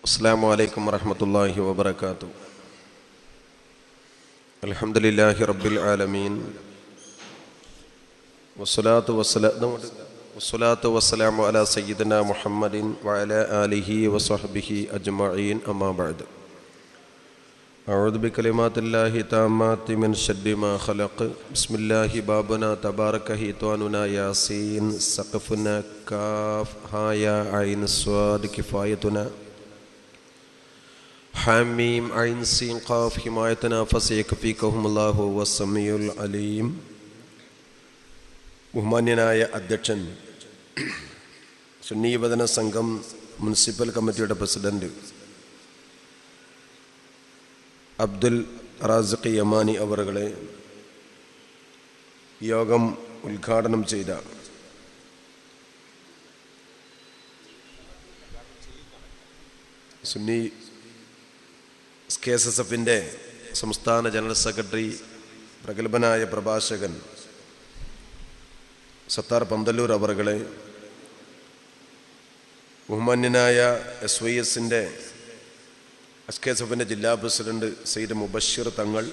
അസ്സലാമു അലൈക്കും വറഹ്മത്തുള്ളാഹി വബറകാതുഹു. അൽഹംദുലില്ലാഹി റബ്ബിൽ ആലമീൻ വസ്സലാത്തു വസ്സലാമു അലാ സയ്യിദിനാ മുഹമ്മദിൻ വഅലാ ആലിഹി വസ്വഹ്ബിഹി അജ്മഈൻ. അമ്മാ ബഅദ്. അഊദു ബികലിമാത്തില്ലാഹി തമ്മാത്തി മിൻ ശർരി മാ ഖലഖ്. ബിസ്മില്ലാഹി ബാബുനാ തബാറക ഹിത്വാനുനാ യാസീൻ സഖഫുനാ കാഫ് ഹാ യാ ഐൻ സ്വാദ് കിഫായത്തുനാ ഹാമീം ഐൻ സീൻ ഖാഫ് ഹിമായത്തുനാ ഫസയക്ഫീകഹുമുല്ലാഹു വസ്സമീഉൽ അലീം. ബഹുമാന്യനായ അധ്യക്ഷൻ, സുന്നി യുവജന സംഘം മുനിസിപ്പൽ കമ്മിറ്റിയുടെ പ്രസിഡന്റ് അബ്ദുൽ റാസിഖ് യമാനി അവറുകളെ, യോഗം ഉദ്ഘാടനം ചെയ്ത സുന്നി KSSFന്റെ സംസ്ഥാന ജനറൽ സെക്രട്ടറി, പ്രഗത്ഭനായ പ്രഭാഷകൻ സത്താർ പന്തല്ലൂർ അവറുകളെ, ബഹുമാന്യനായ SYSന്റെ KSSFന്റെ ജില്ലാ പ്രസിഡന്റ് സയ്യിദ് മുബശ്ശിർ തങ്ങൾ,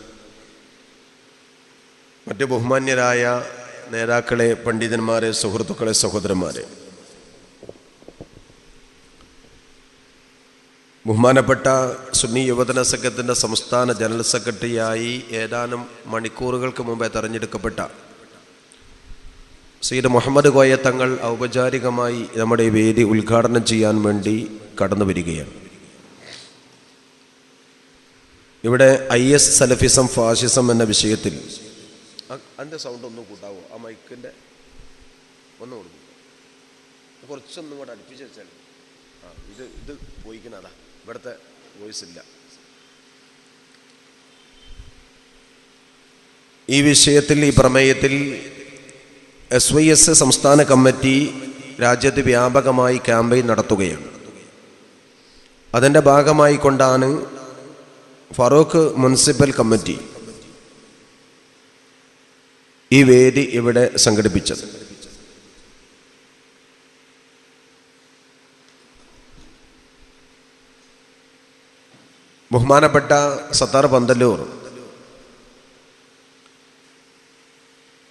മറ്റ് ബഹുമാന്യരായ നേതാക്കളെ, പണ്ഡിതന്മാരെ, സുഹൃത്തുക്കളെ, സഹോദരന്മാരെ, ബഹുമാനപ്പെട്ട സുന്നി യുവജന സംഘത്തിൻ്റെ സംസ്ഥാന ജനറൽ സെക്രട്ടറിയായി ഏതാനും മണിക്കൂറുകൾക്ക് മുമ്പേ തെരഞ്ഞെടുക്കപ്പെട്ട സയ്യിദ് മുഹമ്മദ് കോയ തങ്ങൾ ഔപചാരികമായി നമ്മുടെ ഈ വേദി ഉദ്ഘാടനം ചെയ്യാൻ വേണ്ടി കടന്നു വരികയാണ്. ഇവിടെ IS സലഫിസം ഫാഷിസം എന്ന വിഷയത്തിൽ അതിൻ്റെ സൗണ്ട് ഒന്നും കൂട്ടാവോ? ആ മൈക്കിൻ്റെ ഒന്ന് കൊടുക്കും, കുറച്ചൊന്നും കൂടെ അടുപ്പിച്ച് വെച്ചാൽ. ഇത് പോയിക്കുന്നതാ, ഇവിടുത്തെ വോയിസ് ഇല്ല. ഈ വിഷയത്തിൽ, ഈ പ്രമേയത്തിൽ SYS സംസ്ഥാന കമ്മിറ്റി രാജ്യത്ത് വ്യാപകമായി ക്യാമ്പയിൻ നടത്തുകയാണ്. അതിൻ്റെ ഭാഗമായി കൊണ്ടാണ് ഫറൂഖ് മുനിസിപ്പൽ കമ്മിറ്റി ഈ വേദി ഇവിടെ സംഘടിപ്പിച്ചത്. ബഹുമാനപ്പെട്ട സത്താർ പന്തല്ലൂർ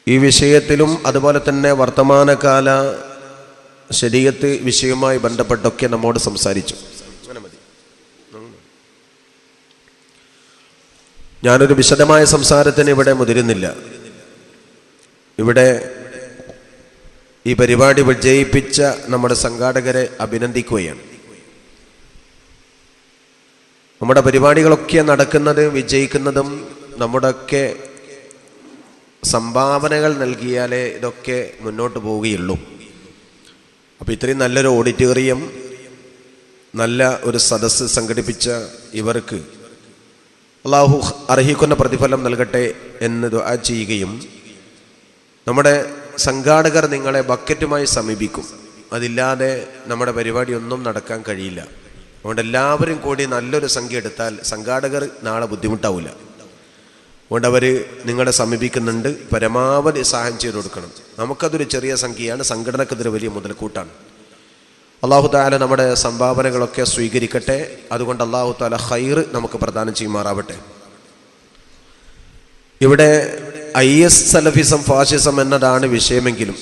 ഈ വിഷയത്തിലും അതുപോലെ തന്നെ വർത്തമാനകാല ശരീഅത്ത് വിഷയവുമായി ബന്ധപ്പെട്ടൊക്കെ നമ്മോട് സംസാരിച്ചു. ഞാനൊരു വിശദമായ സംസാരത്തിന് ഇവിടെ മുതിരുന്നില്ല. ഇവിടെ ഈ പരിപാടി വിജയിപ്പിച്ച നമ്മുടെ സംഘാടകരെ അഭിനന്ദിക്കുകയാണ്. നമ്മുടെ പരിപാടികളൊക്കെ നടക്കുന്നത്, വിജയിക്കുന്നതും നമ്മുടെയൊക്കെ സംഭാവനകൾ നൽകിയാലേ ഇതൊക്കെ മുന്നോട്ട് പോവുകയുള്ളൂ. അപ്പോൾ ഇത്രയും നല്ലൊരു ഓഡിറ്റോറിയം, നല്ല ഒരു സദസ്സ് സംഘടിപ്പിച്ച ഇവർക്ക് അള്ളാഹു അർഹിക്കുന്ന പ്രതിഫലം നൽകട്ടെ എന്ന് ദുആ ചെയ്യുകയും, നമ്മുടെ സംഘാടകർ നിങ്ങളെ ബക്കറ്റുമായി സമീപിക്കും. അതില്ലാതെ നമ്മുടെ പരിപാടി ഒന്നും നടക്കാൻ കഴിയില്ല. അതുകൊണ്ട് എല്ലാവരും കൂടി നല്ലൊരു സംഖ്യ എടുത്താൽ സംഘാടകർ നാളെ ബുദ്ധിമുട്ടാവില്ല. അതുകൊണ്ട് അവർ നിങ്ങളെ സമീപിക്കുന്നുണ്ട്. പരമാവധി സഹായം ചെയ്തു കൊടുക്കണം. നമുക്കതൊരു ചെറിയ സംഖ്യയാണ്, സംഘടനക്കതൊരു വലിയ മുതൽക്കൂട്ടാണ്. അല്ലാഹു തആല നമ്മുടെ സംഭാവനകളൊക്കെ സ്വീകരിക്കട്ടെ. അതുകൊണ്ട് അല്ലാഹു തആല ഖൈർ നമുക്ക് പ്രദാനം ചെയ്യുമാറാവട്ടെ. ഇവിടെ IS സലഫിസം ഫാഷിസം എന്നതാണ് വിഷയമെങ്കിലും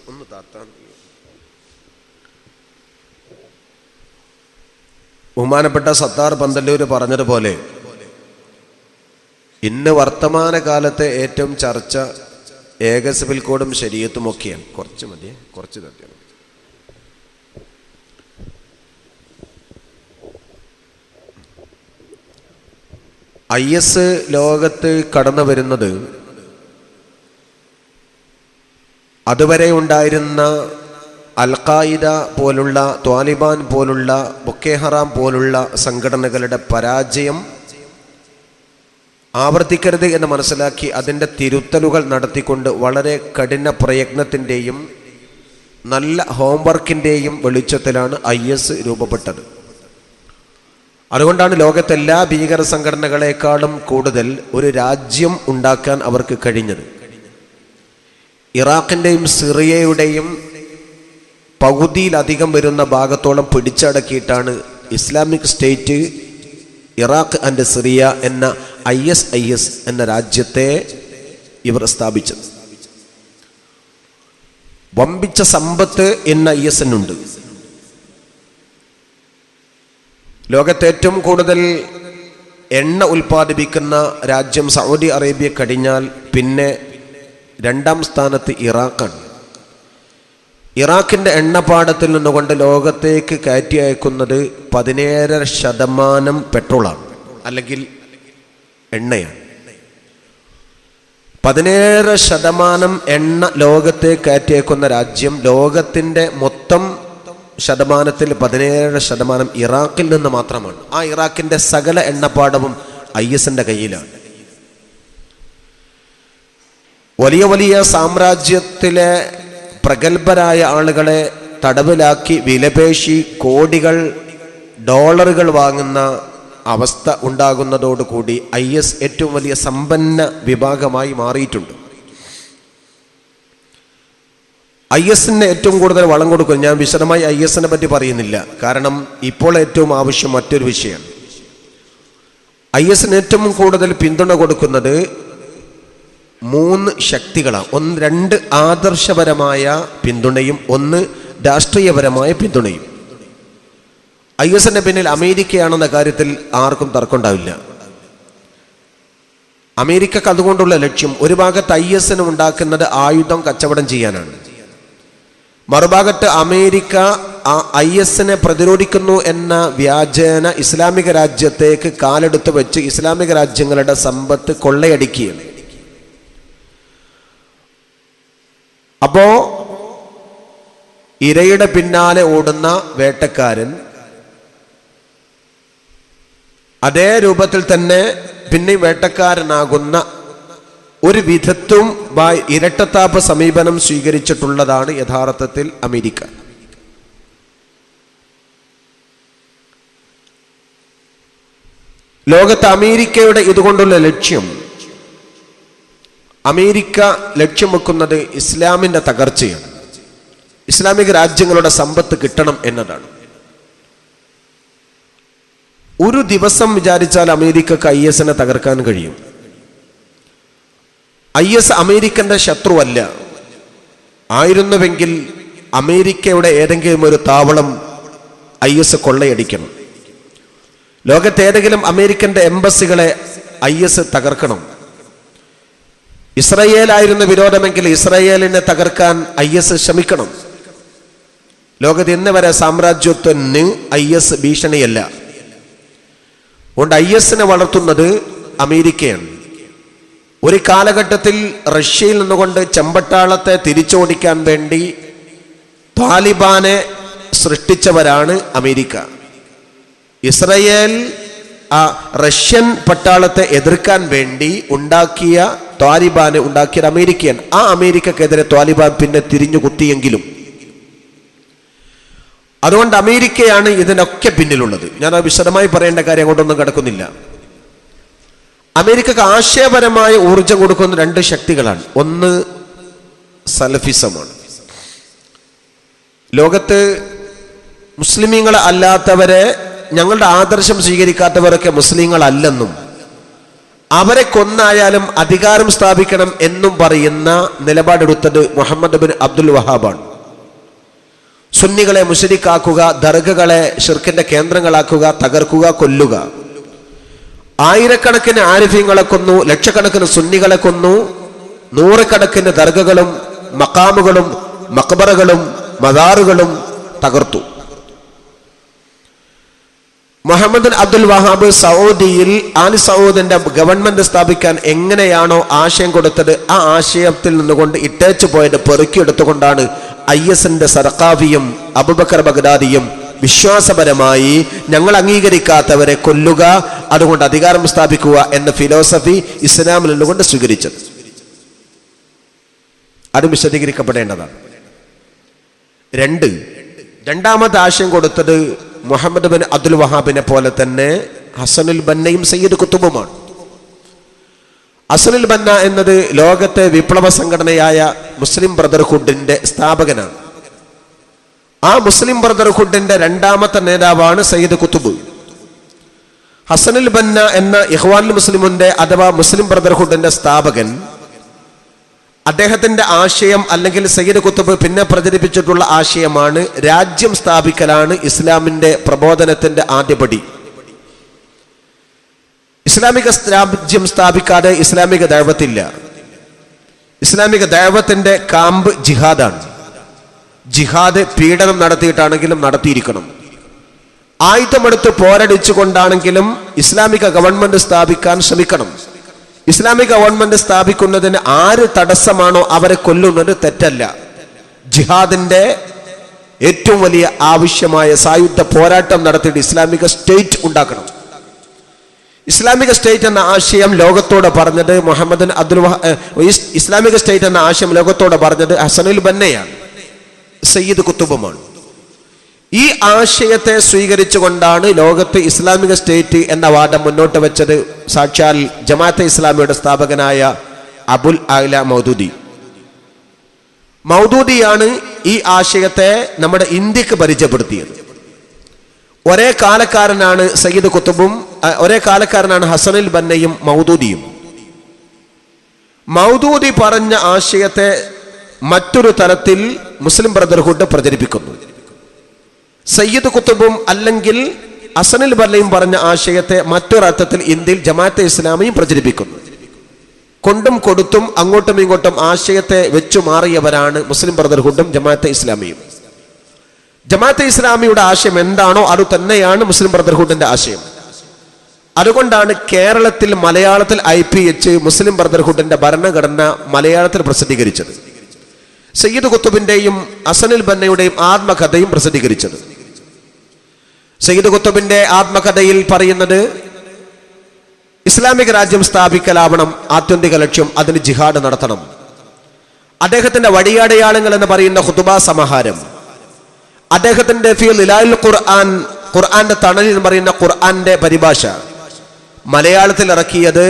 ഒന്ന് താത്താൻ. ബഹുമാനപ്പെട്ട സത്താർ പന്തല്ലൂർ പറഞ്ഞതുപോലെ, ഇന്ന് വർത്തമാനകാലത്തെ ഏറ്റവും ചർച്ച സിവിൽ കോഡും ശരീഅത്തും ഒക്കെയാണ്. കുറച്ച് മതിയെ, കുറച്ച് തന്നെയാണ്. IS ലോകത്ത് കടന്നു വരുന്നത് അതുവരെ ഉണ്ടായിരുന്ന അൽ-ഖായിദ പോലുള്ള, ത്വാലിബാൻ പോലുള്ള, ബൊക്കെ ഹറാം പോലുള്ള സംഘടനകളുടെ പരാജയം ആവർത്തിക്കരുത് എന്ന് മനസ്സിലാക്കി അതിൻ്റെ തിരുത്തലുകൾ നടത്തിക്കൊണ്ട് വളരെ കഠിന പ്രയത്നത്തിൻ്റെയും നല്ല ഹോംവർക്കിൻ്റെയും വെളിച്ചത്തിലാണ് IS രൂപപ്പെട്ടത്. അതുകൊണ്ടാണ് ലോകത്തെ എല്ലാ ഭീകര സംഘടനകളെക്കാളും കൂടുതൽ ഒരു രാജ്യം ഉണ്ടാക്കാൻ അവർക്ക് കഴിഞ്ഞത്. ഇറാഖിൻ്റെയും സിറിയയുടെയും പകുതിയിലധികം വരുന്ന ഭാഗത്തോളം പിടിച്ചടക്കിയിട്ടാണ് Islamic State Iraq and Syria എന്ന IS എന്ന രാജ്യത്തെ ഇവർ സ്ഥാപിച്ചത്. വമ്പിച്ച സമ്പത്ത് ഇന്ന് ISനുണ്ട്. ലോകത്തെ ഏറ്റവും കൂടുതൽ എണ്ണ ഉൽപ്പാദിപ്പിക്കുന്ന രാജ്യം സൗദി അറേബ്യ കഴിഞ്ഞാൽ പിന്നെ രണ്ടാം സ്ഥാനത്ത് ഇറാഖാണ്. ഇറാഖിൻ്റെ എണ്ണപ്പാടത്തിൽ നിന്നുകൊണ്ട് ലോകത്തേക്ക് കയറ്റി അയക്കുന്നത് 17% പെട്രോളാണ്, അല്ലെങ്കിൽ എണ്ണയാണ്. 17% എണ്ണ ലോകത്തേക്ക് കയറ്റി അയക്കുന്ന രാജ്യം, ലോകത്തിൻ്റെ മൊത്തം ശതമാനത്തിൽ 17% ഇറാഖിൽ നിന്ന് മാത്രമാണ്. ആ ഇറാഖിൻ്റെ സകല എണ്ണപ്പാടവും ISന്റെ കയ്യിലാണ്. വലിയ വലിയ സാമ്രാജ്യത്തിലെ പ്രഗത്ഭരായ ആളുകളെ തടവിലാക്കി വിലപേശി കോടികൾ ഡോളറുകൾ വാങ്ങുന്ന അവസ്ഥ ഉണ്ടാകുന്നതോടുകൂടി IS ഏറ്റവും വലിയ സമ്പന്ന വിഭാഗമായി മാറിയിട്ടുണ്ട്. ISന് ഏറ്റവും കൂടുതൽ വളം കൊടുക്കും. ഞാൻ വിശദമായി ISനെ പറ്റി പറയുന്നില്ല, കാരണം ഇപ്പോൾ ഏറ്റവും ആവശ്യം മറ്റൊരു വിഷയമാണ്. ISന് ഏറ്റവും കൂടുതൽ പിന്തുണ കൊടുക്കുന്നത് 3 ശക്തികളാണ്. 2 ആദർശപരമായ പിന്തുണയും 1 രാഷ്ട്രീയപരമായ പിന്തുണയും. ISന്റെ പിന്നിൽ അമേരിക്കയാണെന്ന കാര്യത്തിൽ ആർക്കും തർക്കമുണ്ടാവില്ല. അമേരിക്കക്ക് അതുകൊണ്ടുള്ള ലക്ഷ്യം, ഒരു ഭാഗത്ത് ISന് ഉണ്ടാക്കുന്നത് ആയുധം കച്ചവടം ചെയ്യാനാണ്, മറുഭാഗത്ത് അമേരിക്ക ISനെ പ്രതിരോധിക്കുന്നു എന്ന വ്യാജേന ഇസ്ലാമിക രാജ്യത്തേക്ക് കാലെടുത്ത് വെച്ച് ഇസ്ലാമിക രാജ്യങ്ങളുടെ സമ്പത്ത് കൊള്ളയടിക്കുകയാണ്. അപ്പോ ഇരയുടെ പിന്നാലെ ഓടുന്ന വേട്ടക്കാരൻ അതേ രൂപത്തിൽ തന്നെ പിന്നെ വേട്ടക്കാരനാകുന്ന ഒരു വിധത്തും ഇരട്ടത്താപ്പ് സമീപനം സ്വീകരിച്ചിട്ടുള്ളതാണ് യഥാർത്ഥത്തിൽ അമേരിക്ക. ലോകത്ത് അമേരിക്കയുടെ ഇതുകൊണ്ടുള്ള ലക്ഷ്യം, അമേരിക്ക ലക്ഷ്യം വെക്കുന്നത് ഇസ്ലാമിൻ്റെ തകർച്ചയാണ്, ഇസ്ലാമിക രാജ്യങ്ങളുടെ സമ്പത്ത് കിട്ടണം എന്നതാണ്. ഒരു ദിവസം വിചാരിച്ചാൽ അമേരിക്കക്ക് ISനെ തകർക്കാൻ കഴിയും. IS അമേരിക്കൻ്റെ ശത്രുവല്ല. ആയിരുന്നുവെങ്കിൽ അമേരിക്കയുടെ ഏതെങ്കിലും ഒരു താവളം IS കൊള്ളയടിക്കണം. ലോകത്തേതെങ്കിലും അമേരിക്കൻ്റെ എംബസികളെ IS തകർക്കണം. ഇസ്രയേലായിരുന്നു വിരോധമെങ്കിൽ ഇസ്രയേലിനെ തകർക്കാൻ IS ശ്രമിക്കണം. ലോകത്ത് ഇന്ന് വരെ സാമ്രാജ്യത്വത്തിന് IS ഭീഷണിയല്ല. അതുകൊണ്ട് ISനെ വളർത്തുന്നത് അമേരിക്കയാണ്. ഒരു കാലഘട്ടത്തിൽ റഷ്യയിൽ നിന്നുകൊണ്ട് ചെമ്പട്ടാളത്തെ തിരിച്ചോടിക്കാൻ വേണ്ടി താലിബാനെ സൃഷ്ടിച്ചവരാണ് അമേരിക്ക. ഇസ്രയേൽ റഷ്യൻ പട്ടാളത്തെ എതിർക്കാൻ വേണ്ടി ഉണ്ടാക്കിയ താലിബാനെ ഉണ്ടാക്കിയത് അമേരിക്കയാണ്. ആ അമേരിക്കക്കെതിരെ താലിബാൻ പിന്നെ തിരിഞ്ഞു കുത്തിയെങ്കിലും, അതുകൊണ്ട് അമേരിക്കയാണ് ഇതിനൊക്കെ പിന്നിലുള്ളത്. ഞാൻ വിശദമായി പറയേണ്ട കാര്യം അങ്ങോട്ടൊന്നും കിടക്കുന്നില്ല. അമേരിക്കക്ക് ആശയപരമായ ഊർജം കൊടുക്കുന്ന 2 ശക്തികളാണ്. ഒന്ന് സലഫിസമാണ്. ലോകത്ത് മുസ്ലിമീങ്ങൾ അല്ലാത്തവരെ, ഞങ്ങളുടെ ആദർശം സ്വീകരിക്കാത്തവരൊക്കെ മുസ്ലിങ്ങളല്ലെന്നും അവരെ കൊന്നായാലും അധികാരം സ്ഥാപിക്കണം എന്നും പറയുന്ന നിലപാടെടുത്തത് മുഹമ്മദ് ബിൻ അബ്ദുൽ വഹാബാണ്. സുന്നികളെ മുശ്രിക്കാക്കുക, ദർഗകളെ ശിർക്കിന്റെ കേന്ദ്രങ്ങളാക്കുക, തകർക്കുക, കൊല്ലുക. ആയിരക്കണക്കിന് ആരിഫീങ്ങളെ കൊന്നു, ലക്ഷക്കണക്കിന് സുന്നികളെ കൊന്നു, നൂറുകണക്കിന് ദർഗകളും മഖാമുകളും മഖബറകളും മദാറുകളും തകർത്തു. മുഹമ്മദ് അബ്ദുൽ വഹാബ് സൗദിയിൽ ആൽ സൗദിന്റെ ഗവൺമെന്റ് സ്ഥാപിക്കാൻ എങ്ങനെയാണോ ആശയം കൊടുത്തത്, ആ ആശയത്തിൽ നിന്നുകൊണ്ട് ഇട്ടേച്ചു പോയത് പെറുക്കിയെടുത്തുകൊണ്ടാണ് ISന്റെ സറഖാവിയും അബൂബക്കർ ബഗ്ദാദിയും വിശ്വാസപരമായി ഞങ്ങൾ അംഗീകരിക്കാത്തവരെ കൊല്ലുക, അതുകൊണ്ട് അധികാരം സ്ഥാപിക്കുക എന്ന ഫിലോസഫി ഇസ്ലാമിൽ നിന്നുകൊണ്ട് സ്വീകരിച്ചത്. അത് വിശദീകരിക്കപ്പെടേണ്ടതാണ്. രണ്ടാമത്തെ ആശയം കൊടുത്തത് മുഹമ്മദ് ബിൻ അബ്ദുൽ വഹാബിനെ പോലെ തന്നെ ഹസനുൽ ബന്നയും സയ്യിദ് കുത്തുബുമാണ്. ഹസനുൽ ബന്ന എന്നത് ലോകത്തെ വിപ്ലവ സംഘടനയായ മുസ്ലിം ബ്രദർഹുഡിന്റെ സ്ഥാപകനാണ്. ആ മുസ്ലിം ബ്രദർഹുഡിന്റെ രണ്ടാമത്തെ നേതാവാണ് സയ്യിദ് കുത്തുബ്. ഹസനുൽ ബന്ന എന്ന ഇഖ്വാനുൽ മുസ്ലിമിന്റെ അഥവാ മുസ്ലിം ബ്രദർഹുഡിന്റെ സ്ഥാപകൻ, അദ്ദേഹത്തിന്റെ ആശയം അല്ലെങ്കിൽ സയ്യിദ് കുത്തുബ് പിന്നെ പ്രചരിപ്പിച്ചിട്ടുള്ള ആശയമാണ് രാജ്യം സ്ഥാപിക്കലാണ് ഇസ്ലാമിന്റെ പ്രബോധനത്തിന്റെ ആദ്യപടി. ഇസ്ലാമിക രാജ്യം സ്ഥാപിക്കാതെ ഇസ്ലാമിക ദഅവത്തില്ല. ഇസ്ലാമിക ദഅവത്തിന്റെ കാമ്പ് ജിഹാദാണ്. ജിഹാദ് പീഡനം നടത്തിയിട്ടാണെങ്കിലും നടത്തിയിരിക്കണം. ആയുധമെടുത്ത് പോരടിച്ചുകൊണ്ടാണെങ്കിലും ഇസ്ലാമിക ഗവൺമെന്റ് സ്ഥാപിക്കാൻ ശ്രമിക്കണം. ഇസ്ലാമിക ഗവൺമെന്റ് സ്ഥാപിക്കുന്നതിന് ആര് തടസ്സമാണോ അവരെ കൊല്ലുന്നത് തെറ്റല്ല. ജിഹാദിന്റെ ഏറ്റവും വലിയ ആവശ്യമായ സായുധ പോരാട്ടം നടത്തിയിട്ട് ഇസ്ലാമിക സ്റ്റേറ്റ് ഉണ്ടാക്കണം. ഇസ്ലാമിക സ്റ്റേറ്റ് എന്ന ആശയം ലോകത്തോട് പറഞ്ഞത് ഇസ്ലാമിക സ്റ്റേറ്റ് എന്ന ആശയം ലോകത്തോട് പറഞ്ഞത് ഹസനുൽ ബന്നയാണ്, സയ്യിദ് കുത്തുബുമാണ്. ഈ ആശയത്തെ സ്വീകരിച്ചുകൊണ്ടാണ് ലോകത്ത് ഇസ്ലാമിക സ്റ്റേറ്റ് എന്ന വാദം മുന്നോട്ട് വെച്ചത് സാക്ഷാൽ ജമാഅത്തെ ഇസ്ലാമിയുടെ സ്ഥാപകനായ അബുൽ അഅ്ല മൗദൂദിയാണ് ഈ ആശയത്തെ നമ്മുടെ ഇന്ത്യക്ക് പരിചയപ്പെടുത്തിയത്. ഒരേ കാലക്കാരനാണ് സയ്യിദ് കുത്തുബും, ഒരേ കാലക്കാരനാണ് ഹസനുൽ ബന്നയും മൗദൂദിയും. മൗദൂദി പറഞ്ഞ ആശയത്തെ മറ്റൊരു തലത്തിൽ മുസ്ലിം ബ്രദർഹുഡ് പ്രചരിപ്പിക്കുന്നു. സയ്യിദ് കുത്തുബും അല്ലെങ്കിൽ ഹസനുൽ ബന്നയും പറഞ്ഞ ആശയത്തെ മറ്റൊരർത്ഥത്തിൽ ഇന്ത്യയിൽ ജമാഅത്തെ ഇസ്ലാമിയും പ്രചരിപ്പിക്കുന്നു. കൊണ്ടും കൊടുത്തും അങ്ങോട്ടും ഇങ്ങോട്ടും ആശയത്തെ വെച്ചു മാറിയവരാണ് മുസ്ലിം ബ്രദർഹുഡും ജമാഅത്തെ ഇസ്ലാമിയും. ജമാഅത്തെ ഇസ്ലാമിയുടെ ആശയം എന്താണോ അത് തന്നെയാണ് മുസ്ലിം ബ്രദർഹുഡിന്റെ ആശയം. അതുകൊണ്ടാണ് കേരളത്തിൽ മലയാളത്തിൽ IPH മുസ്ലിം ബ്രദർഹുഡിന്റെ ഭരണഘടന മലയാളത്തിൽ പ്രസിദ്ധീകരിച്ചത്. സയ്യിദ് കുത്തുബിന്റെയും ഹസനുൽ ബന്നയുടെയും ആത്മകഥയും പ്രസിദ്ധീകരിച്ചത്. സയ്യിദ് കുത്തുബിന്റെ ആത്മകഥയിൽ പറയുന്നത് ഇസ്ലാമിക രാജ്യം സ്ഥാപിക്കലാവണം ആത്യന്തിക ലക്ഷ്യം, അതിന് ജിഹാദ് നടത്തണം. അദ്ദേഹത്തിന്റെ വഴിയടയാളങ്ങൾ എന്ന് പറയുന്ന ഖുതുബ സമാഹാരം, അദ്ദേഹത്തിന്റെ ഖുർആന്റെ തണലിൽ എന്ന് പറയുന്ന ഖുർആന്റെ പരിഭാഷ മലയാളത്തിൽ ഇറക്കിയത്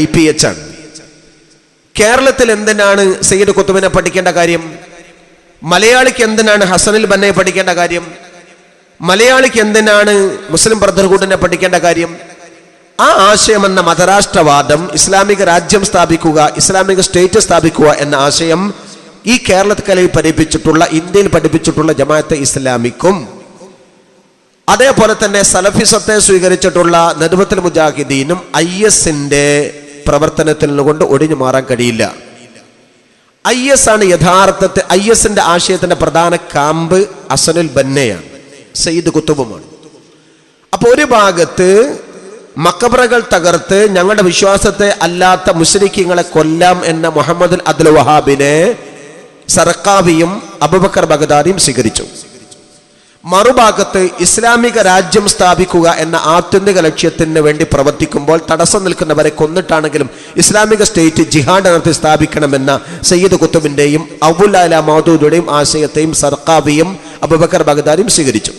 IPH ആണ്. കേരളത്തിൽ എന്തിനാണ് സയ്യിദ് കുത്തുബിനെ പഠിക്കേണ്ട കാര്യം? മലയാളിക്ക് എന്തിനാണ് ഹസനുൽ ബന്നയെ പഠിക്കേണ്ട കാര്യം? മലയാളിക്ക് എന്തിനാണ് മുസ്ലിം ബ്രദർഹുഡിനെ പഠിക്കേണ്ട കാര്യം? ആ ആശയം എന്ന മതരാഷ്ട്രവാദം, ഇസ്ലാമിക രാജ്യം സ്ഥാപിക്കുക, ഇസ്ലാമിക സ്റ്റേറ്റ് സ്ഥാപിക്കുക എന്ന ആശയം ഈ കേരളത്തിൽ പഠിപ്പിച്ചിട്ടുള്ള, ഇന്ത്യയിൽ പഠിപ്പിച്ചിട്ടുള്ള ജമാഅത്തെ ഇസ്ലാമിക്കും അതേപോലെ തന്നെ സലഫിസത്തെ സ്വീകരിച്ചിട്ടുള്ള നദ്വത്തുൽ മുജാഹിദീനും ISന്റെ പ്രവർത്തനത്തിൽ നിന്നുകൊണ്ട് ഒടിഞ്ഞു മാറാൻ കഴിയില്ല. IS ആണ് യഥാർത്ഥത്തിൽ ISന്റെ ആശയത്തിന്റെ പ്രധാന കാമ്പ് ഹസനുൽ ബന്നയാണ്, സയ്യിദ് കുത്തുബുമാണ്. അപ്പൊ ഒരു ഭാഗത്ത് മഖബറകൾ തകർത്ത് ഞങ്ങളുടെ വിശ്വാസത്തെ അല്ലാത്ത മുശ്രിക്കീങ്ങളെ കൊല്ലാം എന്ന മുഹമ്മദ് അബ്ദുൽ വഹാബിനെ സർക്കാവിയും അബൂബക്കർ ബഗ്ദാദിയും സ്വീകരിച്ചു. മറുഭാഗത്ത് ഇസ്ലാമിക രാജ്യം സ്ഥാപിക്കുക എന്ന ആത്യന്തിക ലക്ഷ്യത്തിന് വേണ്ടി പ്രവർത്തിക്കുമ്പോൾ തടസ്സം നിൽക്കുന്നവരെ കൊന്നിട്ടാണെങ്കിലും ഇസ്ലാമിക സ്റ്റേറ്റ് ജിഹാദ് നടത്തി സ്ഥാപിക്കണമെന്ന സയ്യിദ് കുത്തുബിന്റെയും അബുൽ അഅ്ല മൗദൂദിയുടെയും ആശയത്തെയും സർക്കാവിയും അബൂബക്കർ ബഗ്ദാദിയും സ്വീകരിച്ചു.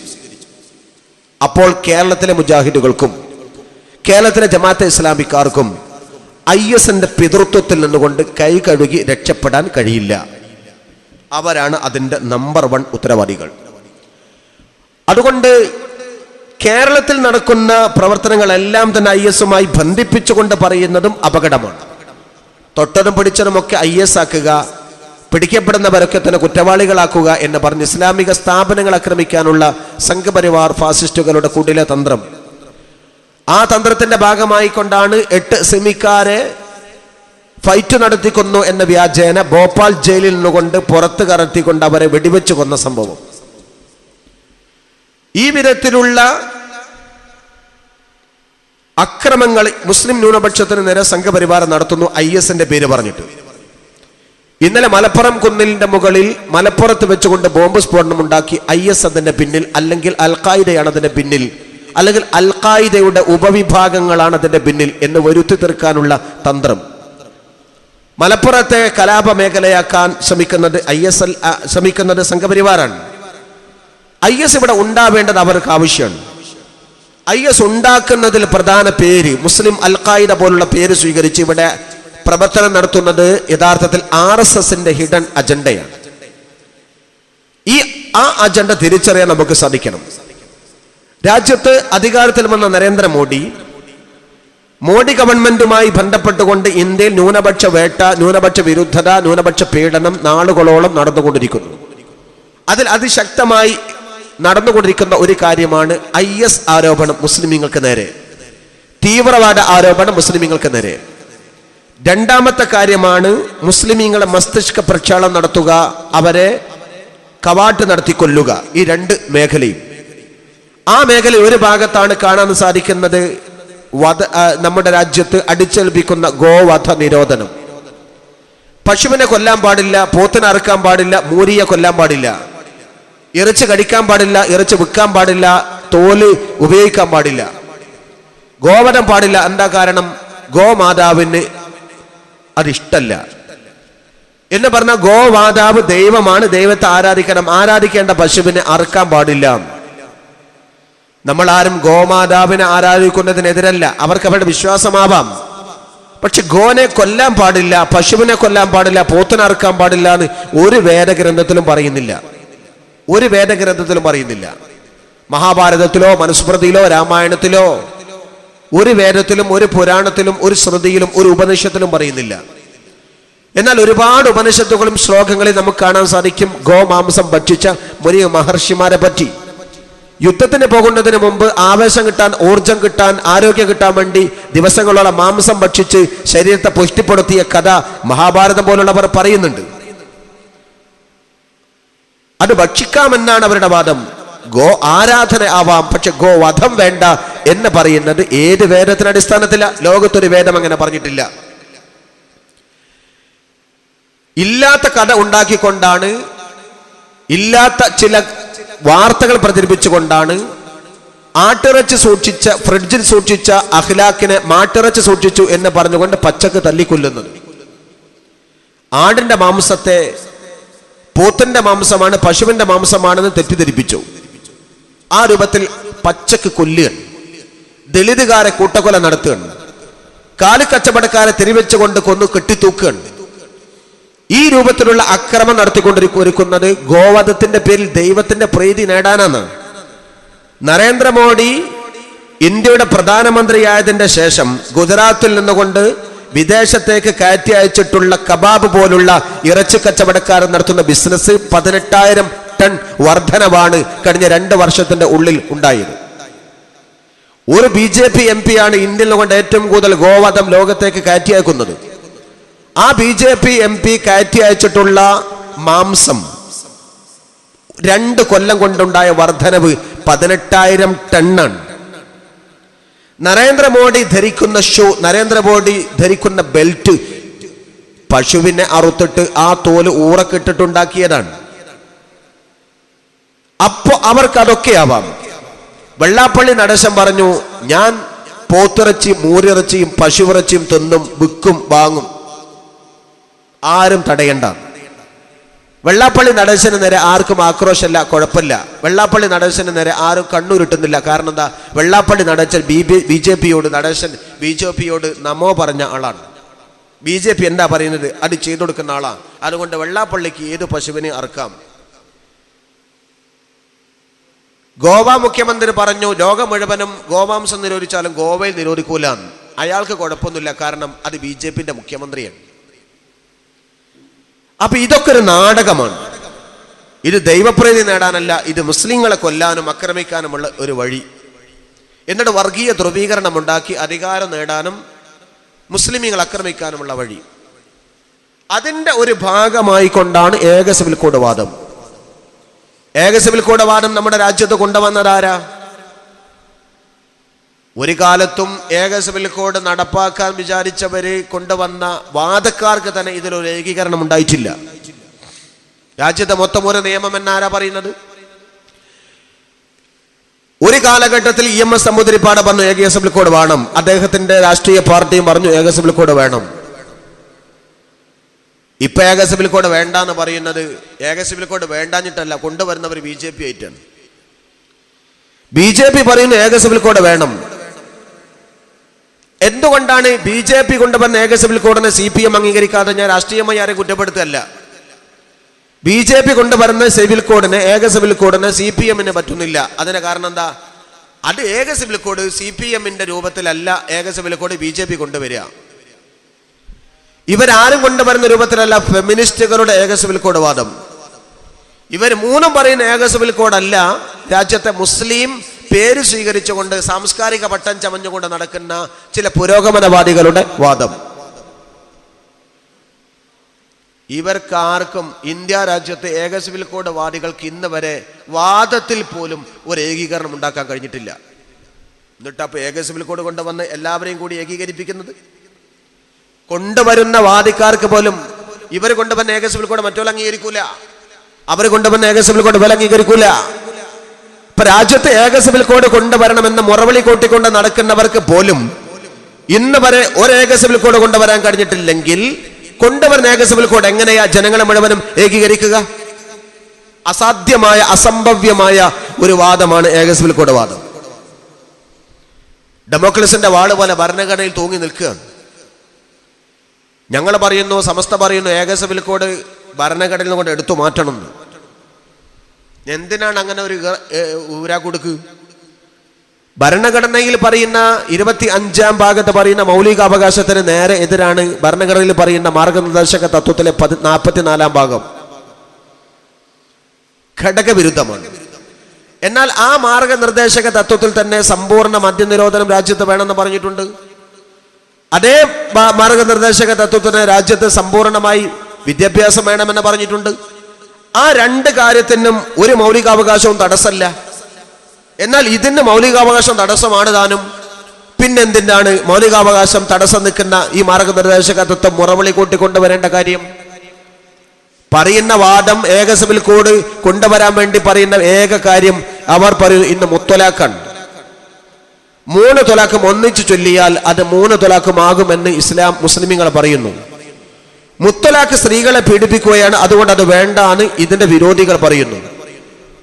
അപ്പോൾ കേരളത്തിലെ മുജാഹിദുകൾക്കും കേരളത്തിലെ ജമാഅത്തെ ഇസ്ലാമിക്കാർക്കും ISന്റെ പിതൃത്വത്തിൽ നിന്നുകൊണ്ട് കൈ കഴുകി രക്ഷപ്പെടാൻ കഴിയില്ല. അവരാണ് അതിൻ്റെ നമ്പർ 1 ഉത്തരവാദികൾ. അതുകൊണ്ട് കേരളത്തിൽ നടക്കുന്ന പ്രവർത്തനങ്ങളെല്ലാം തന്നെ ISുമായി ബന്ധിപ്പിച്ചുകൊണ്ട് പറയുന്നതും അപകടമാണ്. തൊട്ടതും പിടിച്ചതുമൊക്കെ IS ആക്കുക, പിടിക്കപ്പെടുന്നവരൊക്കെ തന്നെ കുറ്റവാളികളാക്കുക എന്ന് പറഞ്ഞ് ഇസ്ലാമിക സ്ഥാപനങ്ങൾ ആക്രമിക്കാനുള്ള സംഘപരിവാർ ഫാസിസ്റ്റുകളുടെ കുടില തന്ത്രം. ആ തന്ത്രത്തിന്റെ ഭാഗമായി കൊണ്ടാണ് 8 സിമിക്കാരെ ഫൈറ്റ് നടത്തിക്കൊന്നു എന്ന വ്യാജേന ഭോപ്പാൽ ജയിലിൽ നിന്നുകൊണ്ട് പുറത്ത് കടത്തിക്കൊണ്ട് അവരെ വെടിവെച്ച് കൊന്ന സംഭവം. ഈ വിധത്തിലുള്ള അക്രമങ്ങൾ മുസ്ലിം ന്യൂനപക്ഷത്തിന് നേരെ സംഘപരിവാരം നടത്തുന്നു ISന്റെ പേര് പറഞ്ഞിട്ട്. ഇന്നലെ മലപ്പുറം കുന്നിലിന്റെ മുകളിൽ മലപ്പുറത്ത് വെച്ചുകൊണ്ട് ബോംബ് സ്ഫോടനം ഉണ്ടാക്കി IS അതിന്റെ പിന്നിൽ, അല്ലെങ്കിൽ അൽ-ഖായിദയാണ് അതിന്റെ പിന്നിൽ, അല്ലെങ്കിൽ അൽ-ഖായിദയുടെ ഉപവിഭാഗങ്ങളാണ് അതിന്റെ പിന്നിൽ എന്ന് വരുത്തി തീർക്കാനുള്ള തന്ത്രം. മലപ്പുറത്തെ കലാപ മേഖലയാക്കാൻ ശ്രമിക്കുന്നത് സംഘപരിവാരാണ്. IS ഇവിടെ ഉണ്ടാവേണ്ടത് അവർക്ക് ആവശ്യമാണ്. IS ഉണ്ടാക്കുന്നതിൽ പ്രധാന പേര് മുസ്ലിം അൽ-ഖായിദ പോലുള്ള പേര് സ്വീകരിച്ച് ഇവിടെ പ്രവർത്തനം നടത്തുന്നത് യഥാർത്ഥത്തിൽ RSSന്റെ ഹിഡൻ അജണ്ടയാണ്. ഈ ആ അജണ്ട തിരിച്ചറിയാൻ നമുക്ക് സാധിക്കണം. രാജ്യത്ത് അധികാരത്തിൽ വന്ന നരേന്ദ്രമോദി ഗവൺമെന്റുമായി ബന്ധപ്പെട്ടുകൊണ്ട് ഇന്ത്യയിൽ ന്യൂനപക്ഷ വേട്ട, ന്യൂനപക്ഷ വിരുദ്ധത, ന്യൂനപക്ഷ പീഡനം നാളുകളോളം നടന്നുകൊണ്ടിരിക്കുന്നു. അതിൽ അതിശക്തമായി നടന്നുകൊണ്ടിരിക്കുന്ന ഒരു കാര്യമാണ് IS ആരോപണം മുസ്ലിമീങ്ങൾക്ക് നേരെ, തീവ്രവാദ ആരോപണം മുസ്ലിമീങ്ങൾക്ക് നേരെ. രണ്ടാമത്തെ കാര്യമാണ് മുസ്ലിമീങ്ങളെ മസ്തിഷ്ക പ്രക്ഷാളനം നടത്തുക, അവരെ കവാട്ട് നടത്തിക്കൊല്ലുക. ഈ രണ്ട് മേഖലയും. ആ മേഖല ഒരു ഭാഗത്താണ് കാണാൻ സാധിക്കുന്നത് നമ്മുടെ രാജ്യത്ത് അടിച്ചേൽപ്പിക്കുന്ന ഗോവധ നിരോധനം. പശുവിനെ കൊല്ലാൻ പാടില്ല, പോത്തിനെ അറുക്കാൻ പാടില്ല, മൂരിയെ കൊല്ലാൻ പാടില്ല, ഇറച്ചി കടിക്കാൻ പാടില്ല, ഇറച്ചി വിൽക്കാൻ പാടില്ല, തോല് ഉപയോഗിക്കാൻ പാടില്ല, ഗോവധം പാടില്ല. എന്താ കാരണം? ഗോമാതാവിന് അതിഷ്ടല്ല എന്ന് പറഞ്ഞാൽ ഗോമാതാവ് ദൈവമാണ്, ദൈവത്തെ ആരാധിക്കണം, ആരാധിക്കേണ്ട പശുവിനെ അറുക്കാൻ പാടില്ല. നമ്മൾ ആരും ഗോമാതാവിനെ ആരാധിക്കുന്നതിനെതിരല്ല, അവർക്ക് അവരുടെ വിശ്വാസമാവാം. പക്ഷെ ഗോനെ കൊല്ലാൻ പാടില്ല, പശുവിനെ കൊല്ലാൻ പാടില്ല, പോത്തിനെ അറുക്കാൻ പാടില്ല എന്ന് ഒരു വേദഗ്രന്ഥത്തിലും പറയുന്നില്ല, ഒരു വേദഗ്രന്ഥത്തിലും പറയുന്നില്ല. മഹാഭാരതത്തിലോ മനുസ്മൃതിയിലോ രാമായണത്തിലോ ഒരു വേദത്തിലും ഒരു പുരാണത്തിലും ഒരു ശ്രുതിയിലും ഒരു ഉപനിഷത്തിലും പറയുന്നില്ല. എന്നാൽ ഒരുപാട് ഉപനിഷത്തുകളും ശ്ലോകങ്ങളിൽ നമുക്ക് കാണാൻ സാധിക്കും ഗോമാംസം ഭക്ഷിച്ച മുനി മഹർഷിമാരെ പറ്റി. യുദ്ധത്തിന് പോകുന്നതിന് മുമ്പ് ആവേശം കിട്ടാൻ, ഊർജം കിട്ടാൻ, ആരോഗ്യം കിട്ടാൻ വേണ്ടി ദിവസങ്ങളോളം മാംസം ഭക്ഷിച്ച് ശരീരത്തെ പുഷ്ടിപ്പെടുത്തിയ കഥ മഹാഭാരതം പോലുള്ളവർ പറയുന്നുണ്ട്. അത് ഭക്ഷിക്കാമെന്നാണ് അവരുടെ വാദം. ഗോ ആരാധന ആവാം, പക്ഷെ ഗോ വധം വേണ്ട എന്ന് പറയുന്നത് ഏത് വേദത്തിന്റെ അടിസ്ഥാനത്തില? ലോകത്തൊരു വേദം അങ്ങനെ പറഞ്ഞിട്ടില്ല. ഇല്ലാത്ത കഥ ഉണ്ടാക്കിക്കൊണ്ടാണ്, ഇല്ലാത്ത ചില വാർത്തകൾ പ്രചരിപ്പിച്ചുകൊണ്ടാണ് ആട്ടിറച്ചി സൂക്ഷിച്ച, ഫ്രിഡ്ജിൽ സൂക്ഷിച്ച അഖ്ലാഖിനെ മാട്ടിറച്ചി സൂക്ഷിച്ചു എന്ന് പറഞ്ഞുകൊണ്ട് പച്ചക്ക് തല്ലിക്കൊല്ലുന്നത്. ആടിന്റെ മാംസത്തെ പോത്തിന്റെ മാംസമാണ്, പശുവിന്റെ മാംസമാണെന്ന് തെറ്റിദ്ധരിപ്പിച്ചു. ആ രൂപത്തിൽ പച്ചക്ക് കൊല്ലുകയാണ്, ദളിതുകാരെ കൂട്ടക്കൊല നടത്തുകയാണ്, കാലിക്കച്ചവടക്കാരെ തിരിവെച്ചുകൊണ്ട് കൊന്നു കെട്ടിത്തൂക്കുകയാണ്. ഈ രൂപത്തിലുള്ള അക്രമം നടത്തിക്കൊണ്ടിരിക്കുന്നത് ഗോവധത്തിന്റെ പേരിൽ ദൈവത്തിന്റെ പ്രീതി നേടാനാണ്. നരേന്ദ്രമോദി ഇന്ത്യയുടെ പ്രധാനമന്ത്രിയായതിന്റെ ശേഷം ഗുജറാത്തിൽ നിന്നുകൊണ്ട് വിദേശത്തേക്ക് കയറ്റി അയച്ചിട്ടുള്ള കബാബ് പോലുള്ള ഇറച്ചി കച്ചവടക്കാർ നടത്തുന്ന ബിസിനസ് 18,000 ടൺ വർധനവാണ് കഴിഞ്ഞ 2 വർഷത്തിന്റെ ഉള്ളിൽ ഉണ്ടായത്. ഒരു BJP MP ആണ് ഇന്ത്യയിൽ കൊണ്ട് ഏറ്റവും കൂടുതൽ ഗോവധം ലോകത്തേക്ക് കയറ്റി അയക്കുന്നത്. ആ BJP MP കയറ്റി അയച്ചിട്ടുള്ള മാംസം 2 കൊല്ലം കൊണ്ടുണ്ടായ വർധനവ് 18,000 ടണ്ണാണ്. നരേന്ദ്രമോദി ധരിക്കുന്ന ഷൂ, നരേന്ദ്രമോദി ധരിക്കുന്ന ബെൽറ്റ് പശുവിനെ അറുത്തിട്ട് ആ തോല് ഊറക്കിട്ടിട്ടുണ്ടാക്കിയതാണ്. അപ്പോ അവർക്ക് അതൊക്കെ ആവാം. വെള്ളാപ്പള്ളി നടേശൻ പറഞ്ഞു, ഞാൻ പോത്തിറച്ചി, മൂരിറച്ചിയും പശുവിറച്ചിയും തിന്നും, വിൽക്കും, വാങ്ങും, ആരും തടയണ്ട. വെള്ളാപ്പള്ളി നടേശന് നേരെ ആർക്കും ആക്രോശമല്ല, കുഴപ്പമില്ല. വെള്ളാപ്പള്ളി നടേശന് നേരെ ആരും കണ്ണുരുട്ടുന്നില്ല. കാരണം എന്താ? വെള്ളാപ്പള്ളി നടേശൻ BJPയോട്, നടേശൻ BJPയോട് നമോ പറഞ്ഞ ആളാണ്. BJP എന്താ പറയുന്നത് അത് ചെയ്തു കൊടുക്കുന്ന ആളാണ്. അതുകൊണ്ട് വെള്ളാപ്പള്ളിക്ക് ഏത് പശുവിനെ അറക്കാം. ഗോവ മുഖ്യമന്ത്രി പറഞ്ഞു, ലോകം മുഴുവനും ഗോമാംസം നിരോധിച്ചാലും ഗോവയിൽ നിരോധിക്കൂലെന്ന്. അയാൾക്ക് കുഴപ്പമൊന്നുമില്ല, കാരണം അത് BJPന്റെ മുഖ്യമന്ത്രിയാണ്. അപ്പൊ ഇതൊക്കെ ഒരു നാടകമാണ്. ഇത് ദൈവപ്രീതി നേടാനല്ല, ഇത് മുസ്ലിങ്ങളെ കൊല്ലാനും ആക്രമിക്കാനുമുള്ള ഒരു വഴി. എന്നിട്ട് വർഗീയ ധ്രുവീകരണം ഉണ്ടാക്കി അധികാരം നേടാനും മുസ്ലിമീങ്ങൾ ആക്രമിക്കാനുമുള്ള വഴി. അതിന്റെ ഒരു ഭാഗമായി കൊണ്ടാണ് ഏക സിവിൽ കോഡ് വാദം. ഏക സിവിൽ കോഡ് വാദം നമ്മുടെ രാജ്യത്ത് കൊണ്ടുവന്നതാരാ? ഒരു കാലത്തും ഏക സിവിൽ കോഡ് നടപ്പാക്കാൻ വിചാരിച്ചവര് കൊണ്ടുവന്ന വാദക്കാർക്ക് തന്നെ ഇതിലൊരു ഏകീകരണം ഉണ്ടായിട്ടില്ല. രാജ്യത്തെ മൊത്തം ഒരു നിയമം എന്നാരാ പറയുന്നത്? ഒരു കാലഘട്ടത്തിൽ EMS നമ്പൂതിരിപ്പാട് പറഞ്ഞു ഏക സിവിൽ കോഡ് വേണം. അദ്ദേഹത്തിന്റെ രാഷ്ട്രീയ പാർട്ടിയും പറഞ്ഞു ഏക സിവിൽ കോഡ് വേണം. ഇപ്പൊ ഏക സിവിൽ കോഡ് വേണ്ടെന്ന് പറയുന്നത് ഏക സിവിൽ കോഡ് വേണ്ടാഞ്ഞിട്ടല്ല, കൊണ്ടുവരുന്നവർ BJP ആയിട്ടാണ്. BJP പറയുന്നു ഏക സിവിൽ കോഡ് വേണം. എന്തുകൊണ്ടാണ് BJP കൊണ്ടുവന്ന ഏക സിവിൽ കോഡിനെ CPM അംഗീകരിക്കാതെ? ഞാൻ രാഷ്ട്രീയമായി ആരെയും കുറ്റപ്പെടുത്തല്ല. BJP കൊണ്ടുവരുന്ന സിവിൽ കോഡിന്, ഏക സിവിൽ കോഡിന് CPM-ന് പറ്റുന്നില്ല. അതിന് കാരണം എന്താ? അത് ഏക സിവിൽ കോഡ് CPM-ന്റെ രൂപത്തിലല്ല ഏക സിവിൽ കോഡ് BJP കൊണ്ടുവരിക. ഇവരാരും കൊണ്ടുവരുന്ന രൂപത്തിലല്ല ഫെമിനിസ്റ്റുകളുടെ ഏക സിവിൽ കോഡ് വാദം. ഇവർ മൂന്നും പറയുന്ന ഏക സിവിൽ കോഡല്ല രാജ്യത്തെ മുസ്ലിം പേര് സ്വീകരിച്ചുകൊണ്ട് സാംസ്കാരിക പട്ടം ചമഞ്ഞുകൊണ്ട് നടക്കുന്ന ചില പുരോഗമനവാദികളുടെ വാദം. ഇവർക്കാർക്കും ഇന്ത്യ രാജ്യത്തെ ഏക സിവിൽ കോഡ് വാദികൾക്ക് ഇന്ന് വരെ വാദത്തിൽ പോലും ഒരു ഏകീകരണം ഉണ്ടാക്കാൻ കഴിഞ്ഞിട്ടില്ല. എന്നിട്ട് അപ്പോൾ ഏക സിവിൽ കോഡ് കൊണ്ടുവന്ന് എല്ലാവരെയും കൂടി ഏകീകരിപ്പിക്കുന്നത്? കൊണ്ടുവരുന്ന വാദിക്കാർക്ക് പോലും ഇവർ കൊണ്ടുവന്ന ഏക സിവിൽ കോഡ് മറ്റോ അംഗീകരിക്കൂല, അവർ കൊണ്ടുവന്ന ഏക സിവിൽ കോഡ് പോലെ അംഗീകരിക്കൂല. ഇപ്പൊ രാജ്യത്തെ ഏക സിവിൽ കോഡ് കൊണ്ടുവരണമെന്ന് മുറവിളി കൂട്ടിക്കൊണ്ട് നടക്കുന്നവർക്ക് പോലും ഇന്ന് വരെ ഒരു ഏക സിവിൽ കോഡ് കൊണ്ടുവരാൻ കഴിഞ്ഞിട്ടില്ലെങ്കിൽ കൊണ്ടുവരുന്ന ഏക സിവിൽ കോഡ് എങ്ങനെയാ ജനങ്ങളെ മുഴുവനും ഏകീകരിക്കുക? അസാധ്യമായ, അസംഭവ്യമായ ഒരു വാദമാണ് ഏക സിവിൽ കോഡ് വാദം. ഡെമോക്രസിന്റെ വാള് പോലെ ഭരണഘടനയിൽ തൂങ്ങി നിൽക്കുകയാണ്. ഞങ്ങൾ പറയുന്നു, സമസ്ത പറയുന്നു, ഏക സിവിൽ കോഡ് ഭരണഘടനയിൽ കൊണ്ട് എടുത്തു മാറ്റണം. എന്തിനാണ് അങ്ങനെ ഒരു ഊരാ കൊടുക്ക്? ഭരണഘടനയിൽ പറയുന്ന 25-ാം ഭാഗത്ത് പറയുന്ന മൗലികാവകാശത്തിന് നേരെ എതിരാണ് ഭരണഘടനയിൽ പറയുന്ന മാർഗനിർദ്ദേശക തത്വത്തിലെ 44-ാം ഭാഗം. ഘടകവിരുദ്ധമാണ്. എന്നാൽ ആ മാർഗനിർദ്ദേശക തത്വത്തിൽ തന്നെ സമ്പൂർണ്ണ മദ്യനിരോധനം രാജ്യത്ത് വേണമെന്ന് പറഞ്ഞിട്ടുണ്ട്. അതേ മാർഗനിർദ്ദേശക തത്വത്തിന് രാജ്യത്ത് സമ്പൂർണമായി വിദ്യാഭ്യാസം വേണമെന്ന് പറഞ്ഞിട്ടുണ്ട്. ആ രണ്ട് കാര്യത്തിനും ഒരു മൗലികാവകാശവും തടസ്സമല്ല. എന്നാൽ ഇതിന് മൗലികാവകാശം തടസ്സമാണ് താനും. പിന്നെന്തിനാണ് മൗലികാവകാശം തടസ്സം നിൽക്കുന്ന ഈ മാർഗനിർദ്ദേശക തത്വം മുറവിളി കൂട്ടിക്കൊണ്ടുവരേണ്ട കാര്യം? പറയുന്ന വാദം ഏക സിവിൽ കോഡ് കൊണ്ടുവരാൻ വേണ്ടി പറയുന്ന ഏക കാര്യം അവർ പറയും ഇന്ന് മുത്തലാഖാണ്. 3 തൊലാഖും ഒന്നിച്ചു ചൊല്ലിയാൽ അത് 3 തൊലാഖുമാകുമെന്ന് മുസ്ലിമീങ്ങൾ പറയുന്നു. മുത്തലാഖ് സ്ത്രീകളെ പീഡിപ്പിക്കുകയാണ്, അതുകൊണ്ട് അത് വേണ്ടാന്ന് ഇതിന്റെ വിരോധികൾ പറയുന്നു.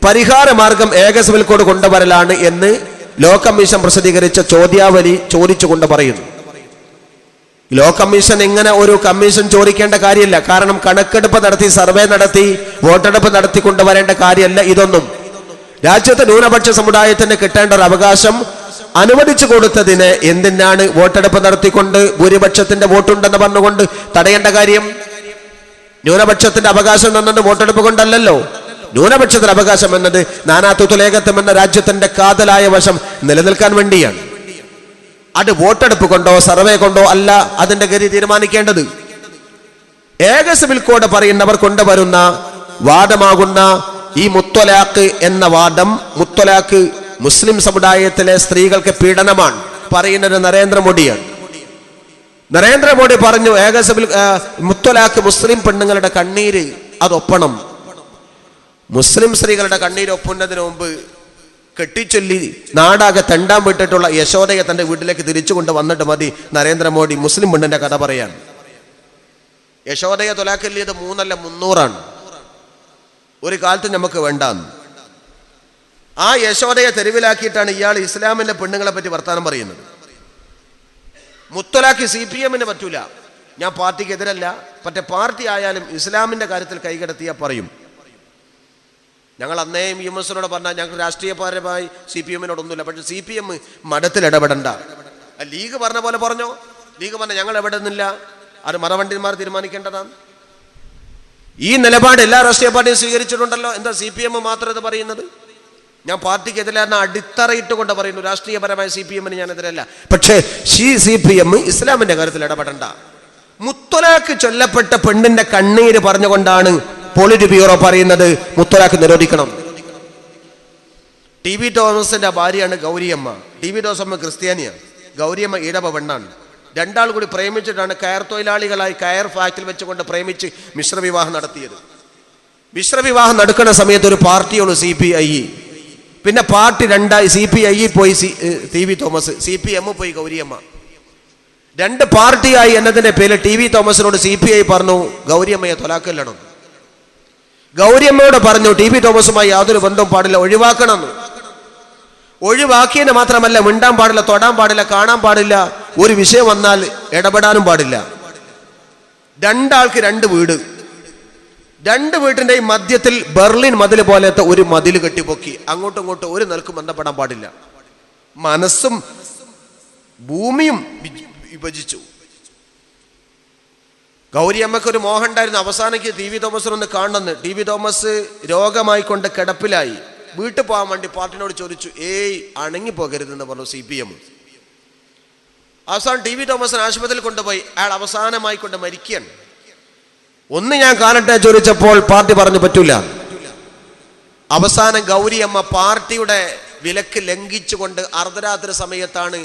പരിഹാര മാർഗം ഏക സിവിൽ കോഡ് കൊണ്ടുവരലാണ് എന്ന് ലോ കമ്മീഷൻ പ്രസിദ്ധീകരിച്ച ചോദ്യാവലി ചോദിച്ചുകൊണ്ട് പറയുന്നു. ലോ കമ്മീഷൻ ഇങ്ങനെ ഒരു കമ്മീഷൻ ചോദിക്കേണ്ട കാര്യമില്ല. കാരണം കണക്കെടുപ്പ് നടത്തി, സർവേ നടത്തി, വോട്ടെടുപ്പ് നടത്തി കൊണ്ടുവരേണ്ട കാര്യമല്ല ഇതൊന്നും. രാജ്യത്തെ ന്യൂനപക്ഷ സമുദായത്തിന് കിട്ടേണ്ട ഒരു അവകാശം അനുവദിച്ചു കൊടുത്തതിന് എന്തിനാണ് വോട്ടെടുപ്പ് നടത്തിക്കൊണ്ട് ഭൂരിപക്ഷത്തിന്റെ വോട്ടുണ്ടെന്ന് പറഞ്ഞുകൊണ്ട് തടയേണ്ട കാര്യം? ന്യൂനപക്ഷത്തിന്റെ അവകാശം എന്നത് വോട്ടെടുപ്പ് കൊണ്ടല്ലല്ലോ. ന്യൂനപക്ഷത്തിന്റെ അവകാശം എന്നത് നാനാത്വത്തിൽ ഏകത്വം എന്ന രാജ്യത്തിന്റെ കാതലായ വശം നിലനിൽക്കാൻ വേണ്ടിയാണ്. അത് വോട്ടെടുപ്പ് കൊണ്ടോ സർവേ കൊണ്ടോ അല്ല അതിന്റെ ഗതി തീരുമാനിക്കേണ്ടത്. ഏക സിവിൽ കോഡ് പറയുന്നവർ കൊണ്ടുവരുന്ന വാദമാകുന്ന ഈ മുത്തലാഖ് എന്ന വാദം, മുത്തലാഖ് മുസ്ലിം സമുദായത്തിലെ സ്ത്രീകൾക്ക് പീഡനമാണ് പറയുന്നത് നരേന്ദ്രമോദിയാണ്. നരേന്ദ്രമോദി പറഞ്ഞു ഏക സിവിൽ മുത്തലാഖ് മുസ്ലിം പെണ്ണുങ്ങളുടെ കണ്ണീര് അതൊപ്പണം. മുസ്ലിം സ്ത്രീകളുടെ കണ്ണീര് ഒപ്പുന്നതിന് മുമ്പ് കെട്ടിച്ചൊല്ലി നാടാകെ തെണ്ടാൻ വിട്ടിട്ടുള്ള യശോദയെ തന്റെ വീട്ടിലേക്ക് തിരിച്ചു കൊണ്ട് വന്നിട്ട് മതി നരേന്ദ്രമോദി മുസ്ലിം പെണ്ണിന്റെ കഥ പറയാൻ. യശോദയെ തൊലാക്കല്ലിയത് 3 അല്ല 300 ഒരു കാലത്ത് നമുക്ക് വേണ്ടാന്ന്. ആ യശോദയെ തെരുവിലാക്കിയിട്ടാണ് ഇയാൾ ഇസ്ലാമിന്റെ പെണ്ണുങ്ങളെ പറ്റി വർത്താനം പറയുന്നത്. മുത്തലാഖ് CPM-ന് പറ്റൂല. ഞാൻ പാർട്ടിക്ക് എതിരല്ല, പക്ഷെ പാർട്ടി ആയാലും ഇസ്ലാമിന്റെ കാര്യത്തിൽ കൈകടത്തിയാൽ പറയും. ഞങ്ങൾ അന്നേയും UMS-നോട് പറഞ്ഞാൽ ഞങ്ങൾക്ക് രാഷ്ട്രീയപരമായി CPM-നോടൊന്നുമില്ല, പക്ഷെ CPM മതത്തിൽ ഇടപെടണ്ട. ലീഗ് പറഞ്ഞ പോലെ പറഞ്ഞോ. ലീഗ് പറഞ്ഞ ഞങ്ങൾ ഇടപെടുന്നില്ല, അത് മതപണ്ഡിതന്മാർ തീരുമാനിക്കേണ്ടതാണ്. ഈ നിലപാട് എല്ലാ രാഷ്ട്രീയ പാർട്ടിയും സ്വീകരിച്ചിട്ടുണ്ടല്ലോ. എന്താ CPM മാത്രം ഇത് പറയുന്നത്? ഞാൻ പാർട്ടിക്ക് എതിരല്ല അടിത്തറയിട്ട് കൊണ്ട് പറയുന്നു. രാഷ്ട്രീയപരമായ CPM-ന് ഞാൻ എതിരല്ല, പക്ഷേ CPM ഇസ്ലാമിന്റെ കാര്യത്തിൽ ഇടപെടണ്ട. മുത്തലാഖ് ചൊല്ലപ്പെട്ട പെണ്ണിന്റെ കണ്ണീര് പറഞ്ഞുകൊണ്ടാണ് പോളിറ്റ് ബ്യൂറോ പറയുന്നത് മുത്തലാഖ് നിരോധിക്കണം. TV തോമസിന്റെ ഭാര്യയാണ് ഗൗരിയമ്മ. TV തോമസ് ക്രിസ്ത്യാനിയാണ്, ഗൗരിയമ്മ ഈഴവ പെണ്ണാണ്. രണ്ടാൾ കൂടി പ്രേമിച്ചിട്ടാണ് കയർ തൊഴിലാളികളായി കയർ ഫാക്ടറിൽ വെച്ചുകൊണ്ട് പ്രേമിച്ച് മിശ്രവിവാഹം നടത്തിയത്. മിശ്രവിവാഹം നടക്കുന്ന സമയത്ത് ഒരു പാർട്ടിയുള്ളൂ CPI. പിന്നെ പാർട്ടി രണ്ടായി, CPI പോയി TV തോമസ്, CPM പോയി ഗൗരിയമ്മ. 2 പാർട്ടിയായി എന്നതിന്റെ പേരിൽ TV തോമസിനോട് CPI പറഞ്ഞു ഗൗരിയമ്മയെ തൊലാക്കല്ലണം. ഗൗരിയമ്മയോട് പറഞ്ഞു TV തോമസുമായി യാതൊരു ബന്ധവും പാടില്ല, ഒഴിവാക്കണം. ഒഴിവാക്കിയതിന് മാത്രമല്ല മിണ്ടാൻ പാടില്ല, തൊടാൻ പാടില്ല, കാണാൻ പാടില്ല, ഒരു വിഷയം വന്നാൽ ഇടപെടാനും പാടില്ല. 2 ആൾക്ക് 2 വീട്. രണ്ട് വീട്ടിൻ്റെയും മധ്യത്തിൽ ബെർലിൻ മതിൽ പോലത്തെ ഒരു മതിൽ കെട്ടിപ്പൊക്കി. അങ്ങോട്ടും ഇങ്ങോട്ടും ഒരു നിലക്കും ബന്ധപ്പെടാൻ പാടില്ല. മനസ്സും ഭൂമിയും വിഭജിച്ചു. ഗൗരിയമ്മക്കൊരു മോഹം ഉണ്ടായിരുന്നു, അവസാനക്ക് ടി വി തോമസിനൊന്ന് കാണണമെന്ന്. ടി വി തോമസ് രോഗമായിക്കൊണ്ട് കിടപ്പിലായി. വീട്ടിൽ പോകാൻ വേണ്ടി പാർട്ടിനോട് ചോദിച്ചു. അണങ്ങി പോകരുതെന്ന് പറഞ്ഞു CPM. അവസാനം ടി വി തോമസിനെ ആശുപത്രിയിൽ കൊണ്ടുപോയി. അയാൾ അവസാനമായി കൊണ്ട് മരിക്കുകയാണ്. ഒന്ന് ഞാൻ കാണട്ടെ ചോദിച്ചപ്പോൾ പാർട്ടി പറഞ്ഞു പറ്റൂല. അവസാനം ഗൗരിയമ്മ പാർട്ടിയുടെ വിലക്ക് ലംഘിച്ചുകൊണ്ട് അർദ്ധരാത്രി സമയത്താണ്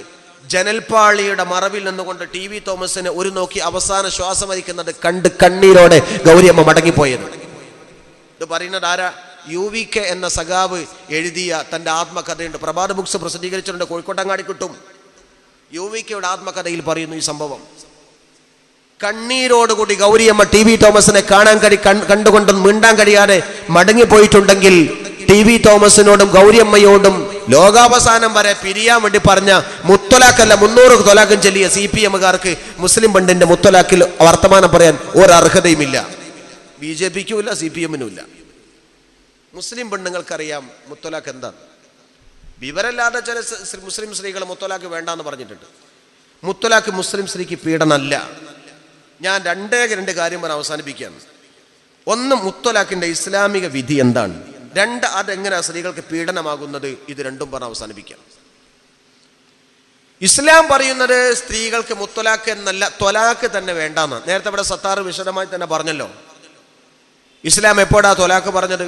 ജനൽപ്പാളിയുടെ മറവിൽ നിന്നുകൊണ്ട് ടി വി തോമസിനെ ഒരു നോക്കി അവസാന ശ്വാസം വലിക്കുന്നത് കണ്ട് കണ്ണീരോടെ ഗൗരിയമ്മ മടങ്ങിപ്പോയത്. ഇത് പറയുന്നത് ആരാ? UVK എന്ന സഖാവ് എഴുതിയ തൻ്റെ ആത്മകഥയുണ്ട്. പ്രഭാത ബുക്സ് പ്രസിദ്ധീകരിച്ചിട്ടുണ്ട്. കോഴിക്കോട്ടങ്ങാടി കിട്ടും. UVKയുടെ ആത്മകഥയിൽ പറയുന്നു ഈ സംഭവം. കണ്ണീരോടുകൂടി ഗൗരിയമ്മ ടി വി തോമസിനെ കണ്ടുകൊണ്ടും മിണ്ടാൻ കഴിയാതെ മടങ്ങിപ്പോയിട്ടുണ്ടെങ്കിൽ ടി വി തോമസിനോടും ഗൗരിയമ്മയോടും ലോകാവസാനം വരെ പിരിയാൻ വേണ്ടി പറഞ്ഞ മുത്തലാഖല്ല 300 തൊലാഖും ചൊല്ലിയ CPMകാർക്ക് മുസ്ലിം പണ്ടിന്റെ മുത്തലാഖിൽ വർത്തമാനം പറയാൻ ഒരർഹതയുമില്ല. BJPക്കും ഇല്ല, CPMനും ഇല്ല. മുസ്ലിം പെണ്ണുങ്ങൾക്കറിയാം മുത്തലാഖ് എന്താണ്. വിവരമില്ലാതെ ചില മുസ്ലിം സ്ത്രീകൾ മുത്തലാഖ് വേണ്ടാന്ന് പറഞ്ഞിട്ടുണ്ട്. മുത്തലാഖ് മുസ്ലിം സ്ത്രീക്ക് പീഡനമല്ല. ഞാൻ രണ്ട് കാര്യം പറഞ്ഞ് അവസാനിപ്പിക്കുകയാണ്. ഒന്ന്, മുത്തലാഖിന്റെ ഇസ്ലാമിക വിധി എന്താണ്? രണ്ട്, അതെങ്ങനെയാണ് സ്ത്രീകൾക്ക് പീഡനമാകുന്നത്? ഇത് രണ്ടും പറഞ്ഞ് അവസാനിപ്പിക്കാം. ഇസ്ലാം പറയുന്നത് സ്ത്രീകൾക്ക് മുത്തലാഖ് എന്നല്ല, ത്വലാഖ് തന്നെ വേണ്ടാന്ന്. നേരത്തെ ഇവിടെ സത്താർ വിശദമായി തന്നെ പറഞ്ഞല്ലോ. ഇസ്ലാം എപ്പോഴാ ത്വലാഖ് പറഞ്ഞത്?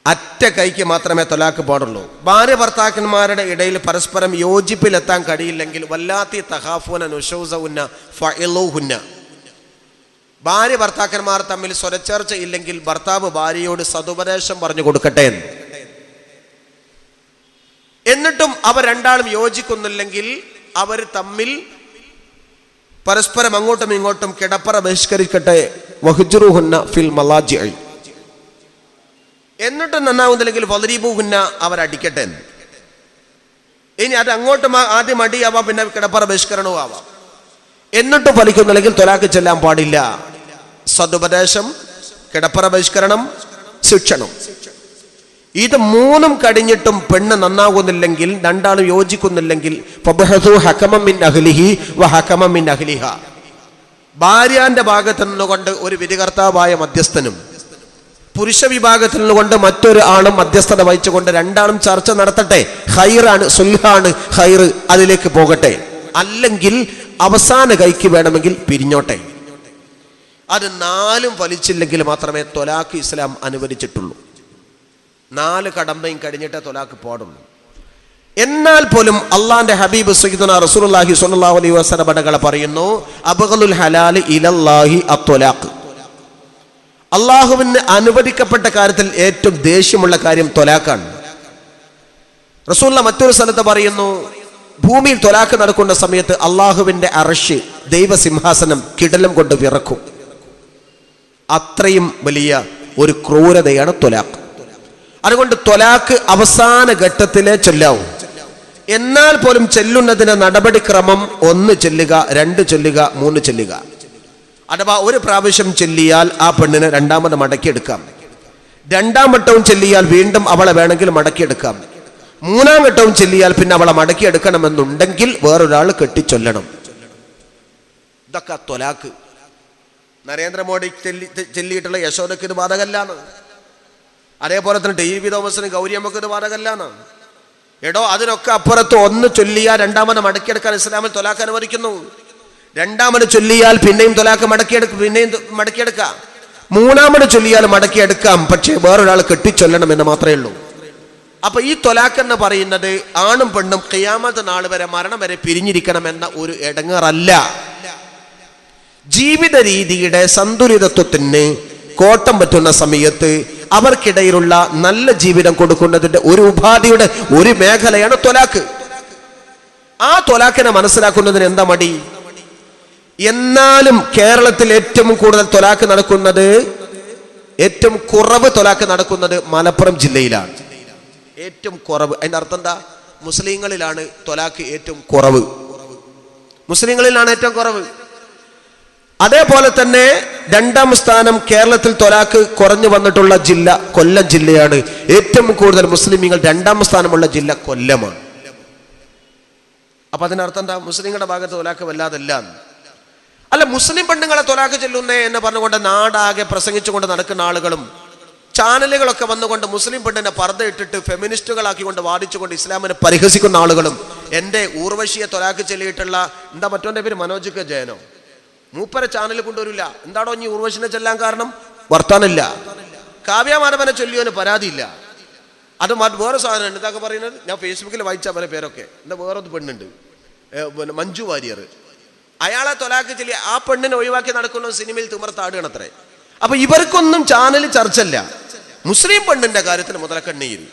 അറ്റ കൈക്ക് മാത്രമേ ത്വലാഖ് പാടുള്ളൂ. ഭാര്യ ഭർത്താക്കന്മാരുടെ ഇടയിൽ പരസ്പരം യോജിപ്പിലെത്താൻ കഴിയില്ലെങ്കിൽ വല്ലാത്തി തഹാഫുന നുഷൗസഉന്ന ഫഇലുഹുന്ന. ഭാര്യ ഭർത്താക്കന്മാർ തമ്മിൽ സ്വരച്ചേർച്ച ഇല്ലെങ്കിൽ ഭർത്താവ് ഭാര്യയോട് സതുപദേശം പറഞ്ഞു കൊടുക്കട്ടെ. എന്നിട്ടും അവർ രണ്ടാളും യോജിക്കുന്നില്ലെങ്കിൽ അവർ തമ്മിൽ പരസ്പരം അങ്ങോട്ടും ഇങ്ങോട്ടും കിടപ്പറ ബഹിഷ്കരിക്കട്ടെ. വഹ്ജുറുഹുന്ന ഫിൽ മലാജിഇ. എന്നിട്ടും നന്നാവുന്നില്ലെങ്കിൽ ഫദ്രിബൂഹുന്ന, അവരടിക്കട്ടെ. ഇനി അത് അങ്ങോട്ടും ആദ്യം അടിയാവാം, പിന്നെ കിടപ്പറ ബഹിഷ്കരണവും ആവാം. എന്നിട്ടും ഫലിക്കുന്നില്ലെങ്കിൽ ത്വലാഖ് ചെല്ലാൻ പാടില്ല. സതുപദേശം, കിടപ്പറ ബഹിഷ്കരണം, ശിക്ഷണം. ഇത് മൂന്നും കഴിഞ്ഞിട്ടും പെണ്ണ് നന്നാകുന്നില്ലെങ്കിൽ, രണ്ടാളും യോജിക്കുന്നില്ലെങ്കിൽ ഫബഹസു ഹകമൻ മിൻ അഹ്ലിഹി വ ഹകമൻ മിൻ അഹ്ലിഹ. ഭാര്യാന്റെ ഭാഗത്തു നിന്നുകൊണ്ട് ഒരു വിധികർത്താവായ മധ്യസ്ഥനും പുരുഷ വിഭാഗത്തിൽ നിന്നുകൊണ്ട് മറ്റൊരു ആളും മധ്യസ്ഥത വഹിച്ചുകൊണ്ട് രണ്ടാളും ചർച്ച നടത്തട്ടെ. ഖൈറാണ്, സുൽഹാണ് ഖൈർ, അതിലേക്ക് പോകട്ടെ. അല്ലെങ്കിൽ അവസാന കൈക്ക് വേണമെങ്കിൽ പിരിഞ്ഞോട്ടെ. അത് 4 ഫലിച്ചില്ലെങ്കിൽ മാത്രമേ ത്വലാഖ് ഇസ്ലാം അനുവദിച്ചിട്ടുള്ളൂ. 4 കടമ്പയും കഴിഞ്ഞിട്ടേ ത്വലാഖ് പാടുള്ളൂ. എന്നാൽ പോലും അള്ളാന്റെ ഹബീബ് സയ്യിദുനാ റസൂലുള്ളാഹി സ്വല്ലല്ലാഹു അലൈഹി വസല്ലം ബടകളെ പറയുന്നു, അബ്ഗലുൽ ഹലാലി ഇലല്ലാഹി അത്വലാഖ്. അള്ളാഹുവിന് അനുവദിക്കപ്പെട്ട കാര്യത്തിൽ ഏറ്റവും ദേഷ്യമുള്ള കാര്യം ത്വലാഖാണ്. റസൂലുള്ളാഹി മറ്റൊരു സ്ഥലത്ത് പറയുന്നു, ഭൂമിയിൽ ത്വലാഖ് നടക്കുന്ന സമയത്ത് അള്ളാഹുവിന്റെ അർശ്, ദൈവസിംഹാസനം കിടലം കൊണ്ട് വിറക്കും. അത്രയും വലിയ ഒരു ക്രൂരതയാണ് ത്വലാഖ്. അതുകൊണ്ട് ത്വലാഖ് അവസാന ഘട്ടത്തിലെ ചൊല്ലാവും. എന്നാൽ പോലും ചെല്ലുന്നതിന് നടപടിക്രമം 1 ചൊല്ലുക, 2 ചൊല്ലുക, 3 ചൊല്ലുക. അഥവാ ഒരു പ്രാവശ്യം ചൊല്ലിയാൽ ആ പെണ്ണിനെ രണ്ടാമത് മടക്കിയെടുക്കാം. 2ാം വട്ടവും ചൊല്ലിയാൽ വീണ്ടും അവളെ വേണമെങ്കിൽ മടക്കിയെടുക്കാം. 3ാം വട്ടവും ചൊല്ലിയാൽ പിന്നെ അവളെ മടക്കിയെടുക്കണമെന്നുണ്ടെങ്കിൽ വേറൊരാൾ കെട്ടിച്ചൊല്ലണം. ഇതൊക്കെ ത്വലാഖ്. നരേന്ദ്രമോദി ചൊല്ലിയിട്ടുള്ള യശോദക്ക് ഇത് ബാധകല്ലാണ്. അതേപോലെ തന്നെ ടി വി തോമസിന് ഗൗരിയമ്മക്ക് ഇത് ബാധകല്ലാണ്. എടോ, അതിനൊക്കെ അപ്പുറത്ത് 1 ചൊല്ലിയാൽ രണ്ടാമത് മടക്കിയെടുക്കാൻ ഇസ്ലാമിൽ ത്വലാഖ് അനുവദിക്കുന്നു. 2ാമത് ചൊല്ലിയാൽ പിന്നെയും ത്വലാഖ് മടക്കിയെടുക്കാം. 3ാമത് ചൊല്ലിയാൽ മടക്കിയെടുക്കാം. പക്ഷേ വേറൊരാൾ കെട്ടിച്ചൊല്ലണം എന്ന് മാത്രമേ ഉള്ളൂ. അപ്പൊ ഈ ത്വലാഖ് എന്ന് പറയുന്നത് ആണും പെണ്ണും ഖിയാമത്ത് നാൾ വരെ, മരണം വരെ പിരിഞ്ഞിരിക്കണം എന്ന ഒരു ഇടങ്ങേറല്ല. ജീവിത രീതിയുടെ സന്തുലിതത്വത്തിന് കോട്ടം പറ്റുന്ന സമയത്ത് അവർക്കിടയിലുള്ള നല്ല ജീവിതം കൊടുക്കുന്നതിന്റെ ഒരു ഉപാധിയുടെ ഒരു മേഖലയാണ് ത്വലാഖ്. ആ ത്വലാഖിനെ മനസ്സിലാക്കുന്നതിന് എന്താ മടി? എന്നാലും കേരളത്തിൽ ഏറ്റവും കൂടുതൽ ത്വലാഖ് നടക്കുന്നത്, ഏറ്റവും കുറവ് ത്വലാഖ് നടക്കുന്നത് മലപ്പുറം ജില്ലയിലാണ്. ഏറ്റവും കുറവ്. അതിന്റെ അർത്ഥം എന്താ? മുസ്ലിങ്ങളിലാണ് ത്വലാഖ് ഏറ്റവും കുറവ്. മുസ്ലിങ്ങളിലാണ് ഏറ്റവും കുറവ്. അതേപോലെ തന്നെ രണ്ടാം സ്ഥാനം കേരളത്തിൽ ത്വലാഖ് കുറഞ്ഞു വന്നിട്ടുള്ള ജില്ല കൊല്ലം ജില്ലയാണ്. ഏറ്റവും കൂടുതൽ മുസ്ലിമീങ്ങൾ രണ്ടാം സ്ഥാനമുള്ള ജില്ല കൊല്ലമാണ്. അപ്പൊ അതിനർത്ഥം എന്താ? മുസ്ലിങ്ങളുടെ ഭാഗത്ത് ത്വലാഖ് വല്ലാതല്ല. അല്ല, മുസ്ലിം പെണ്ണുങ്ങളെ ത്വലാഖ് ചെല്ലുന്നേ എന്ന് പറഞ്ഞുകൊണ്ട് നാടാകെ പ്രസംഗിച്ചുകൊണ്ട് നടക്കുന്ന ആളുകളും ചാനലുകളൊക്കെ വന്നുകൊണ്ട് മുസ്ലിം പെണ്ണിനെ പർദ്ദ ഇട്ടിട്ട് ഫെമിനിസ്റ്റുകളാക്കിക്കൊണ്ട് വാദിച്ചുകൊണ്ട് ഇസ്ലാമിനെ പരിഹസിക്കുന്ന ആളുകളും എൻ്റെ ഊർവശിയെ ത്വലാഖ് ചെല്ലിയിട്ടുള്ള എന്താ മറ്റോന്റെ പേര് മനോജ് കെ ജയനോ, മൂപ്പരെ ചാനൽ കൊണ്ടുവരില്ല. എന്താണോ ഇനി ഊർവശിനെ ചെല്ലാൻ കാരണം? വർത്താനില്ല. കാവ്യമാനവനെ ചൊല്ലിയോന് പരാതിയില്ല. അത് വേറെ സാധനം എന്തൊക്കെ പറയുന്നത് ഞാൻ ഫേസ്ബുക്കിൽ വായിച്ച പല പേരൊക്കെ. എന്താ വേറൊരു പെണ്ണുണ്ട്, മഞ്ജു വാര്യർ, അയാളെ ത്വലാഖ് ചൊല്ലി ആ പെണ്ണിനെ ഒഴിവാക്കി നടക്കുന്ന സിനിമയിൽ തിമർത്താടുകയാണത്രേ. അപ്പൊ ഇവർക്കൊന്നും ചാനൽ ചർച്ചല്ല. മുസ്ലിം പെണ്ണിന്റെ കാര്യത്തിൽ മുതലക്കണ്ണീര്.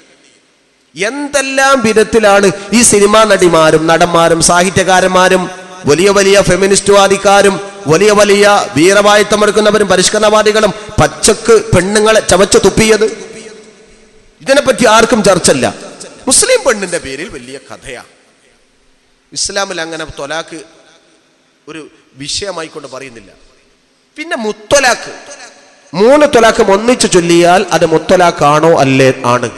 എന്തെല്ലാം വിധത്തിലാണ് ഈ സിനിമാ നടിമാരും നടന്മാരും സാഹിത്യകാരന്മാരും വലിയ വലിയ ഫെമിനിസ്റ്റുവാദിക്കാരും വലിയ വലിയ വീരവാദിത്തമെടുക്കുന്നവരും പരിഷ്കരണവാദികളും പച്ചക്ക് പെണ്ണുങ്ങളെ ചവച്ചു തുപ്പിയത്. ഇതിനെപ്പറ്റി ആർക്കും ചർച്ചല്ല. മുസ്ലിം പെണ്ണിന്റെ പേരിൽ വലിയ കഥയാണ്. ഇസ്ലാമിൽ അങ്ങനെ ത്വലാഖ് ഒരു വിഷയമായിക്കൊണ്ട് പറയുന്നില്ല. പിന്നെ മുത്തൊലാഖ്, 3 ത്വലാഖ് ഒന്നിച്ചു ചൊല്ലിയാൽ അത് മുത്തൊലാഖ് ആണോ അല്ലേ? ആണ്.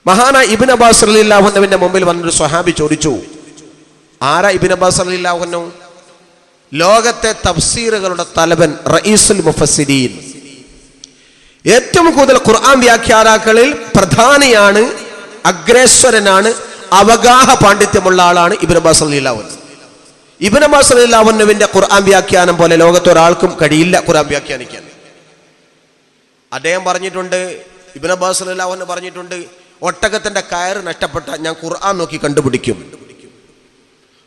മഹാനായ ഇബ്നു അബ്ബാസ് റളിയല്ലാഹു അൻഹുവിന്റെ മുമ്പിൽ വന്നൊരു സ്വഹാബി ചോദിച്ചു, ആരാ ഇബ്നു അബ്ബാസ് റളിയല്ലാഹു അൻഹു? ലോകത്തെ തഫ്സീറുകളുടെ തലവൻ, റഈസുൽ മുഫസ്സിരീൻ, ഏറ്റവും കൂടുതൽ ഖുർആൻ വ്യാഖ്യാതാക്കളിൽ പ്രധാനിയാണ്, അഗ്രേശ്വരനാണ്, അവഗാഹ പാണ്ഡിത്യമുള്ള ആളാണ് ഇബ്നു അബ്ബാസ് റളിയല്ലാഹു അൻഹു. ഇബ്നു അബ്ബാസ് റളിയല്ലാഹു അൻഹുവിന്റെ ഖുർആൻ വ്യാഖ്യാനം പോലെ ലോകത്ത് ഒരാൾക്കും കഴിയില്ല ഖുർആൻ വ്യാഖ്യാനിക്കാൻ. അദ്ദേഹം പറഞ്ഞിട്ടുണ്ട്, ഇബ്നു അബ്ബാസ് റളിയല്ലാഹു അൻഹു പറഞ്ഞിട്ടുണ്ട്, ഒട്ടകത്തിന്റെ കയറ് നഷ്ടപ്പെട്ട ഞാൻ ഖുർആൻ നോക്കി കണ്ടുപിടിക്കും.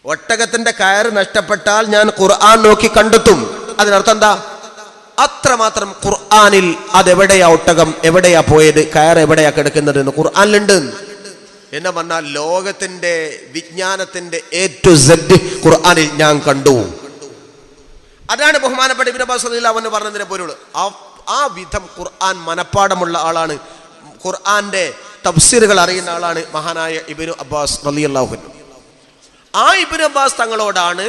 ഒട്ടകത്തിന്റെ കയറ് നഷ്ടപ്പെട്ടാൽ ഞാൻ ഖുർആൻ നോക്കി കണ്ടെത്തും. അതിനർത്ഥം എന്താ? അത്രമാത്രം ഖുർആനിൽ അതെവിടെയാ ഒട്ടകം, എവിടെയാ പോയത്, കയർ എവിടെയാ കിടക്കുന്നത് എന്ന് ഖുർആനിലുണ്ട് എന്ന് പറഞ്ഞാൽ ലോകത്തിന്റെ വിജ്ഞാനത്തിന്റെ A to Z ഖുർആനിൽ ഞാൻ കണ്ടു. അതാണ് ബഹുമാനപ്പെട്ട ഇബ്നു അബ്ബാസ് റളിയല്ലാഹു അൻഹു പറഞ്ഞതിന്റെ പൊരുൾ. ആ വിധം ഖുർആൻ മനപ്പാടമുള്ള ആളാണ്, ഖുർആന്റെ തഫ്സീറുകൾ അറിയുന്ന ആളാണ് മഹാനായ ഇബ്നു അബ്ബാസ് റളിയല്ലാഹു അൻഹു. ആ ഇബ്നു അബ്ബാസ് തങ്ങളോടാണ്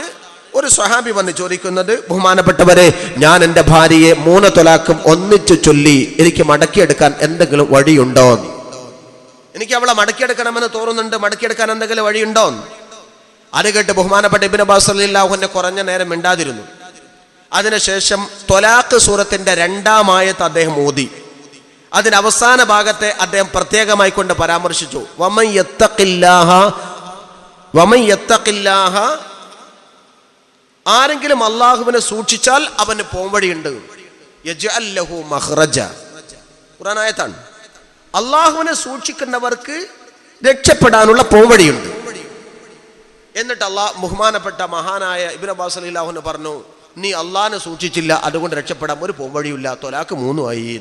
ഒരു സ്വഹാബി വന്ന് ചോദിക്കുന്നത്, ബഹുമാനപ്പെട്ടവരെ, ഞാൻ എൻ്റെ ഭാര്യയെ 3 ത്വലാഖും ഒന്നിച്ചു ചൊല്ലി എനിക്ക് മടക്കിയെടുക്കാൻ എന്തെങ്കിലും വഴിയുണ്ടോ? എനിക്ക് അവളെ മടക്കിയെടുക്കണമെന്ന് തോന്നുന്നുണ്ട്, മടക്കിയെടുക്കാൻ എന്തെങ്കിലും വഴിയുണ്ടോ? അത് കേട്ട് ബഹുമാനപ്പെട്ട ഇബ്നു അബ്ബാസ് റളിയല്ലാഹു അൻഹു കുറഞ്ഞ നേരം മിണ്ടാതിരുന്നു. അതിനുശേഷം ത്വലാഖ് സൂറത്തിന്റെ 2-ാം ആയത്ത് അദ്ദേഹം ഓതി. അതിന്റെ അവസാന ഭാഗത്തെ അദ്ദേഹം പ്രത്യേകമായി കൊണ്ട് പരാമർശിച്ചു. വമൻ യത്തഖില്ലാഹ, ആരെങ്കിലും അള്ളാഹുവിനെ സൂക്ഷിച്ചാൽ അവന് പോംവഴിയുണ്ട്. യജ്അൽ ലഹു മഖ്റജ, ഖുർആൻ ആയത്താണ്. അള്ളാഹുവിനെ സൂക്ഷിക്കുന്നവർക്ക് രക്ഷപ്പെടാനുള്ള പോംവഴിയുണ്ട്. എന്നിട്ട് ബഹുമാനപ്പെട്ട മഹാനായ ഇബ്നു അബ്ബാസ് റളിയല്ലാഹു അൻഹു പറഞ്ഞു, നീ അള്ളാഹിനെ സൂക്ഷിച്ചില്ല, അതുകൊണ്ട് രക്ഷപ്പെടാൻ ഒരു പോംവഴിയില്ല, ത്വലാഖ് 3 ആയി.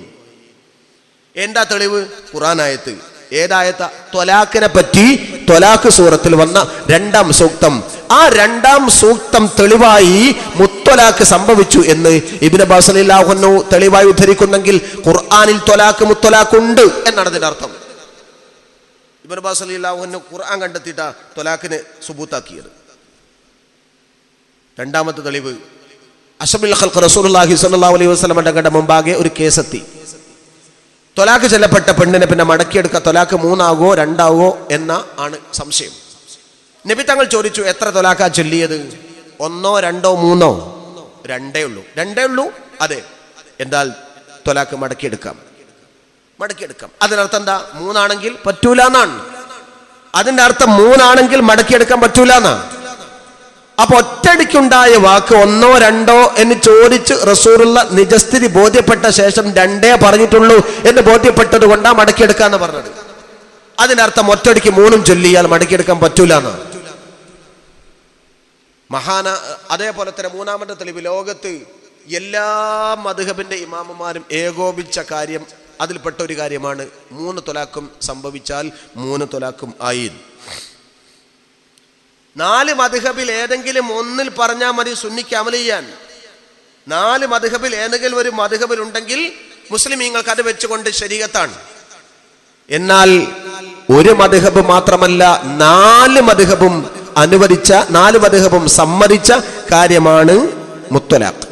എന്താ തെളിവ്? ഖുർആൻ ആയത്ത്. ഏതായത്ത? ത്വലാഖിനെ പറ്റി ത്വലാഖ് സൂറത്തിൽ വന്ന 2-ാം സൂക്തം. ആ 2-ാം സൂക്തം തെളിവായി മുത്തൊലാഖ് സംഭവിച്ചു എന്ന് ഇബ്നു അബ്ബാസ് റളിയല്ലാഹു അൻഹു തെളിവായി ഉദ്ധരിക്കുന്നെങ്കിൽ ഖുർആനിൽ ത്വലാഖ് മുത്തൊലാഖ് ഉണ്ട് എന്നാണ് അതിന്റെ അർത്ഥം. ഇബ്നു അബ്ബാസ് റളിയല്ലാഹു അൻഹു ഖുർആൻ കണ്ടെത്തിയിട്ടാ ത്വലാഖിനെ സുബൂത്താക്കിയത്. 2-ാമത്തെ തെളിവ്, അഷ്റഫുൽ ഖൽഖ് റസൂലുള്ളാഹി സ്വല്ലല്ലാഹു അലൈഹി വസല്ലം തങ്ങളുടെ മുമ്പാകെ ഒരു കേസെത്തി. ത്വലാഖ് ചെല്ലപ്പെട്ട പെണ്ണിനെ പിന്നെ മടക്കിയെടുക്കുക, ത്വലാഖ് 3 ആകോ 2 ആകോ എന്ന ആണ് സംശയം. നബി തങ്ങൾ ചോദിച്ചു, എത്ര ത്വലാഖാ ചൊല്ലിയത്? 1, 2, 3? 2 ഉള്ളൂ. 2 ഉള്ളൂ? അതെ. എന്നാൽ ത്വലാഖ് മടക്കിയെടുക്കാം. അതിനർത്ഥം എന്താ? 3 ആണെങ്കിൽ പറ്റൂല എന്നാണ്. അതിന്റെ അർത്ഥം 3 ആണെങ്കിൽ മടക്കിയെടുക്കാൻ പറ്റൂല എന്നാ. അപ്പൊ ഒറ്റടിക്കുണ്ടായ വാക്ക് 1, 2 എന്ന് ചോദിച്ച് റസൂലുള്ള നിജസ്ഥിതി ബോധ്യപ്പെട്ട ശേഷം 2 പറഞ്ഞിട്ടുള്ളൂ എന്ന് ബോധ്യപ്പെട്ടത് കൊണ്ടാ മടക്കിയെടുക്കാന്ന് പറഞ്ഞത്. അതിനർത്ഥം ഒറ്റടിക്ക് 3 ചൊല്ലിയാൽ മടക്കിയെടുക്കാൻ പറ്റൂല എന്നാണ്. അതേപോലെ തന്നെ 3-ാമത്തെ തെളിവ്, ലോകത്ത് എല്ലാ മദ്ഹബിന്റെ ഇമാമുമാരും ഏകോപിച്ച കാര്യം, അതിൽപ്പെട്ട ഒരു കാര്യമാണ് 3 ത്വലാഖും സംഭവിച്ചാൽ 3 ത്വലാഖും ആയി. 4 മദ്ഹബിൽ ഏതെങ്കിലും ഒന്നിൽ പറഞ്ഞാൽ മതി സുന്നിക്ക് അമൽ ചെയ്യാൻ. 4 മദ്ഹബിൽ ഏതെങ്കിലും ഒരു മദ്ഹബിൽ ഉണ്ടെങ്കിൽ മുസ്ലിമീങ്ങൾക്ക് അത് വെച്ചുകൊണ്ട് ശരീഅത്താണ്. എന്നാൽ ഒരു മദ്ഹബ് മാത്രമല്ല 4 മദ്ഹബും അനുവദിച്ച, 4 മദ്ഹബും സമ്മതിച്ച കാര്യമാണ് മുത്തലാഖ്.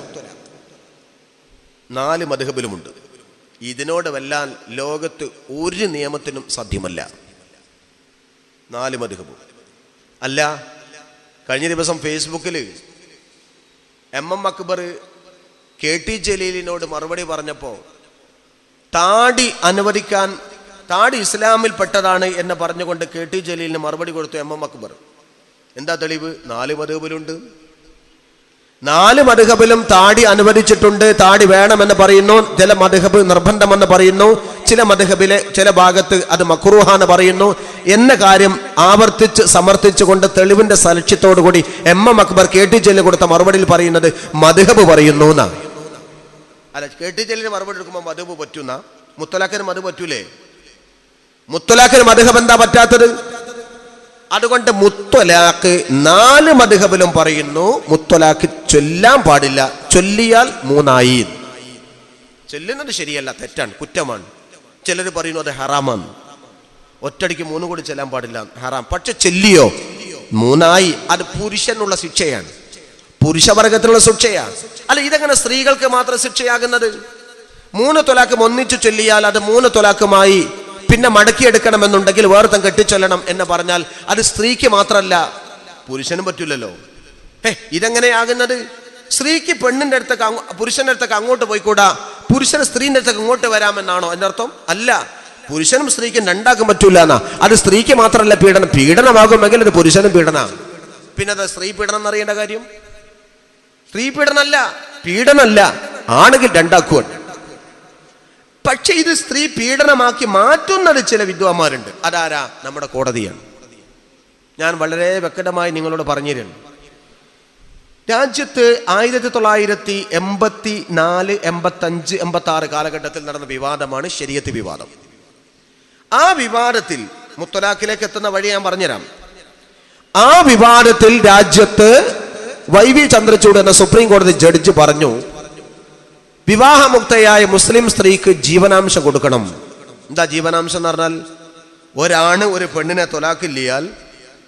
4 മദ്ഹബിലുമുണ്ട്. ഇതിനോട് വെല്ലാൻ ലോകത്ത് ഒരു നിയമത്തിനും സാധ്യമല്ല. 4 മദ്ഹബും അല്ല. കഴിഞ്ഞ ദിവസം ഫേസ്ബുക്കിൽ MM അക്ബർ KT ജലീലിനോട് മറുപടി പറഞ്ഞപ്പോൾ താടി അനുവദിക്കാൻ, താടി ഇസ്ലാമിൽ പെട്ടതാണ് എന്ന് പറഞ്ഞുകൊണ്ട് KT ജലീലിന് മറുപടി കൊടുത്തു MM അക്ബർ. എന്താ തെളിവ്? 4 മദ്ഹബിലുണ്ട്. 4 മദ്ഹബിലും താടി അനുവദിച്ചിട്ടുണ്ട്. താടി വേണമെന്ന് പറയുന്നു. ചില മദ്ഹബ് നിർബന്ധമെന്ന് പറയുന്നു. ചില മദ്ഹബിലെ ചില ഭാഗത്ത് അത് മക്റൂഹാന്ന് പറയുന്നു എന്ന കാര്യം ആവർത്തിച്ച് സമർത്ഥിച്ചുകൊണ്ട് തെളിവിന്റെ സാക്ഷ്യത്തോടുകൂടി MM അക്ബർ KT ജലീലിന് കൊടുത്ത മറുപടിയിൽ പറയുന്നത് മദ്ഹബ് പറയുന്നു എന്നാ. അല്ല, KT ജലീലിന് മറുപടി എടുക്കുമ്പോൾ മദ്ഹബ് പറ്റുന്ന, മുത്തലാഖിന് മദ്ഹബ് പറ്റൂലേ? മുത്തലാഖിന് മദ്ഹബ് എന്താ പറ്റാത്തത്? അതുകൊണ്ട് മുത്തലാഖ് 4 മദ്ഹബിലും പറയുന്നു മുത്തലാഖ് ചൊല്ലാൻ പാടില്ല. ചൊല്ലിയാൽ 3 ചൊല്ലുന്നത് ശരിയല്ല, തെറ്റാണ്, കുറ്റമാണ്. ചിലർ പറയുന്നു അത് ഹറാമാണ്. ഒറ്റടിക്ക് 3 കൂടി ചെല്ലാൻ പാടില്ല, ഹറാം. പക്ഷെ ചൊല്ലിയോ 3 അത് പുരുഷനുള്ള ശിക്ഷയാണ്, പുരുഷവർഗത്തിനുള്ള ശിക്ഷയാണ്. അല്ല, ഇതെങ്ങനെ സ്ത്രീകൾക്ക് മാത്രം ശിക്ഷയാകുന്നത്? 3 തൊലാഖും ഒന്നിച്ചു ചൊല്ലിയാൽ അത് 3 തൊലാഖുമായി പിന്നെ മടക്കിയെടുക്കണമെന്നുണ്ടെങ്കിൽ വേർത്തം കെട്ടിച്ചൊല്ലണം എന്ന് പറഞ്ഞാൽ അത് സ്ത്രീക്ക് മാത്രമല്ല പുരുഷനും പറ്റില്ലല്ലോ. ഇതെങ്ങനെയാകുന്നത്? സ്ത്രീക്ക് പെണ്ണിന്റെ അടുത്തേക്ക്, പുരുഷന്റെ അടുത്തേക്ക് അങ്ങോട്ട് പോയിക്കൂടാ, പുരുഷന് സ്ത്രീന്റെ അടുത്തേക്ക് ഇങ്ങോട്ട് വരാമെന്നാണോ എൻ്റെ അർത്ഥം? അല്ല, പുരുഷനും സ്ത്രീക്കും രണ്ടാക്കും പറ്റൂല എന്നാ. അത് സ്ത്രീക്ക് മാത്രമല്ല പീഡനം, പീഡനമാകുമെങ്കിൽ അത് പുരുഷനും പീഡനമാണ്. പിന്നെ അത് സ്ത്രീ പീഡനം എന്നറിയേണ്ട കാര്യം? സ്ത്രീ പീഡനമല്ല, പീഡനമല്ല, ആണെങ്കിൽ രണ്ടാക്കുവാൻ. പക്ഷെ ഇത് സ്ത്രീ പീഡനമാക്കി മാറ്റുന്നത് ചില വിദ്വാന്മാരുണ്ട്. അതാരാ? നമ്മുടെ കോടതിയാണ്. ഞാൻ വളരെ വ്യക്തമായി നിങ്ങളോട് പറഞ്ഞിരുന്നു. രാജ്യത്ത് 1984, 85, 86 കാലഘട്ടത്തിൽ നടന്ന വിവാദമാണ് ശരീഅത്ത് വിവാദം. ആ വിവാദത്തിൽ മുത്തലാഖിലേക്ക് എത്തുന്ന വഴി ഞാൻ പറഞ്ഞുതരാം. ആ വിവാദത്തിൽ രാജ്യത്ത് YV ചന്ദ്രചൂഡ് എന്ന സുപ്രീം കോടതി ജഡ്ജ് പറഞ്ഞു, വിവാഹമുക്തയായ മുസ്ലിം സ്ത്രീക്ക് ജീവനാംശം കൊടുക്കണം. എന്താ ജീവനാംശം എന്ന് പറഞ്ഞാൽ? ഒരാണ് ഒരു പെണ്ണിനെ തൊലാക്കില്ലാൽ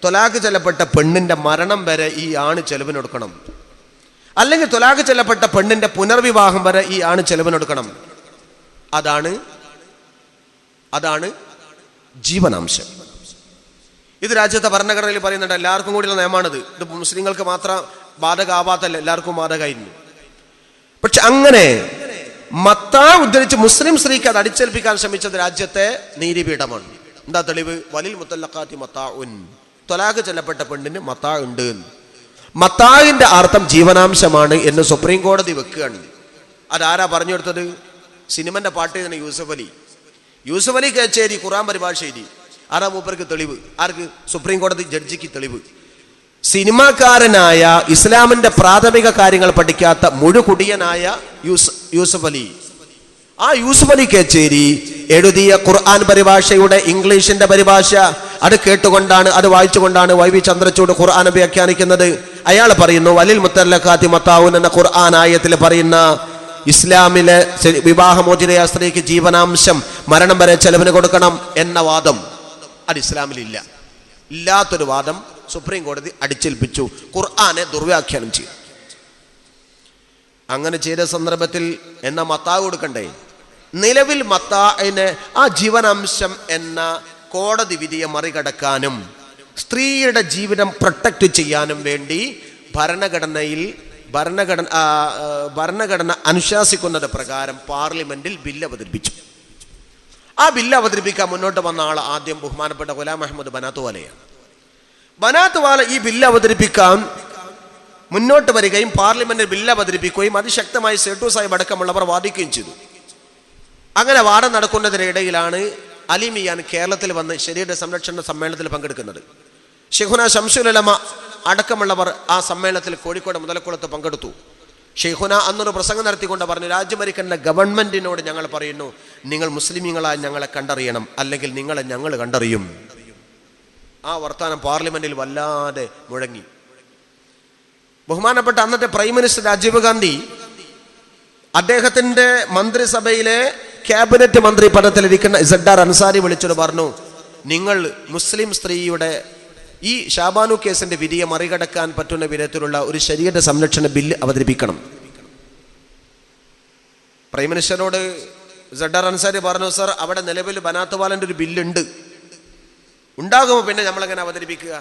തൊലാക്ക് ചെല്ലപ്പെട്ട പെണ്ണിന്റെ മരണം വരെ ഈ ആണ് ചെലവിനെടുക്കണം. അല്ലെങ്കിൽ തൊലാക്ക് ചെല്ലപ്പെട്ട പെണ്ണിന്റെ പുനർവിവാഹം വരെ ഈ ആണ് ചെലവിനെടുക്കണം. അതാണ് ജീവനാംശം. ഇത് രാജ്യത്തെ ഭരണഘടനയിൽ പറയുന്നുണ്ട്. എല്ലാവർക്കും കൂടിയുള്ള നിയമമാണിത്. ഇത് മുസ്ലിങ്ങൾക്ക് മാത്രം ബാധകമാവാത്തല്ല, എല്ലാവർക്കും ബാധകമായിരുന്നു. പക്ഷെ അങ്ങനെ മത്താ ഉദ്ധരിച്ച് മുസ്ലിം സ്ത്രീക്ക് അത് അടിച്ചേൽപ്പിക്കാൻ ശ്രമിച്ചത് രാജ്യത്തെ നീതിപീഠമാണ്. എന്താ തെളിവ്? വലിൽ മുത്തല്ലഖാത്തി മത്താഉൻ, തൊലാഖ് ചെല്ലപ്പെട്ട പെണ്ണിന് മത്താ ഉണ്ട്. മത്താഇന്റെ അർത്ഥം ജീവനാംശമാണ് എന്ന് സുപ്രീം കോടതി വെക്കുകയാണ്. അതാരാ പറഞ്ഞു കൊടുത്തത്? സിനിമന്റെ പാട്ട് തന്നെ യൂസഫ് അലി കേച്ചേരി ഖുർആൻ പരിഭാഷ എഴുതി. ആരാ മൂപ്പർക്ക് തെളിവ്? ആർക്ക്? സുപ്രീം കോടതി ജഡ്ജിക്ക് തെളിവ്. സിനിമാക്കാരനായ, ഇസ്ലാമിന്റെ പ്രാഥമിക കാര്യങ്ങൾ പഠിക്കാത്ത മുഴുകുടിയനായ യൂസഫ് അലി, ആ യൂസഫ് അലി കേച്ചേരി എഴുതിയ ഖുർആൻ പരിഭാഷയുടെ ഇംഗ്ലീഷിന്റെ പരിഭാഷ അത് കേട്ടുകൊണ്ടാണ്, അത് വായിച്ചുകൊണ്ടാണ് YV ചന്ദ്രചൂഡ് ഖുർആൻ വ്യാഖ്യാനിക്കുന്നത്. അയാൾ പറയുന്നു വലിൽ മുത്തല്ലഖാത്തി മത്താഉൻ എന്ന ഖുർആൻ ആയത്തിൽ പറയുന്ന ഇസ്ലാമിലെ വിവാഹമോചിതയായ സ്ത്രീക്ക് ജീവനാംശം മരണം വരെ ചെലവിന് കൊടുക്കണം എന്ന വാദം അത് ഇസ്ലാമിലില്ല. ഇല്ലാത്തൊരു വാദം സുപ്രീം കോടതി അടിച്ചേൽപ്പിച്ചു, ഖുർആനെ ദുർവ്യാഖ്യാനം ചെയ്തു. അങ്ങനെ ചെയ്ത സന്ദർഭത്തിൽ എന്നാ മത്താ കൊടുക്കണ്ടേ? നിലവിൽ മത്താഇന് ആ ജീവനാംശം എന്ന കോടതി വിധിയെ മറികടക്കാനും സ്ത്രീയുടെ ജീവിതം പ്രൊട്ടക്ട് ചെയ്യാനും വേണ്ടി ഭരണഘടന അനുശാസിക്കുന്നത് പ്രകാരം പാർലമെന്റിൽ ബില്ല് അവതരിപ്പിച്ചു. ആ ബില്ല് അവതരിപ്പിക്കാൻ മുന്നോട്ട് വന്ന ആൾ ആദ്യം ബഹുമാനപ്പെട്ട ഗുലാം അഹമ്മദ് ബനാത്തുവാലയാണ്. ബനാത്തുവാല ഈ ബില്ല് അവതരിപ്പിക്കാൻ മുന്നോട്ട് വരികയും പാർലമെന്റിൽ ബില്ല് അവതരിപ്പിക്കുകയും അതിശക്തമായി സേട്ടു സാഹിബ് അടക്കമുള്ളവർ വാദിക്കുകയും ചെയ്തു. അങ്ങനെ വാദം നടക്കുന്നതിനിടയിലാണ് അലി മിയാൻ കേരളത്തിൽ വന്ന് ശരീഅത്ത് സംരക്ഷണ സമ്മേളനത്തിൽ പങ്കെടുക്കുന്നത്. ഷെയ്ഖുന ശംസുൽ ഉലമ അടക്കമുള്ളവർ ആ സമ്മേളനത്തിൽ കോഴിക്കോട് മുതലക്കുളത്ത് പങ്കെടുത്തു. ഷെയ്ഖുന അന്നൊരു പ്രസംഗം നടത്തിക്കൊണ്ട് പറഞ്ഞു, രാജ്യം ഭരിക്കേണ്ട ഗവൺമെന്റിനോട് ഞങ്ങൾ പറയുന്നു, നിങ്ങൾ മുസ്ലിമീങ്ങളായി ഞങ്ങളെ കണ്ടറിയണം, അല്ലെങ്കിൽ നിങ്ങളെ ഞങ്ങൾ കണ്ടറിയും. ആ വർത്താനം പാർലമെന്റിൽ വല്ലാതെ മുഴങ്ങി. ബഹുമാനപ്പെട്ട അന്നത്തെ പ്രൈം മിനിസ്റ്റർ രാജീവ് ഗാന്ധി അദ്ദേഹത്തിന്റെ മന്ത്രിസഭയിലെ ക്യാബിനറ്റ് മന്ത്രി പദത്തിലിരിക്കുന്ന ZR അൻസാരി വിളിച്ചോട് പറഞ്ഞു, നിങ്ങൾ മുസ്ലിം സ്ത്രീയുടെ ഈ ഷാബാനു കേസിന്റെ വിധിയെ മറികടക്കാൻ പറ്റുന്ന വിധത്തിലുള്ള ഒരു ശരീഅത്ത് സംരക്ഷണ ബില്ല് അവതരിപ്പിക്കണം. പ്രൈം മിനിസ്റ്ററോട് സഡ്ഡാർ അൻസാരി പറഞ്ഞു, സർ അവിടെ നിലവിൽ ബനാത്ത് വാലന്റെ ഒരു ബില്ലുണ്ട്, ഉണ്ടാകുമോ പിന്നെ നമ്മളെങ്ങനെ അവതരിപ്പിക്കുക?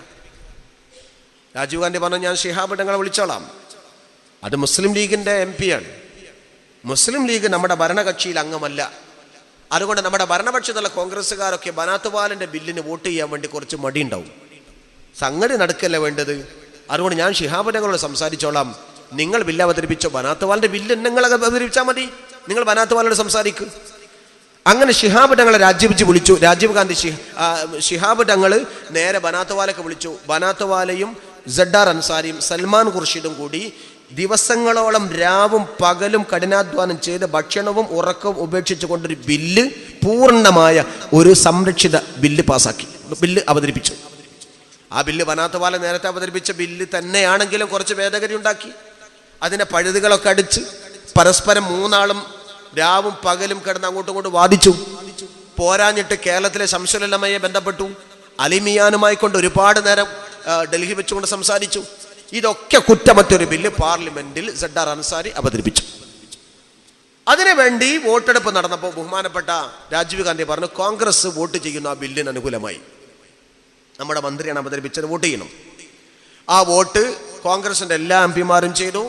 രാജീവ് ഗാന്ധി പറഞ്ഞു, ഞാൻ ശിഹാബ് തങ്ങളെ വിളിച്ചോളാം. അത് മുസ്ലിം ലീഗിന്റെ MP ആണ്. മുസ്ലിം ലീഗ് നമ്മുടെ ഭരണകക്ഷിയിൽ അംഗമല്ല. അതുകൊണ്ട് നമ്മുടെ ഭരണപക്ഷത്തുള്ള കോൺഗ്രസ്സുകാരൊക്കെ ബനാത്ത് വാലന്റെ ബില്ലിന് വോട്ട് ചെയ്യാൻ വേണ്ടി കുറച്ച് മടിയുണ്ടാവും. സംഗതി നടക്കല്ലേ വേണ്ടത്. അതുകൊണ്ട് ഞാൻ ശിഹാബ് തങ്ങളോട് സംസാരിച്ചോളാം, നിങ്ങൾ ബില്ല് അവതരിപ്പിച്ചോ, ബനാത്ത് വാലന്റെ ബില്ല് നിങ്ങൾ അവതരിപ്പിച്ചാൽ മതി, നിങ്ങൾ ബനാത്ത് വാലനോട് സംസാരിക്കും. അങ്ങനെ ശിഹാബ് തങ്ങളെ വിളിച്ചു. രാജീവ് ഗാന്ധി ശിഹാബ് തങ്ങൾ നേരെ ബനാത്ത് വാലൊക്കെ വിളിച്ചു. ബനാത്ത് വാലയും സഡ്ഡാർ അൻസാരിയും സൽമാൻ ഖുർഷിദും കൂടി ദിവസങ്ങളോളം രാവും പകലും കഠിനാധ്വാനം ചെയ്ത് ഭക്ഷണവും ഉറക്കവും ഉപേക്ഷിച്ചു കൊണ്ടൊരു ബില്ല്, പൂർണ്ണമായ ഒരു സംരക്ഷിത ബില്ല് അവതരിപ്പിച്ചു. ആ ബില്ല് ബനാത്ത് വാല നേരത്തെ അവതരിപ്പിച്ച ബില്ല് തന്നെയാണെങ്കിലും കുറച്ച് ഭേദഗതി ഉണ്ടാക്കി. അതിനെ പഴുതുകളൊക്കെ അടിച്ച് പരസ്പരം മൂന്നാളും രാവും പകലും കിടന്ന് അങ്ങോട്ടും ഇങ്ങോട്ടും വാദിച്ചു. പോരാഞ്ഞിട്ട് കേരളത്തിലെ ശംസുലമയെ ബന്ധപ്പെട്ടു. അലിമിയാനുമായി കൊണ്ട് ഒരുപാട് നേരം ഡൽഹി വെച്ചുകൊണ്ട് സംസാരിച്ചു. ഇതൊക്കെ കുറ്റമറ്റൊരു ബില്ല് പാർലമെന്റിൽ സഡ്ഡാർ അൻസാരി അവതരിപ്പിച്ചു. അതിനുവേണ്ടി വോട്ടെടുപ്പ് നടന്നപ്പോൾ ബഹുമാനപ്പെട്ട രാജീവ് ഗാന്ധി പറഞ്ഞു, കോൺഗ്രസ് വോട്ട് ചെയ്യുന്ന ആ ബില്ലിന് അനുകൂലമായി. നമ്മുടെ മന്ത്രിയാണ് അവതരിപ്പിച്ചത്, വോട്ട് ചെയ്യണം. ആ വോട്ട് കോൺഗ്രസിന്റെ എല്ലാ MP-മാരും ചെയ്തു.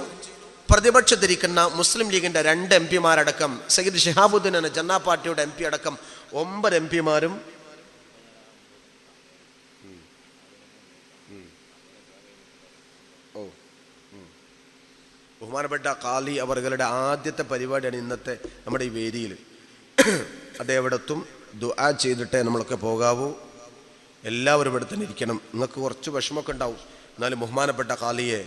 പ്രതിപക്ഷത്തിരിക്കുന്ന മുസ്ലിം ലീഗിന്റെ 2 MP-മാരടക്കം സയ്യിദ് ഷിഹാബുദ്ദീൻ എന്ന ജന്നാ പാർട്ടിയുടെ MP അടക്കം 9 MP-മാരും ബഹുമാനപ്പെട്ട ഖാലി അവരുടെ ആദ്യത്തെ പരിപാടിയാണ് ഇന്നത്തെ നമ്മുടെ ഈ വേദിയിൽ. അദ്ദേഹം ദുആ ചെയ്തിട്ടേ നമ്മളൊക്കെ പോകാവൂ. എല്ലാവരും ഇവിടെ തന്നെ ഇരിക്കണം. നിങ്ങൾക്ക് കുറച്ച് വിഷമമൊക്കെ ഉണ്ടാവും, എന്നാലും ബഹുമാനപ്പെട്ട ഖാലിയെ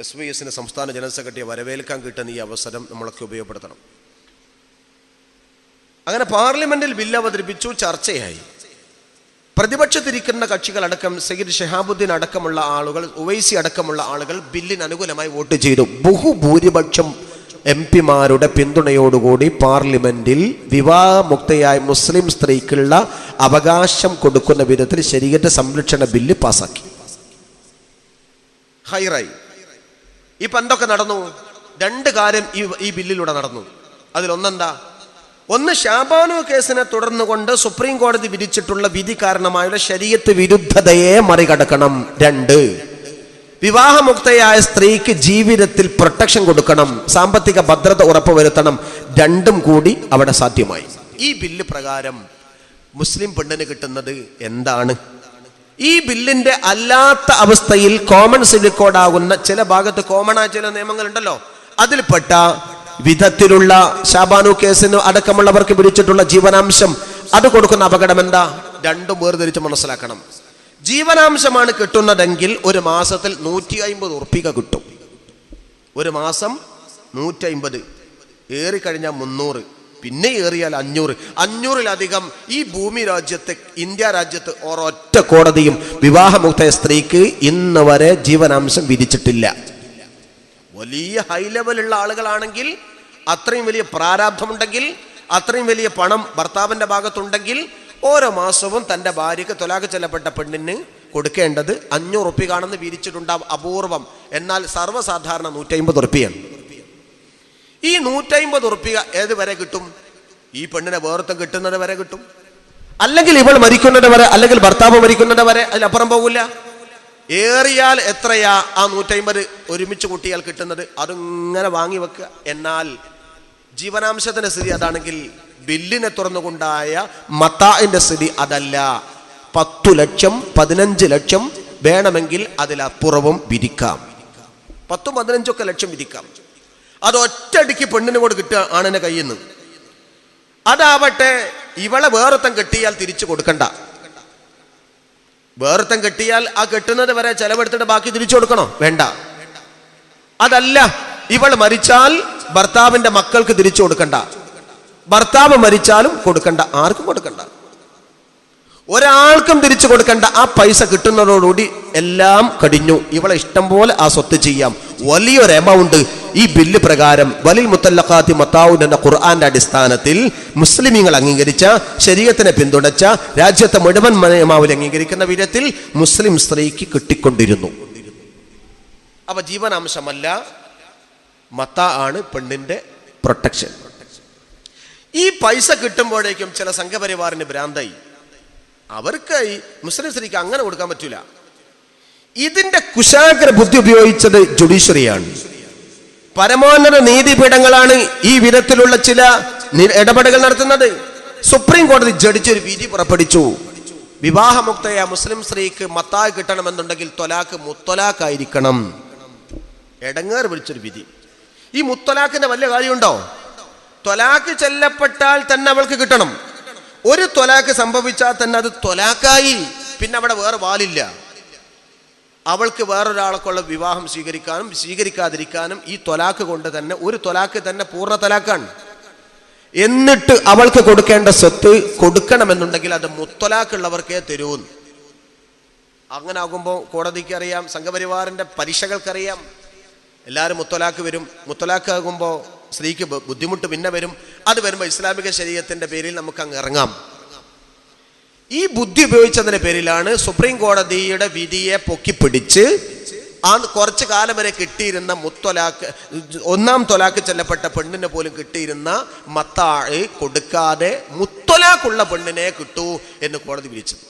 SYSന്റെ സംസ്ഥാന ജനറൽ സെക്രട്ടറിയെ വരവേൽക്കാൻ കിട്ടുന്ന ഈ അവസരം നമ്മളൊക്കെ ഉപയോഗപ്പെടുത്തണം. അങ്ങനെ പാർലമെന്റിൽ ബില്ല് അവതരിപ്പിച്ചു, ചർച്ചയായി. പ്രതിപക്ഷത്തിരിക്കുന്ന കക്ഷികളടക്കം സയ്യിദ് ഷിഹാബുദ്ദീൻ അടക്കമുള്ള ആളുകൾ, ഉവൈസി അടക്കമുള്ള ആളുകൾ ബില്ലിന് അനുകൂലമായി വോട്ട് ചെയ്തു. ബഹുഭൂരിപക്ഷം MP-മാരുടെ പിന്തുണയോടുകൂടി പാർലമെന്റിൽ വിവാഹമുക്തയായ മുസ്ലിം സ്ത്രീക്കുള്ള അവകാശം കൊടുക്കുന്ന വിധത്തിൽ ശരീഅത്ത് സംരക്ഷണ ബില്ല് പാസാക്കി. ഹൈറായി. ഇപ്പൊ എന്തൊക്കെ നടന്നു? 2 കാര്യം ഈ ബില്ലിലൂടെ നടന്നു. അതിലൊന്നെന്താ? ഒന്ന്, ഷാബാനു കേസിനെ തുടർന്നുകൊണ്ട് സുപ്രീം കോടതി വിധിച്ചിട്ടുള്ള വിധി കാരണമായുള്ള ശരീഅത്ത് വിരുദ്ധതയെ മറികടക്കണം. 2, വിവാഹമുക്തയായ സ്ത്രീക്ക് ജീവിതത്തിൽ പ്രൊട്ടക്ഷൻ കൊടുക്കണം, സാമ്പത്തിക ഭദ്രത ഉറപ്പുവരുത്തണം. 2ഉം കൂടി അവിടെ സാധ്യമായി. ഈ ബില്ല് പ്രകാരം മുസ്ലിം പെണ്ണിന് കിട്ടുന്നത് എന്താണ്? ഈ ബില്ലിന്റെ അല്ലാത്ത അവസ്ഥയിൽ കോമൺ സിവിൽ കോഡാകുന്ന ചില ഭാഗത്ത് കോമണായ ചില നിയമങ്ങൾ ഉണ്ടല്ലോ, അതിൽപ്പെട്ട വിധത്തിലുള്ള ഷാബാനു കേസിന് അടക്കമുള്ളവർക്ക് വിധിച്ചിട്ടുള്ള ജീവനാംശം, അത് കൊടുക്കുന്ന അപകടം എന്താ? 2ഉം വേർതിരിച്ച് മനസ്സിലാക്കണം. ജീവനാംശമാണ് കിട്ടുന്നതെങ്കിൽ ഒരു മാസത്തിൽ 150 ഉറുപ്പിക കിട്ടും. ഒരു മാസം 150, ഏറിക്കഴിഞ്ഞാൽ 300, പിന്നെ ഏറിയാൽ 500. 500-ലധികം ഈ ഭൂമി രാജ്യത്ത്, ഇന്ത്യ രാജ്യത്ത് ഒരൊറ്റ കോടതിയും വിവാഹമുക്ത സ്ത്രീക്ക് ഇന്ന് വരെ ജീവനാംശം വിധിച്ചിട്ടില്ല. വലിയ ഹൈ ലെവലുള്ള ആളുകളാണെങ്കിൽ, അത്രയും വലിയ പ്രാരാബ്ധമുണ്ടെങ്കിൽ, അത്രയും വലിയ പണം ഭർത്താവിന്റെ ഭാഗത്തുണ്ടെങ്കിൽ ഓരോ മാസവും തൻ്റെ ഭാര്യയ്ക്ക് തൊലാഖ് ചെല്ലപ്പെട്ട പെണ്ണിന് കൊടുക്കേണ്ടത് 500 ഉറുപ്പികയാണെന്ന് വിധിച്ചിട്ടുണ്ടാവും, അപൂർവം. എന്നാൽ സർവ്വസാധാരണ 150 ഉറുപ്പികയാണ്. ഈ 150 ഉറുപ്പിക ഏത് വരെ കിട്ടും? ഈ പെണ്ണിനെ വേർത്തം കിട്ടുന്നത് വരെ കിട്ടും, അല്ലെങ്കിൽ ഇവൾ മരിക്കുന്നത് വരെ, അല്ലെങ്കിൽ ഭർത്താവ് മരിക്കുന്നത് വരെ. അതിലപ്പുറം പോകില്ല. ഏറിയാൽ എത്രയാ ആ 150 ഒരുമിച്ച് കൂട്ടിയാൽ കിട്ടുന്നത്? അതിങ്ങനെ വാങ്ങി വെക്കുക. എന്നാൽ ജീവനാംശത്തിന്റെ സ്ഥിതി അതാണെങ്കിൽ ബില്ലിനെ തുറന്നുകൊണ്ടായ മത്താഇന്റെ സ്ഥിതി അതല്ല. 10 ലക്ഷം 15 ലക്ഷം വേണമെങ്കിൽ അതിലപ്പുറവും വിധിക്കാം. 10-15 ലക്ഷം വിധിക്കാം. അത് ഒറ്റയടിക്ക് പെണ്ണിനെ കൊണ്ട് കിട്ടുക ആണിന്റെ കയ്യിൽ നിന്ന്. അതാവട്ടെ ഇവളെ വേറൊത്തം കെട്ടിയാൽ തിരിച്ചു കൊടുക്കണ്ട. വേറൊത്തം കെട്ടിയാൽ ആ കെട്ടുന്നത് വരെ ചെലവെടുത്തിട്ട് ബാക്കി തിരിച്ചു കൊടുക്കണോ? വേണ്ട. അതല്ല, ഇവൾ മരിച്ചാൽ ഭർത്താവിന്റെ മക്കൾക്ക് തിരിച്ചു കൊടുക്കണ്ട, ഭർത്താവ് മരിച്ചാലും കൊടുക്കണ്ട, ആർക്കും കൊടുക്കണ്ട. ഒരാൾക്കും തിരിച്ചു കൊടുക്കേണ്ട. ആ പൈസ കിട്ടുന്നതോടുകൂടി എല്ലാം കഴിഞ്ഞു. ഇവളെ ഇഷ്ടം പോലെ ആ സ്വത്ത് ചെയ്യാം. വലിയൊരു എമൗണ്ട് ഈ ബില്ല് പ്രകാരം വലിൽ മുത്തല്ലഖാത്തി മത്താഉൻ എന്ന ഖുർആന്റെ അടിസ്ഥാനത്തിൽ മുസ്ലിമീങ്ങൾ അംഗീകരിച്ച, ശരീഅത്തിനെ പിന്തുണച്ച, രാജ്യത്തെ മുഴുവൻ നിയമാവലി അംഗീകരിക്കുന്ന വിധത്തിൽ മുസ്ലിം സ്ത്രീക്ക് കിട്ടിക്കൊണ്ടിരുന്നു. അപ്പൊ ജീവനാംശമല്ല, മത്താ ആണ് പെണ്ണിന്റെ പ്രൊട്ടക്ഷൻ. ഈ പൈസ കിട്ടുമ്പോഴേക്കും ചില സംഘപരിവാറിന് ഭ്രാന്തായി. അവർക്കായി മുസ്ലിം സ്ത്രീക്ക് അങ്ങനെ കൊടുക്കാൻ പറ്റൂല. ഇതിന്റെ കുശാഗ്ര ബുദ്ധി ഉപയോഗിച്ചത് ജുഡീഷ്യറിയാണ്. പരമോന്നത നീതിപീഠങ്ങളാണ് ഈ വിധത്തിലുള്ള ചില ഇടപെടലുകൾ നടത്തുന്നത്. സുപ്രീം കോടതി ജഡ്ജി ഒരു വിധി പുറപ്പെടുവിച്ചു. വിവാഹമുക്തയായ മുസ്ലിം സ്ത്രീക്ക് മത്താ കിട്ടണമെന്നുണ്ടെങ്കിൽ ത്വലാഖ് മുത്തലാഖായിരിക്കണം. എടങ്ങേറ് പിടിച്ചൊരു വിധി. ഈ മുത്തലാഖിന്റെ വലിയ കാര്യമുണ്ടോ? ത്വലാഖ് ചെല്ലപ്പെട്ടാൽ തന്നെ അവൾക്ക് കിട്ടണം. ഒരു ത്വലാഖ് സംഭവിച്ചാൽ തന്നെ അത് ത്വലാഖായി. പിന്നെ അവിടെ വേറെ വാലില്ല. അവൾക്ക് വേറൊരാൾക്കുള്ള വിവാഹം സ്വീകരിക്കാനും സ്വീകരിക്കാതിരിക്കാനും ഈ ത്വലാഖ് കൊണ്ട് തന്നെ, ഒരു ത്വലാഖ് തന്നെ പൂർണ്ണ ത്വലാഖാണ്. എന്നിട്ട് അവൾക്ക് കൊടുക്കേണ്ട സ്വത്ത് കൊടുക്കണമെന്നുണ്ടെങ്കിൽ അത് മുത്തലാഖുള്ളവർക്കേ തരൂ. അങ്ങനെ ആകുമ്പോൾ കോടതിക്ക് അറിയാം, സംഘപരിവാറിന്റെ പരീക്ഷകൾക്കറിയാം, എല്ലാവരും മുത്തലാഖ് വരും. മുത്തലാഖ് ആകുമ്പോൾ സ്ത്രീക്ക് ബുദ്ധിമുട്ട് പിന്നെ വരും. അത് വരുമ്പോൾ ഇസ്ലാമിക ശരീഅത്തിന്റെ പേരിൽ നമുക്ക് അങ്ങ് ഇറങ്ങാം. ഈ ബുദ്ധി ഉപയോഗിച്ചതിന്റെ പേരിലാണ് സുപ്രീം കോടതിയുടെ വിധിയെ പൊക്കിപ്പിടിച്ച് ആ കുറച്ചു കാലം വരെ കിട്ടിയിരുന്ന മുത്തലാഖ്, ഒന്നാം ത്വലാഖ് ചെല്ലപ്പെട്ട പെണ്ണിന് പോലും കിട്ടിയിരുന്ന മത്താഴ് കൊടുക്കാതെ മുത്തലാഖുള്ള പെണ്ണിനെ കിട്ടൂ എന്ന് കോടതി വിധിച്ചത്.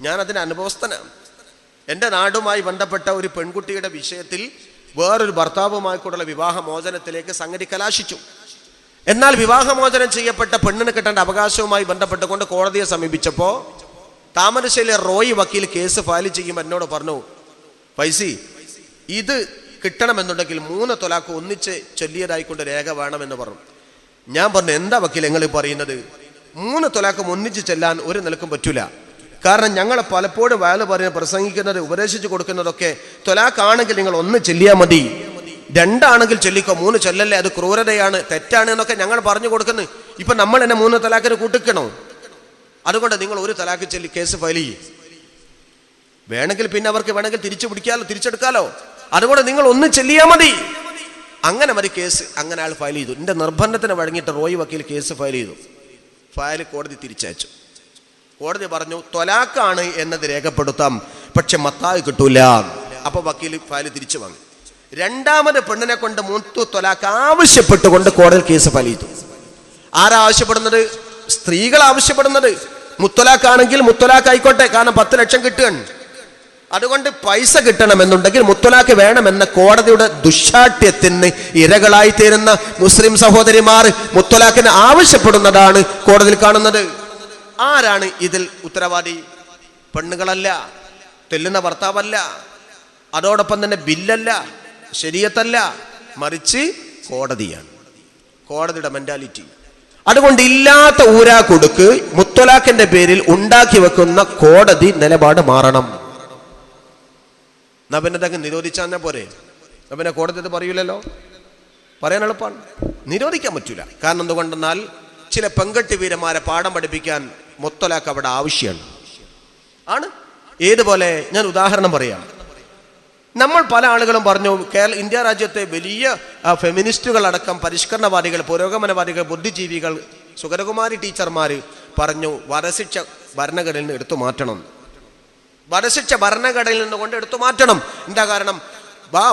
ഞാൻ അതിന് അനുഭവസ്ഥനാണ്. എൻ്റെ നാടുമായി ബന്ധപ്പെട്ട ഒരു പെൺകുട്ടിയുടെ വിഷയത്തിൽ വേറൊരു ഭർത്താവുമായിക്കൂടുള്ള വിവാഹമോചനത്തിലേക്ക് സംഗതി കലാശിച്ചു. എന്നാൽ വിവാഹമോചനം ചെയ്യപ്പെട്ട പെണ്ണിന് കിട്ടേണ്ട അവകാശവുമായി ബന്ധപ്പെട്ടുകൊണ്ട് കോടതിയെ സമീപിച്ചപ്പോൾ താമരശ്ശേരി റോയ് വക്കീൽ കേസ് ഫയൽ ചെയ്യുമ്പോൾ എന്നോട് പറഞ്ഞു, ഫൈസി, ഇത് കിട്ടണമെന്നുണ്ടെങ്കിൽ 3 ത്വലാഖ് ഒന്നിച്ച് ചൊല്ലിയതായിക്കൊണ്ട് രേഖ വേണമെന്ന് പറഞ്ഞു. ഞാൻ പറഞ്ഞു, എന്താ വക്കീൽ നിങ്ങൾ പറയുന്നത്? 3 ത്വലാഖ് ഒന്നിച്ച് ചെല്ലാൻ ഒരു നിലക്കും പറ്റൂല. കാരണം ഞങ്ങൾ പലപ്പോഴും വയല് പറയുന്നത്, പ്രസംഗിക്കുന്നത്, ഉപദേശിച്ചു കൊടുക്കുന്നതൊക്കെ ത്വലാഖ് ആണെങ്കിൽ നിങ്ങൾ 1 ചൊല്ലിയാൽ മതി, 2 ആണെങ്കിൽ ചൊല്ലിക്കോ, 3 ചൊല്ലല്ലേ, അത് ക്രൂരതയാണ്, തെറ്റാണ് എന്നൊക്കെ ഞങ്ങൾ പറഞ്ഞു കൊടുക്കുന്നു. ഇപ്പൊ നമ്മൾ എന്നെ 3 ത്വലാഖിന് കൂട്ടിക്കണോ? അതുകൊണ്ട് നിങ്ങൾ 1 ത്വലാഖ് ചൊല്ലി കേസ് ഫയൽ ചെയ്യും. വേണമെങ്കിൽ പിന്നെ അവർക്ക് വേണമെങ്കിൽ തിരിച്ചെടുക്കാലോ. അതുകൊണ്ട് നിങ്ങൾ 1 ചൊല്ലിയാൽ മതി. അങ്ങനെ മതി കേസ്. അങ്ങനെ ആൾ ഫയൽ ചെയ്തു. എന്റെ നിർബന്ധത്തിന് വഴങ്ങിയിട്ട് റോയ് വക്കീൽ കേസ് ഫയൽ ചെയ്തു. ഫയൽ കോടതി തിരിച്ചയച്ചു. കോടതി പറഞ്ഞു, ത്വലാഖാണ് എന്നത് രേഖപ്പെടുത്താം, പക്ഷെ മത്തായി കിട്ടൂല. അപ്പൊ വക്കീൽ ഫയൽ തിരിച്ചു വാങ്ങി. രണ്ടാമത് പെണ്ണിനെ കൊണ്ട് 3 ത്വലാഖ് ആവശ്യപ്പെട്ടുകൊണ്ട് കോടതി കേസ് ഫയൽ ചെയ്തു. ആരാ ആവശ്യപ്പെടുന്നത്? സ്ത്രീകൾ ആവശ്യപ്പെടുന്നത്. മുത്തലാഖാണെങ്കിൽ മുത്തലാഖ് ആയിക്കോട്ടെ, കാരണം 10 ലക്ഷം കിട്ടുകയാണ്. അതുകൊണ്ട് പൈസ കിട്ടണമെന്നുണ്ടെങ്കിൽ മുത്തലാഖ് വേണമെന്ന കോടതിയുടെ ദുശാഠ്യത്തിന് ഇരകളായി തീരുന്ന മുസ്ലിം സഹോദരിമാർ മുത്തലാഖിന് ആവശ്യപ്പെടുന്നതാണ് കോടതിയിൽ കാണുന്നത്. ആരാണ് ഇതിൽ ഉത്തരവാദി? പെണ്ണുങ്ങളല്ല, തെല്ലുന്ന ഭർത്താവല്ല, അതോടൊപ്പം തന്നെ ബില്ലല്ല, ശരീഅത്തല്ല, മറിച്ച് കോടതിയാണ്. കോടതിയുടെ മെന്റാലിറ്റി. അതുകൊണ്ട് ഇല്ലാത്ത ഊരാ കൊടുക്ക് മുത്തലാഖിന്റെ പേരിൽ ഉണ്ടാക്കി വെക്കുന്ന കോടതി നിലപാട് മാറണം. നബിനതങ്ങ് നിരോധിച്ചാൽ പോരെ? നബിനെ കോടതി ഇത് പറയൂലല്ലോ. പറയാൻ എളുപ്പമാണ്, നിരോധിക്കാൻ പറ്റൂല. കാരണം എന്തുകൊണ്ടെന്നാൽ ചില പെങ്കട്ടി വീരന്മാരെ പാഠം പഠിപ്പിക്കാൻ മുത്തലാഖ് അവിടെ ആവശ്യമാണ്. ഏതുപോലെ ഞാൻ ഉദാഹരണം പറയാം. നമ്മൾ പല ആളുകളും പറഞ്ഞു, ഇന്ത്യ രാജ്യത്തെ വലിയ ഫെമിനിസ്റ്റുകൾ അടക്കം, പരിഷ്കരണവാദികൾ, പുരോഗമനവാദികൾ, ബുദ്ധിജീവികൾ, സുഗതകുമാരി ടീച്ചർമാർ പറഞ്ഞു വധശിക്ഷ ഭരണഘടനയിൽ നിന്ന് എടുത്തു മാറ്റണം. വധശിക്ഷ ഭരണഘടനയിൽ നിന്നുകൊണ്ട് എടുത്തു മാറ്റണം. എന്താ കാരണം?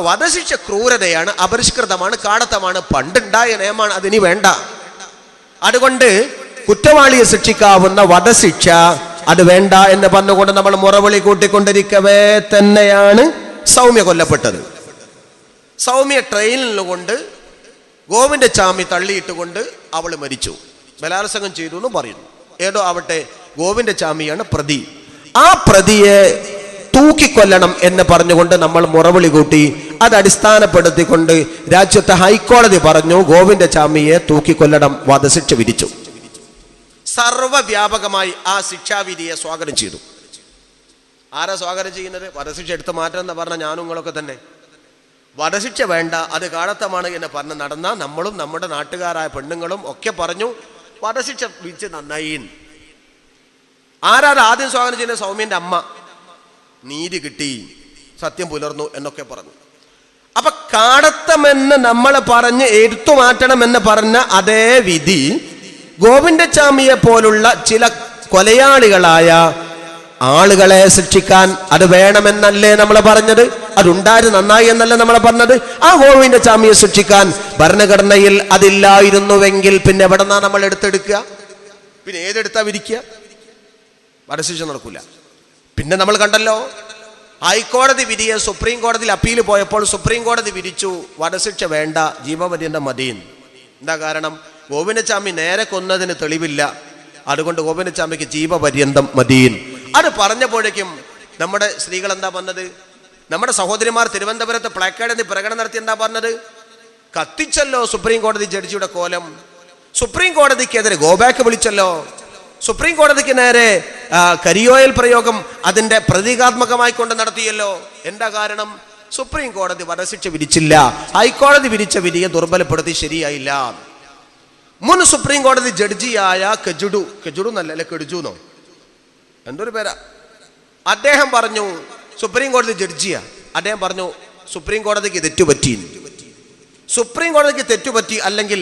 വധശിക്ഷ ക്രൂരതയാണ്, അപരിഷ്കൃതമാണ്, കാടത്തമാണ്, പണ്ടുണ്ടായ നിയമമാണ്, അതിനി വേണ്ട. അതുകൊണ്ട് കുറ്റവാളിയെ ശിക്ഷിക്കാവുന്ന വധശിക്ഷ അത് വേണ്ട എന്ന് പറഞ്ഞുകൊണ്ട് നമ്മൾ മുറവിളി കൂട്ടിക്കൊണ്ടിരിക്കവേ തന്നെയാണ് സൗമ്യ കൊല്ലപ്പെട്ടത്. സൗമ്യ ട്രെയിനിൽ കൊണ്ട് ഗോവിന്ദചാമി തള്ളിയിട്ടുകൊണ്ട് അവൾ മരിച്ചു. ബലാത്സംഗം ചെയ്തു എന്ന് പറയുന്നു. ഏതോ ആവട്ടെ, ഗോവിന്ദചാമിയാണ് പ്രതി. ആ പ്രതിയെ തൂക്കിക്കൊല്ലണം എന്ന് പറഞ്ഞുകൊണ്ട് നമ്മൾ മുറവിളി കൂട്ടി. അത് അടിസ്ഥാനപ്പെടുത്തിക്കൊണ്ട് രാജ്യത്തെ ഹൈക്കോടതി പറഞ്ഞു ഗോവിന്ദചാമിയെ തൂക്കിക്കൊല്ലണം, വധശിക്ഷ വിധിച്ചു. സർവ്വവ്യാപകമായി ആ ശിക്ഷാവിധിയെ സ്വാഗതം ചെയ്തു. ആരാ സ്വാഗതം ചെയ്യുന്നത്? വധശിക്ഷ എടുത്ത് മാറ്റണം എന്ന് പറഞ്ഞ ഞാനും നിങ്ങളൊക്കെ തന്നെ. വധശിക്ഷ വേണ്ട, അത് കാടത്തമാണ് എന്ന് പറഞ്ഞ് നടന്ന നമ്മളും നമ്മുടെ നാട്ടുകാരായ പെണ്ണുങ്ങളും ഒക്കെ പറഞ്ഞു വധശിക്ഷ വിധിച്ച് നന്നായി. ആരാത് ആദ്യം സ്വാഗതം ചെയ്യുന്ന? സൗമ്യന്റെ അമ്മ. നീതി കിട്ടി, സത്യം പുലർന്നു എന്നൊക്കെ പറഞ്ഞു. അപ്പൊ കാടത്തമെന്ന് നമ്മൾ പറഞ്ഞ് എടുത്തുമാറ്റണമെന്ന് പറഞ്ഞ അതേ വിധി ഗോവിന്ദച്ചാമിയെ പോലുള്ള ചില കൊലയാളികളായ ആളുകളെ ശിക്ഷിക്കാൻ അത് വേണമെന്നല്ലേ നമ്മൾ പറഞ്ഞത്? അതുണ്ടായത് നന്നായി എന്നല്ലേ നമ്മൾ പറഞ്ഞത്? ആ ഗോവിന്ദച്ചാമിയെ ശിക്ഷിക്കാൻ ഭരണഘടനയിൽ അതില്ലായിരുന്നുവെങ്കിൽ പിന്നെ എവിടെ നിന്നാ നമ്മൾ എടുത്തെടുക്കുക? പിന്നെ ഏതെടുത്താ വിരിക്കുക? വധശിക്ഷ നടക്കൂല. പിന്നെ നമ്മൾ കണ്ടല്ലോ, ഹൈക്കോടതി വിധിയെ സുപ്രീം കോടതിയിൽ അപ്പീൽ പോയപ്പോൾ സുപ്രീം കോടതി വിധിച്ചു വധശിക്ഷ വേണ്ട, ജീവപര്യന്തം മതിയെന്ന്. എന്താ കാരണം? ഗോവിന്ദച്ചാമി നേരെ കൊന്നതിന് തെളിവില്ല, അതുകൊണ്ട് ഗോവിന്ദച്ചാമിക്ക് ജീവപര്യന്തം മതിയെന്ന്. അത് പറഞ്ഞപ്പോഴേക്കും നമ്മുടെ സ്ത്രീകൾ എന്താ പറഞ്ഞത്? നമ്മുടെ സഹോദരിമാർ തിരുവനന്തപുരത്ത് പ്ലക്കാർഡ് പ്രകടനം നടത്തി എന്താ പറഞ്ഞത്? കത്തിച്ചല്ലോ സുപ്രീം കോടതി ജഡ്ജിയുടെ കോലം. സുപ്രീം കോടതിക്കെതിരെ ഗോബാക്ക് വിളിച്ചല്ലോ. സുപ്രീം കോടതിക്ക് നേരെ കരിയോയിൽ പ്രയോഗം അതിന്റെ പ്രതീകാത്മകമായി കൊണ്ട് നടത്തിയല്ലോ. എന്താ കാരണം? സുപ്രീം കോടതി വധശിക്ഷ വിധിച്ചില്ല, ഹൈക്കോടതി വിധിച്ച വിധിയെ ദുർബലപ്പെടുത്തി, ശരിയായില്ല. മുൻ സുപ്രീം കോടതി ജഡ്ജിയായ കെജുഡു എന്നല്ല, കെടുജുന്നോ എന്തൊരു പേരാ, അദ്ദേഹം പറഞ്ഞു, സുപ്രീം കോടതി ജഡ്ജിയാ, അദ്ദേഹം പറഞ്ഞു സുപ്രീം കോടതിക്ക് തെറ്റുപറ്റി. സുപ്രീം കോടതിക്ക് തെറ്റുപറ്റി അല്ലെങ്കിൽ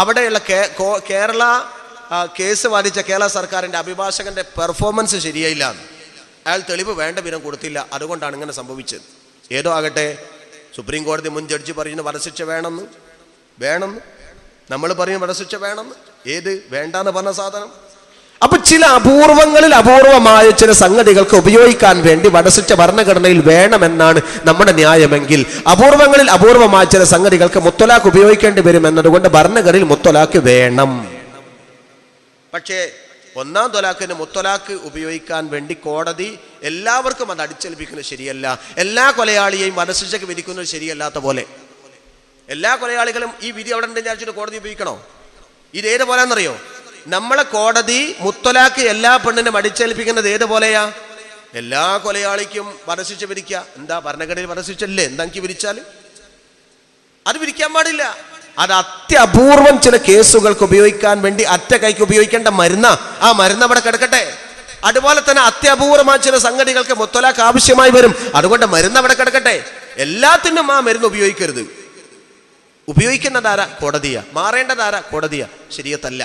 അവിടെയുള്ള കേരള കേസ് വാദിച്ച കേരള സർക്കാരിന്റെ അഭിഭാഷകന്റെ പെർഫോമൻസ് ശരിയായില്ല, അയാൾ തെളിവ് വേണ്ട വിധം കൊടുത്തില്ല, അതുകൊണ്ടാണ് ഇങ്ങനെ സംഭവിച്ചത്. ഏതോ ആകട്ടെ, സുപ്രീം കോടതി മുൻ ജഡ്ജി പറയുന്നു വധശിക്ഷ വേണമെന്ന്, നമ്മൾ പറയും വധശിക്ഷ വേണമെന്ന്. ഏത് വേണ്ടാന്ന് പറഞ്ഞ സാധനം? അപ്പൊ ചില അപൂർവമായ ചില സംഗതികൾക്ക് ഉപയോഗിക്കാൻ വേണ്ടി വധശിക്ഷ ഭരണഘടനയിൽ വേണമെന്നാണ് നമ്മുടെ ന്യായമെങ്കിൽ, അപൂർവമായ ചില സംഗതികൾക്ക് മുത്തലാഖ് ഉപയോഗിക്കേണ്ടി വരും എന്നതുകൊണ്ട് ഭരണഘടനയിൽ മുത്തലാഖ് വേണം. പക്ഷേ ഒന്നാം തൊലാഖിന് മുത്തലാഖ് ഉപയോഗിക്കാൻ വേണ്ടി കോടതി എല്ലാവർക്കും അത് അടിച്ചേൽപ്പിക്കുന്നത് ശരിയല്ല. എല്ലാ കൊലയാളിയെയും വധശിക്ഷയ്ക്ക് വിധിക്കുന്നത് ശരിയല്ലാത്ത പോലെ എല്ലാ കൊലയാളികളും ഈ വിധി അവിടെ ഉണ്ടെന്ന് വിചാരിച്ചിട്ട് കോടതി ഉപയോഗിക്കണോ? ഇതേത് പോലെന്നറിയോ? നമ്മളെ കോടതി മുത്തലാഖ് എല്ലാ പെണ്ണിനും അടിച്ചേൽപ്പിക്കുന്നത് ഏതുപോലെയാ? എല്ലാ കൊലയാളിക്കും വധശിക്ഷ വിധിക്കുക. എന്താ ഭരണഘടനയിൽ വധശിക്ഷ അല്ലേ? എന്താ എനിക്ക് വിധിച്ചാൽ അത് വിധിക്കാൻ പാടില്ല. അത് അത്യപൂർവം ചില കേസുകൾക്ക് ഉപയോഗിക്കാൻ വേണ്ടി അറ്റ കൈക്ക് ഉപയോഗിക്കേണ്ട മരുന്ന, ആ മരുന്ന് അവിടെ കിടക്കട്ടെ. അതുപോലെ തന്നെ അത്യപൂർവമായ ചില സംഗതികൾക്ക് മുത്തലാഖ് ആവശ്യമായി വരും, അതുകൊണ്ട് മരുന്ന് അവിടെ കിടക്കട്ടെ. എല്ലാത്തിനും ആ മരുന്ന് ഉപയോഗിക്കരുത്. ഉപയോഗിക്കുന്നതാരാ? കോടതിയാ. മാറേണ്ടതാരാ? കോടതിയാ. ശരിയത്തല്ല.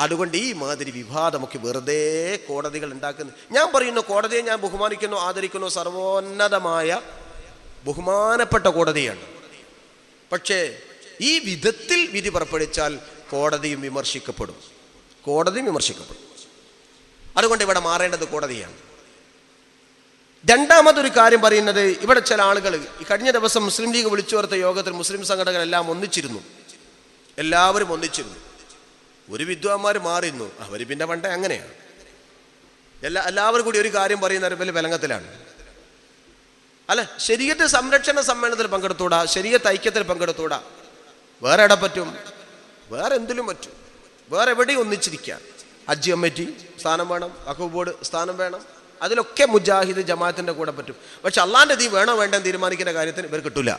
അതുകൊണ്ട് ഈ മാതിരി വിവാദമൊക്കെ വെറുതെ കോടതികൾ ഉണ്ടാക്കുന്നു. ഞാൻ പറയുന്നു, കോടതിയെ ഞാൻ ബഹുമാനിക്കുന്നു, ആദരിക്കുന്നു, സർവോന്നതമായ ബഹുമാനപ്പെട്ട കോടതിയാണ്. പക്ഷേ ഈ വിധത്തിൽ വിധി പുറപ്പെടുവിച്ചാൽ കോടതിയും വിമർശിക്കപ്പെടും. അതുകൊണ്ട് ഇവിടെ മാറേണ്ടത് കോടതിയാണ്. രണ്ടാമതൊരു കാര്യം പറയുന്നത്, ഇവിടെ ചില ആളുകൾ കഴിഞ്ഞ ദിവസം മുസ്ലിം ലീഗ് വിളിച്ചു ചേർത്ത യോഗത്തിൽ മുസ്ലിം സംഘടനകളെല്ലാം എല്ലാവരും ഒന്നിച്ചിരുന്നു. ഒരു വിദ്വാന്മാർ മാറിയിരുന്നു, അവർ പിന്നെ പണ്ടേ അങ്ങനെയാണ്. എല്ലാവരും കൂടി ഒരു കാര്യം പറയുന്ന വലിയ വിലങ്ങത്തിലാണ്. അല്ല, ശരീഅത്ത് സംരക്ഷണ സമ്മേളനത്തിൽ പങ്കെടുത്തൂടാ, ശരീഅത്ത് ഐക്യത്തിൽ പങ്കെടുത്തൂടാ. വേറെ എവിടെ പറ്റും? വേറെ എന്തിലും പറ്റും. വേറെ എവിടെയും ഒന്നിച്ചിരിക്കാൻ. ഹജ്ജ് കമ്മിറ്റി സ്ഥാനം വേണം, വഖഫ് ബോർഡ് സ്ഥാനം വേണം, അതിലൊക്കെ മുജാഹിദ് ജമാഅത്തിന്റെ കൂടെ പറ്റും. പക്ഷെ അള്ളാന്റെ ദീൻ വേണോ വേണ്ടെന്ന് തീരുമാനിക്കുന്ന കാര്യത്തിന് ഇവർ കിട്ടൂല.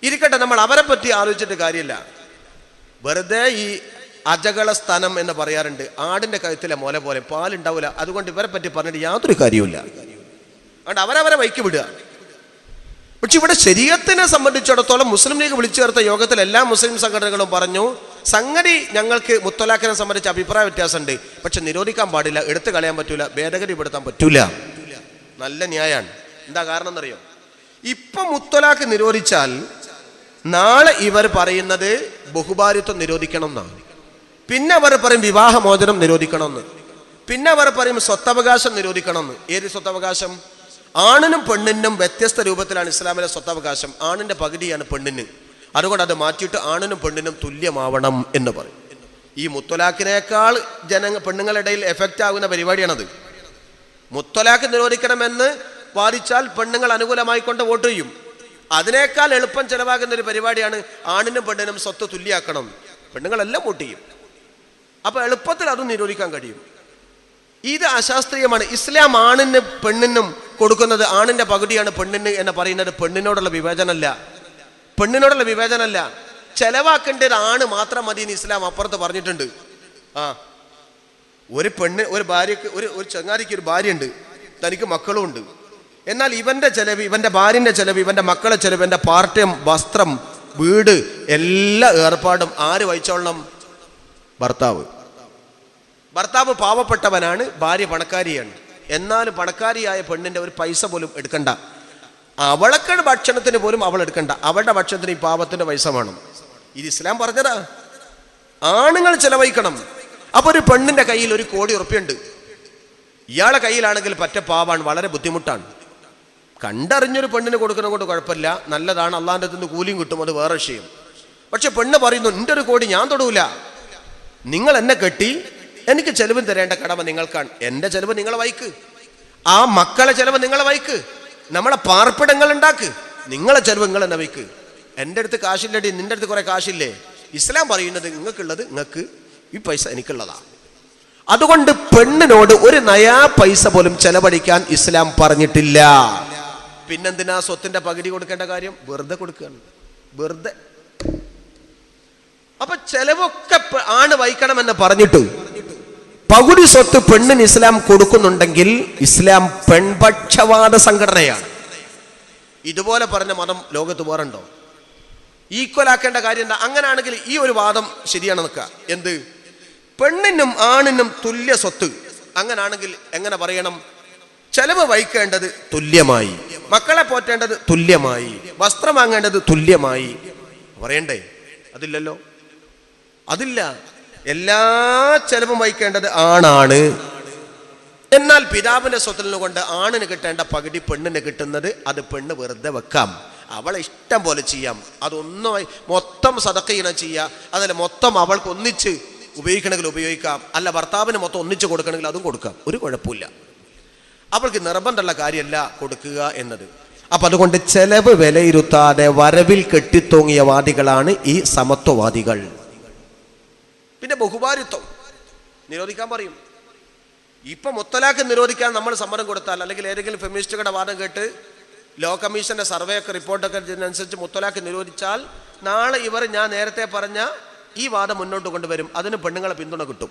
ഇരിക്കട്ടെ, നമ്മൾ അവരെ പറ്റി ആലോചിച്ചിട്ട് കാര്യമില്ല. വെറുതെ ഈ അജകള സ്ഥാനം എന്ന് പറയാറുണ്ട്. ആടിന്റെ കഴുത്തിലെ മുല പോലെ പാലുണ്ടാവില്ല. അതുകൊണ്ട് ഇവരെ പറ്റി പറഞ്ഞിട്ട് യാതൊരു കാര്യമില്ല. അതുകൊണ്ട് അവരവരെ വൈക്ക് വിടുക. പക്ഷെ ഇവിടെ ശരീഅത്തിനെ സംബന്ധിച്ചിടത്തോളം മുസ്ലിം ലീഗ് വിളിച്ചു ചേർത്ത യോഗത്തിൽ എല്ലാ മുസ്ലിം സംഘടനകളും പറഞ്ഞു, സംഗതി ഞങ്ങൾക്ക് മുത്തലാഖിനെ സംബന്ധിച്ച് അഭിപ്രായ വ്യത്യാസമുണ്ട്, പക്ഷെ നിരോധിക്കാൻ പാടില്ല, എടുത്തു കളയാൻ പറ്റൂല, ഭേദഗതി പെടുത്താൻ പറ്റൂല. നല്ല ന്യായമാണ്. എന്താ കാരണം എന്നറിയോ? ഇപ്പൊ മുത്തലാഖ് നിരോധിച്ചാൽ നാളെ ഇവർ പറയുന്നത് ബഹുഭാര്യത്വം നിരോധിക്കണം എന്നാണ്. പിന്നെ അവർ പറയും വിവാഹമോചനം നിരോധിക്കണമെന്ന്. പിന്നെ അവർ പറയും സ്വത്തവകാശം നിരോധിക്കണമെന്ന്. ഏത് സ്വത്തവകാശം? ആണിനും പെണ്ണിനും വ്യത്യസ്ത രൂപത്തിലാണ് ഇസ്ലാമിലെ സ്വത്തവകാശം. ആണിന്റെ പകുതിയാണ് പെണ്ണിന്. അതുകൊണ്ട് അത് മാറ്റിയിട്ട് ആണിനും പെണ്ണിനും തുല്യമാവണം എന്ന് പറയും. ഈ മുത്തലാഖിനേക്കാൾ പെണ്ണുങ്ങളുടെ ഇടയിൽ എഫക്റ്റ് ആകുന്ന പരിപാടിയാണത്. മുത്തലാഖ് നിരോധിക്കണമെന്ന് വാദിച്ചാൽ പെണ്ണുങ്ങൾ അനുകൂലമായിക്കൊണ്ട് വോട്ട് ചെയ്യും. അതിനേക്കാൾ എളുപ്പം ചെലവാകുന്ന ഒരു പരിപാടിയാണ് ആണിനും പെണ്ണിനും സ്വത്ത് തുല്യാക്കണം. പെണ്ണുങ്ങളെല്ലാം വോട്ട് ചെയ്യും. അപ്പൊ എളുപ്പത്തിൽ അതും നിരോധിക്കാൻ കഴിയും. ഇത് അശാസ്ത്രീയമാണ്. ഇസ്ലാം ആണിന് പെണ്ണിനും കൊടുക്കുന്നത് ആണിന്റെ പകുതിയാണ് പെണ്ണിന് എന്ന് പറയുന്നത് പെണ്ണിനോടുള്ള വിവേചനമല്ല. ചെലവാക്കേണ്ടത് ആണ് മാത്രം മതി എന്ന് ഇസ്ലാം അപ്പുറത്ത് പറഞ്ഞിട്ടുണ്ട്. ഒരു പെണ്ണ്, ഒരു ഭാര്യക്ക്, ഒരു ചങ്ങാതിക്ക് ഒരു ഭാര്യയുണ്ട്, തനിക്ക് മക്കളും ഉണ്ട്. എന്നാൽ ഇവന്റെ ചെലവ്, ഇവന്റെ ഭാര്യന്റെ ചെലവ്, ഇവന്റെ മക്കളെ ചെലവ്, ഇവന്റെ പാർട്ടിയം, വസ്ത്രം, വീട്, എല്ലാ ഏർപ്പാടും ആര് വഹിച്ചോളണം? ഭർത്താവ്. ഭർത്താവ് പാവപ്പെട്ടവനാണ്, ഭാര്യ പണക്കാരിയാണ്. എന്നാലും പണക്കാരിയായ പെണ്ണിന്റെ ഒരു പൈസ പോലും എടുക്കണ്ട. അവളൊക്കെ ഭക്ഷണത്തിന് പോലും അവൾ എടുക്കണ്ട. അവളുടെ ഭക്ഷണത്തിന് ഈ പാവത്തിന്റെ പൈസ വേണം. ഇത് ഇസ്ലാം പറഞ്ഞതാ. ആണുങ്ങൾ ചെലവഴിക്കണം. അപ്പൊ ഒരു പെണ്ണിന്റെ കയ്യിൽ 1 കോടി ഉറുപ്പ്യുണ്ട്. ഇയാളെ കയ്യിലാണെങ്കിൽ പറ്റ പാവാണ്, വളരെ ബുദ്ധിമുട്ടാണ്. കണ്ടറിഞ്ഞൊരു പെണ്ണിന് കൊടുക്കുന്ന കൊണ്ട് കുഴപ്പമില്ല, നല്ലതാണ്, അള്ളാന്റെ അടുത്ത് നിന്ന് കൂലിയും കിട്ടും, അത് വേറെ വിഷയം. പക്ഷെ പെണ്ണ് പറയുന്നു, എൻ്റെ 1 കോടി ഞാൻ തൊടൂല, നിങ്ങൾ എന്നെ കെട്ടി, എനിക്ക് ചെലവും തരേണ്ട കടമ നിങ്ങൾക്കാണ്. എൻ്റെ ചെലവ് നിങ്ങളെ വഹിക്ക്, ആ മക്കളെ ചെലവ് നിങ്ങളെ വഹിക്ക്, നമ്മളെ പാർപ്പിടങ്ങൾ ഉണ്ടാക്ക്, നിങ്ങളെ ചെലവ് നിങ്ങൾ എന്നെ വഹിക്ക്. എൻ്റെ അടുത്ത് കാശില്ലടി, നിന്റെ അടുത്ത് കുറെ കാശില്ലേ? ഇസ്ലാം പറയുന്നത് നിങ്ങൾക്കുള്ളത് നിങ്ങൾക്ക്, ഈ പൈസ എനിക്കുള്ളതാ. അതുകൊണ്ട് പെണ്ണിനോട് 1 നയാ പൈസ പോലും ചെലവഴിക്കാൻ ഇസ്ലാം പറഞ്ഞിട്ടില്ല. പിന്നെന്തിനാ സ്വത്തിന്റെ പകുതി കൊടുക്കേണ്ട കാര്യം? വെറുതെ കൊടുക്കുകയാണ്, വെറുതെ. അപ്പൊ ചെലവൊക്കെ ആണ് വഹിക്കണമെന്ന് പറഞ്ഞിട്ട് പകുതി സ്വത്ത് പെണ്ണിന് ഇസ്ലാം കൊടുക്കുന്നുണ്ടെങ്കിൽ ഇസ്ലാം പെൺപക്ഷവാദ സംഘടനയാണ്. ഇതുപോലെ പറഞ്ഞ മതം ലോകത്ത് വേറുണ്ടോ? ഈക്വൽ ആക്കേണ്ട കാര്യം എന്താ? അങ്ങനെയാണെങ്കിൽ ഈ ഒരു വാദം ശരിയാണ് നിൽക്കുക. എന്ത്? പെണ്ണിനും ആണിനും തുല്യ സ്വത്ത്. അങ്ങനാണെങ്കിൽ എങ്ങനെ പറയണം? ചെലവ് വഹിക്കേണ്ടത് തുല്യമായി, മക്കളെ പോറ്റേണ്ടത് തുല്യമായി, വസ്ത്രം വാങ്ങേണ്ടത് തുല്യമായി പറയണ്ടേ? അതില്ലല്ലോ, അതില്ല. എല്ലാ ചെലവും വഹിക്കേണ്ടത് ആണാണ്. എന്നാൽ പിതാവിന്റെ സ്വത്തിൽ കൊണ്ട് ആണിന് കിട്ടേണ്ട പകുതി പെണ്ണിന് കിട്ടുന്നത് അത് പെണ്ണ് വെറുതെ വെക്കാം, അവളെ ഇഷ്ടം പോലെ ചെയ്യാം. അതൊന്നും മൊത്തം സദഖയിനെ ചെയ്യാം, അതല്ല മൊത്തം അവൾക്ക് ഒന്നിച്ച് ഉപയോഗിക്കണമെങ്കിൽ ഉപയോഗിക്കാം, അല്ല ഭർത്താവിന് മൊത്തം ഒന്നിച്ച് കൊടുക്കണമെങ്കിൽ അതും കൊടുക്കാം, ഒരു കുഴപ്പമില്ല. അവൾക്ക് നിർബന്ധമുള്ള കാര്യമല്ല കൊടുക്കുക എന്നത്. അപ്പൊ അതുകൊണ്ട് ചെലവ് വിലയിരുത്താതെ വരവിൽ കെട്ടിത്തൂങ്ങിയ വാദികളാണ് ഈ സമത്വവാദികൾ. പിന്നെ ബഹുഭാര്യത്വം നിരോധിക്കാൻ പറയും. ഇപ്പൊ മുത്തലാഖ് നിരോധിക്കാൻ നമ്മൾ സമ്മതം കൊടുത്താൽ, അല്ലെങ്കിൽ ഏതെങ്കിലും ഫെമിനിസ്റ്റുകളുടെ വാദം കേട്ട് ലോ കമ്മീഷന്റെ സർവേ ഒക്കെ റിപ്പോർട്ടൊക്കെ ഇതിനനുസരിച്ച് മുത്തലാഖ് നിരോധിച്ചാൽ, നാളെ ഇവർ ഞാൻ നേരത്തെ പറഞ്ഞ ഈ വാദം മുന്നോട്ട് കൊണ്ടുവരും, അതിന് പെണ്ണുങ്ങളെ പിന്തുണ കിട്ടും.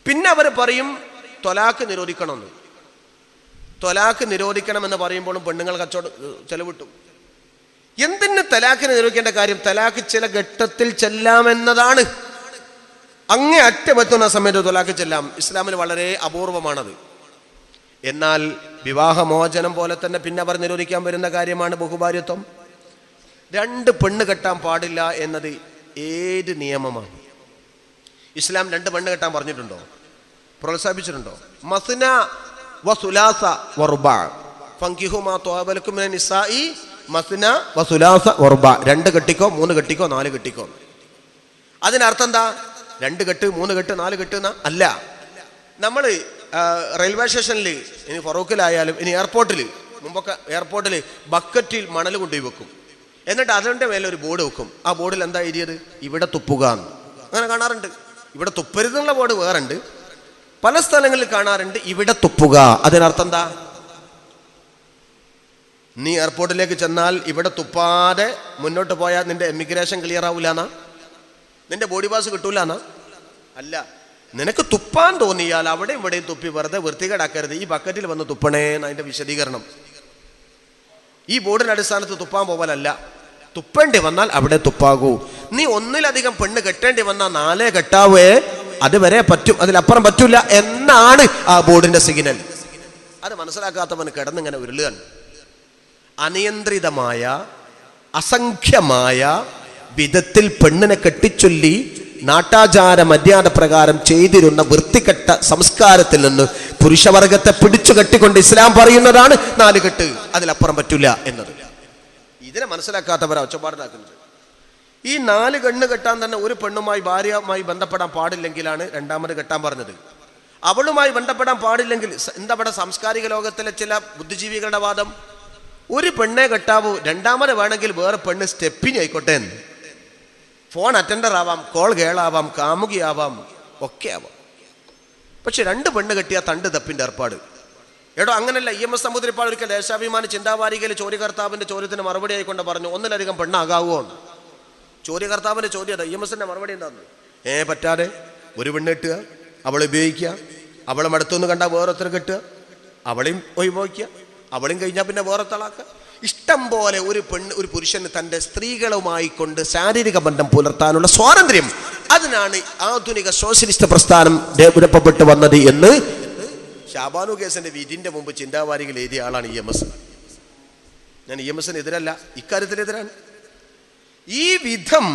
പിന്നെ അവർ പറയും ത്വലാഖ് നിരോധിക്കണമെന്ന്. ത്വലാഖ് നിരോധിക്കണമെന്ന് പറയുമ്പോഴും പെണ്ണുങ്ങൾ കച്ചവടം ചെലവിട്ടും. എന്തിന് തലാഖിനെ നിരോധിക്കേണ്ട കാര്യം? തലാഖ് ചില ഘട്ടത്തിൽ ചെല്ലാമെന്നതാണ്. അങ്ങേ അറ്റമെത്തുന്ന സമയത്ത് ത്വലാഖ് ചെല്ലാം. ഇസ്ലാമിൽ വളരെ അപൂർവമാണത്. എന്നാൽ വിവാഹമോചനം പോലെ തന്നെ പിന്നെ അവർ നിരോധിക്കാൻ വരുന്ന കാര്യമാണ് ബഹുഭാര്യത്വം. 2 പെണ്ണ് കെട്ടാൻ പാടില്ല എന്നത് ഏത് നിയമമാണ്? ഇസ്ലാം 2 പെണ്ണ് കെട്ടാൻ പറഞ്ഞിട്ടുണ്ടോ? പ്രോത്സാഹിപ്പിച്ചിട്ടുണ്ടോ? മസ്ന വസുലാസ വറുബാ ഫൻകിഹു മാ ത്വബ ലക്കും മിനൻ നിസാഇ മസ്ന വസുലാസ വറുബാ. 2 കെട്ടിക്കോ, 3 കെട്ടിക്കോ, 4 കെട്ടിക്കോ. അതിനർത്ഥം എന്താ? 2 കെട്ട്, 3 കെട്ട്, 4 കെട്ട് എന്നാ? അല്ല. നമ്മൾ റെയിൽവേ സ്റ്റേഷനിൽ, ഇനി ഫറൂഖിലായാലും ഇനി എയർപോർട്ടിൽ, മുമ്പൊക്കെ എയർപോർട്ടിൽ ബക്കറ്റിൽ മണൽ കൊണ്ടുപോയി വെക്കും. എന്നിട്ട് അതിൻ്റെ മേലെ ഒരു ബോർഡ് വെക്കും. ആ ബോർഡിൽ എന്താ എഴുതിയത്? ഇവിടെ തുപ്പുക എന്ന്. അങ്ങനെ കാണാറുണ്ട്. ഇവിടെ തുപ്പരുതെന്നുള്ള ബോർഡ് വേറുണ്ട്. പല സ്ഥലങ്ങളിൽ കാണാറുണ്ട് ഇവിടെ തുപ്പുക. അതിനർത്ഥം എന്താ? നീ എയർപോർട്ടിലേക്ക് ചെന്നാൽ ഇവിടെ തുപ്പാതെ മുന്നോട്ട് പോയാൽ നിന്റെ എമിഗ്രേഷൻ ക്ലിയർ ആവൂലെന്നാ? നിന്റെ ബോഡി പാസ് കിട്ടൂലെന്നാ? അല്ല. നിനക്ക് തുപ്പാൻ തോന്നിയാൽ അവിടെയും ഇവിടെയും തുപ്പി വെറുതെ വൃത്തികേടാക്കരുത്, ഈ ബക്കറ്റിൽ വന്ന് തുപ്പണേ എന്നതിന്റെ വിശദീകരണം. ഈ ബോർഡിന്റെ അടിസ്ഥാനത്ത് തുപ്പാൻ പോവലല്ല. തുപ്പേണ്ടി വന്നാൽ അവിടെ തുപ്പാകൂ. നീ 1-ലധികം പെണ്ണ് കെട്ടേണ്ടി വന്നാൽ 4 കെട്ടാവേ, അതുവരെ പറ്റും, അതിലപ്പുറം പറ്റൂല എന്നാണ് ആ ബോർഡിന്റെ സിഗ്നൽ. അത് മനസ്സിലാക്കാത്തവന് കിടന്നിങ്ങനെ ഉരുളുകയാണ്. അനിയന്ത്രിതമായ അസംഖ്യമായ വിധത്തിൽ പെണ്ണിനെ കെട്ടിച്ചൊല്ലി നാട്ടാചാര മര്യാദ പ്രകാരം ചെയ്തിരുന്ന വൃത്തികെട്ട സംസ്കാരത്തിൽ നിന്ന് പുരുഷവർഗത്തെ പിടിച്ചു കെട്ടിക്കൊണ്ട് ഇസ്ലാം പറയുന്നതാണ് 4 കെട്ട്, അതിലപ്പുറം പറ്റൂല എന്നത്. ഇതിനെ മനസ്സിലാക്കാത്തവരാ ഒച്ചപ്പാടുണ്ടാക്കുന്നത്. ഈ 4 കണ്ണ് കെട്ടാൻ തന്നെ ഒരു പെണ്ണുമായി, ഭാര്യയുമായി ബന്ധപ്പെടാൻ പാടില്ലെങ്കിലാണ് 2ാമത് കെട്ടാൻ പറഞ്ഞത്. അവളുമായി ബന്ധപ്പെടാൻ പാടില്ലെങ്കിൽ എന്താ ഇവിടെ സാംസ്കാരിക ലോകത്തിലെ ചില ബുദ്ധിജീവികളുടെ വാദം? ഒരു പെണ്ണെ കെട്ടാവൂ, 2ാമത് വേണമെങ്കിൽ വേറെ പെണ്ണ് സ്റ്റെപ്പിന് ആയിക്കോട്ടെ എന്ന്. ഫോൺ അറ്റൻഡർ ആവാം, കോൾ ഗേളാവാം, കാമുകിയാവാം, ഒക്കെ ആവാം. പക്ഷെ 2 പെണ്ണ് കെട്ടിയ തണ്ട് തപ്പിന്റെ ഏർപ്പാട്. എടോ അങ്ങനല്ല. EMS നമ്പൂതിരിപ്പാട് ഒരിക്കൽ ദേശാഭിമാനി ചിന്താവാരികയിൽ ചോദ്യകർത്താവിന്റെ ചോദ്യത്തിന് മറുപടി ആയിക്കൊണ്ട് പറഞ്ഞു, 1-ലധികം പെണ്ണാകാവോ? ചോദ്യകർത്താവിന്റെ ചോദ്യം അതാ. EMSന്റെ മറുപടി എന്താന്ന്? പറ്റാതെ ഒരു പെണ്ണ് കെട്ടുക, അവളെ ഉപയോഗിക്കുക, അവളെ മടുത്തൊന്ന് കണ്ടാൽ വേറൊരുത്തർ കെട്ടുക, അവളെയും ഒഴിവാക്കുക, അവളെയും കഴിഞ്ഞാൽ പിന്നെ വേറൊത്തളാക്കുക. ഇഷ്ടം പോലെ ഒരു പുരുഷന് തൻ്റെ സ്ത്രീകളുമായി കൊണ്ട് ശാരീരിക ബന്ധം പുലർത്താനുള്ള സ്വാതന്ത്ര്യം. അതിനാണ് ആധുനിക സോഷ്യലിസ്റ്റ് പ്രസ്ഥാനം രൂപപ്പെട്ടു വന്നത് എന്ന് ഷാബാനു കേസിന്റെ വിധിന്റെ മുമ്പ് ചിന്താവാരികൾ എഴുതിയ ആളാണ് EMS. ഞാൻ EMSന് എതിരല്ല, ഇക്കാര്യത്തിനെതിരാണ്. ഈ വിധം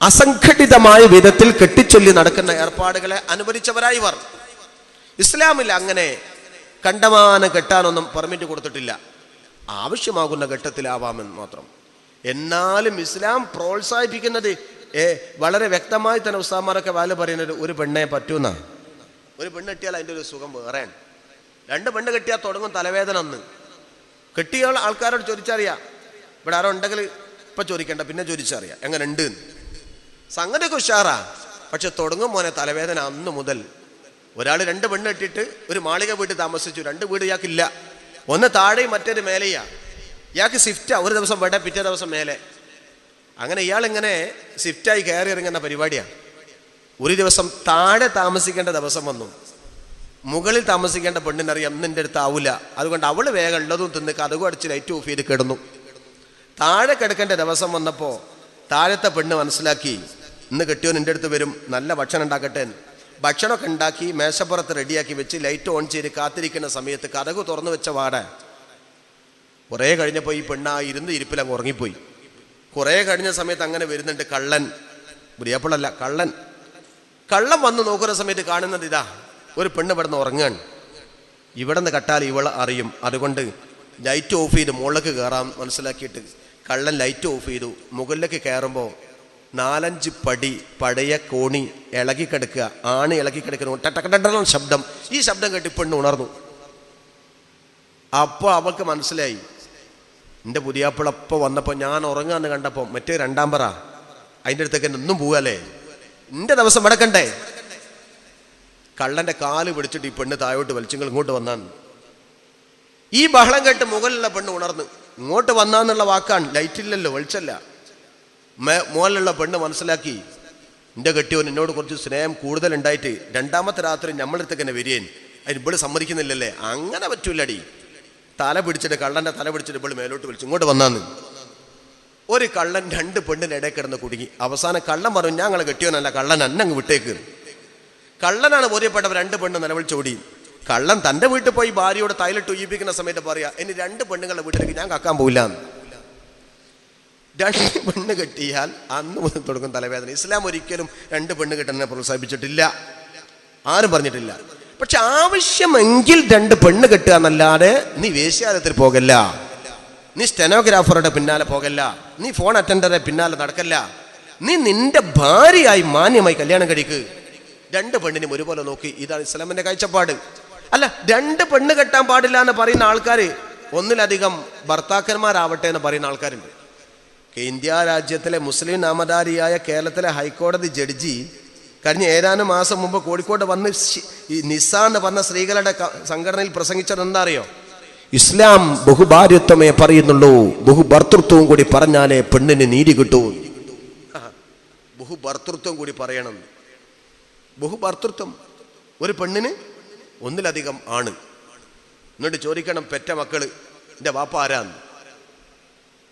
അസംഘടിതമായ വിധത്തിൽ കെട്ടിച്ചൊല്ലി നടക്കുന്ന ഏർപ്പാടുകളെ അനുവദിച്ചവരായി ഇവർ. ഇസ്ലാമിൽ അങ്ങനെ കണ്ടമാനം കെട്ടാനൊന്നും പെർമിറ്റ് കൊടുത്തിട്ടില്ല, ആവശ്യമാകുന്ന ഘട്ടത്തിലാവാമെന്ന് മാത്രം. എന്നാലും ഇസ്ലാം പ്രോത്സാഹിപ്പിക്കുന്നത് വളരെ വ്യക്തമായി തന്നെ ഉസ്താദ്മാരൊക്കെ വാല് പറയുന്നത് ഒരു പെണ്ണെ പറ്റൂന്ന. ഒരു പെണ്ണ് കെട്ടിയാൽ അതിൻ്റെ ഒരു സുഖം വേറെയാണ്. 2 പെണ്ണ് കെട്ടിയാൽ തുടങ്ങും തലവേദന. ഒന്ന് കെട്ടിയ ആൾക്കാരോട് ചോദിച്ചറിയാം, ഇവിടെ ആരോ ഉണ്ടെങ്കിൽ ഇപ്പം ചോദിക്കേണ്ട, പിന്നെ ചോദിച്ചറിയാം എങ്ങനെ ഉണ്ട്. സംഗതിയൊക്കെ ഉഷാറാ, പക്ഷെ തുടങ്ങും മോനെ തലവേദന. അന്ന് മുതൽ ഒരാൾ 2 പെണ്ണ് കെട്ടിയിട്ട് ഒരു മാളിക വീട്ടിൽ താമസിച്ചു. 2 വീട് ഇയാൾക്കില്ല, ഒന്ന് താഴെയും മറ്റേത് മേലെയാ. ഇയാൾക്ക് സ്വിഫ്റ്റാ, ഒരു ദിവസം ഇവിടെ പിറ്റേ ദിവസം മേലെ. അങ്ങനെ ഇയാളിങ്ങനെ സ്വിഫ്റ്റായി കയറി ഇറങ്ങുന്ന പരിപാടിയാണ്. ഒരു ദിവസം താഴെ താമസിക്കേണ്ട ദിവസം വന്നു. മുകളിൽ താമസിക്കേണ്ട പെണ്ണിനറിയാം ഇന്നെൻ്റെ അടുത്ത് ആവില്ല, അതുകൊണ്ട് അവൾ വേഗം ഉള്ളതും തിന്ന് കതകും അടിച്ച് ലൈറ്റ് ഓഫ് ചെയ്ത് കിടന്നു. താഴെ കിടക്കേണ്ട ദിവസം വന്നപ്പോൾ താഴത്തെ പെണ്ണ് മനസ്സിലാക്കി ഇന്ന് കെട്ടിയോൻ എൻ്റെ അടുത്ത് വരും, നല്ല ഭക്ഷണം ഉണ്ടാക്കട്ടെ. ഭക്ഷണമൊക്കെ ഉണ്ടാക്കി മേശപ്പുറത്ത് റെഡിയാക്കി വെച്ച് ലൈറ്റ് ഓൺ ചെയ്ത് കാത്തിരിക്കുന്ന സമയത്ത് കതകു തുറന്നു വെച്ച വാട കുറേ കഴിഞ്ഞപ്പോൾ ഈ പെണ്ണ് ആ ഇരിപ്പിലങ്ങ് ഉറങ്ങിപ്പോയി. കുറേ കഴിഞ്ഞ സമയത്ത് അങ്ങനെ വരുന്നുണ്ട് കള്ളൻ, പ്രിയപ്പെടല്ല കള്ളൻ വന്ന് നോക്കുന്ന സമയത്ത് കാണുന്നത് ഇതാ ഒരു പെണ്ണ് ഇവിടെ നിന്ന് ഉറങ്ങാണ്. ഇവിടെ നിന്ന് കട്ടാൽ ഇവൾ അറിയും, അതുകൊണ്ട് ലൈറ്റ് ഓഫ് ചെയ്ത് മുകളിലേക്ക് കയറാൻ മനസ്സിലാക്കിയിട്ട് കള്ളൻ ലൈറ്റ് ഓഫ് ചെയ്തു. മുകളിലേക്ക് കയറുമ്പോൾ 4-5 പടി പഴയ കോണി ഇളകിക്കിടക്കുക, ആണി ഇളകിക്കിടക്കുന്നു, ടട്ടക്കട്ട ശബ്ദം. ഈ ശബ്ദം കേട്ട് പെണ്ണ് ഉണർന്നു. അപ്പോൾ അവൾക്ക് മനസ്സിലായി എൻ്റെ പുതിയാപ്പിളപ്പോൾ വന്നപ്പോൾ ഞാൻ ഉറങ്ങാന്ന് കണ്ടപ്പോൾ മറ്റേ 2-ാം പറ അതിൻ്റെ അടുത്തേക്ക് ഒന്നും പോവല്ലേ, എൻ്റെ ദിവസം മടക്കണ്ടേ. കള്ളൻ്റെ കാല് പിടിച്ചിട്ട് ഈ പെണ്ണ് താഴോട്ട് വലിച്ചിങ്ങൾ ഇങ്ങോട്ട് വന്നാന്ന്. ഈ ബഹളം കേട്ട് മുകളിലുള്ള പെണ്ണ് ഉണർന്ന് ഇങ്ങോട്ട് വന്നാന്നുള്ള വാക്കാണ്, ലൈറ്റില്ലല്ലോ, വെളിച്ചല്ല. മുകളിലുള്ള പെണ്ണ് മനസ്സിലാക്കി എൻ്റെ കെട്ടിയോൻ എന്നോട് കുറച്ച് സ്നേഹം കൂടുതലുണ്ടായിട്ട് 2-ാമത്തെ രാത്രി നമ്മളടുത്തേക്ക് തന്നെ വരികയും അതിന് ഇവള് സമ്മതിക്കുന്നില്ലല്ലേ. അങ്ങനെ പറ്റൂല്ലടി. തല പിടിച്ചിട്ട് കള്ളൻ്റെ തല പിടിച്ചിട്ട് ഇവള് മേലോട്ട് വിളിച്ചു ഇങ്ങോട്ട് വന്നാന്ന്. ഒരു കള്ളൻ 2 പെണ്ണിൻ്റെ ഇടയിൽ കിടന്ന് കുടുങ്ങി. അവസാനം കള്ളൻ പറഞ്ഞു ഞങ്ങളെ കെട്ടിയോനല്ല, കള്ളൻ അന്നങ്ങ് വിട്ടേക്ക്. കള്ളനാണ് ബോധ്യപ്പെട്ടവർ. 2 പെണ്ണ് നിലവിളിച്ചോടി. കള്ളൻ തൻ്റെ വീട്ടിൽ പോയി ഭാര്യയോട് തൈലിട്ട് ഉയ്യിപ്പിക്കുന്ന സമയത്ത് പറയാ ഇനി 2 പെണ്ണുങ്ങളുടെ വീട്ടിലേക്ക് ഞാൻ കക്കാൻ പോയില്ല. 2 പെണ്ണ് കെട്ടിയാൽ അന്ന് മുതൽ തുടങ്ങും തലവേദന. ഇസ്ലാം ഒരിക്കലും 2 പെണ്ണ് കെട്ടുന്നതിനെ പ്രോത്സാഹിപ്പിച്ചിട്ടില്ല, ആരും പറഞ്ഞിട്ടില്ല. പക്ഷെ ആവശ്യമെങ്കിൽ 2 പെണ്ണ് കെട്ടുക എന്നല്ലാതെ നീ വേശ്യാലയത്തിൽ പോകല്ല, നീ സ്റ്റെനോഗ്രാഫറുടെ പിന്നാലെ പോകല്ല, നീ ഫോൺ അറ്റൻഡറെ പിന്നാലെ നടക്കല്ല. നീ നിന്റെ ഭാര്യയായി മാന്യമായി കല്യാണം കഴിക്ക്. 2 പെണ്ണിനും ഒരുപോലെ നോക്കി. ഇതാണ് ഇസ്ലാമിന്റെ കാഴ്ചപ്പാട്. അല്ല, 2 പെണ്ണ് കെട്ടാൻ പാടില്ല എന്ന് പറയുന്ന ആൾക്കാർ ഒന്നിലധികം ഭർത്താക്കന്മാരാവട്ടെ എന്ന് പറയുന്ന ആൾക്കാരുണ്ട്. ഇന്ത്യ രാജ്യത്തിലെ മുസ്ലിം നാമധാരിയായ കേരളത്തിലെ ഹൈക്കോടതി ജഡ്ജി കഴിഞ്ഞ ഏതാനും മാസം മുമ്പ് കോഴിക്കോട് വന്ന് ഈ നിസ എന്ന് പറഞ്ഞ സ്ത്രീകളുടെ സംഘടനയിൽ പ്രസംഗിച്ചത് എന്താ അറിയോ? ഇസ്ലാം ബഹുഭാര്യത്വമേ പറയുന്നുള്ളൂ, ബഹുഭർത്തൃത്വവും കൂടി പറഞ്ഞാലേ പെണ്ണിന് നീതി കിട്ടൂ. ബഹുഭർത്തൃത്വം കൂടി പറയണം. ബഹുഭർത്തൃത്വം, ഒരു പെണ്ണിന് ഒന്നിലധികം ആണ്. എന്നിട്ട് ചോദിക്കണം പെറ്റ മക്കള് എൻ്റെ വാപ്പ ആരാന്ന്.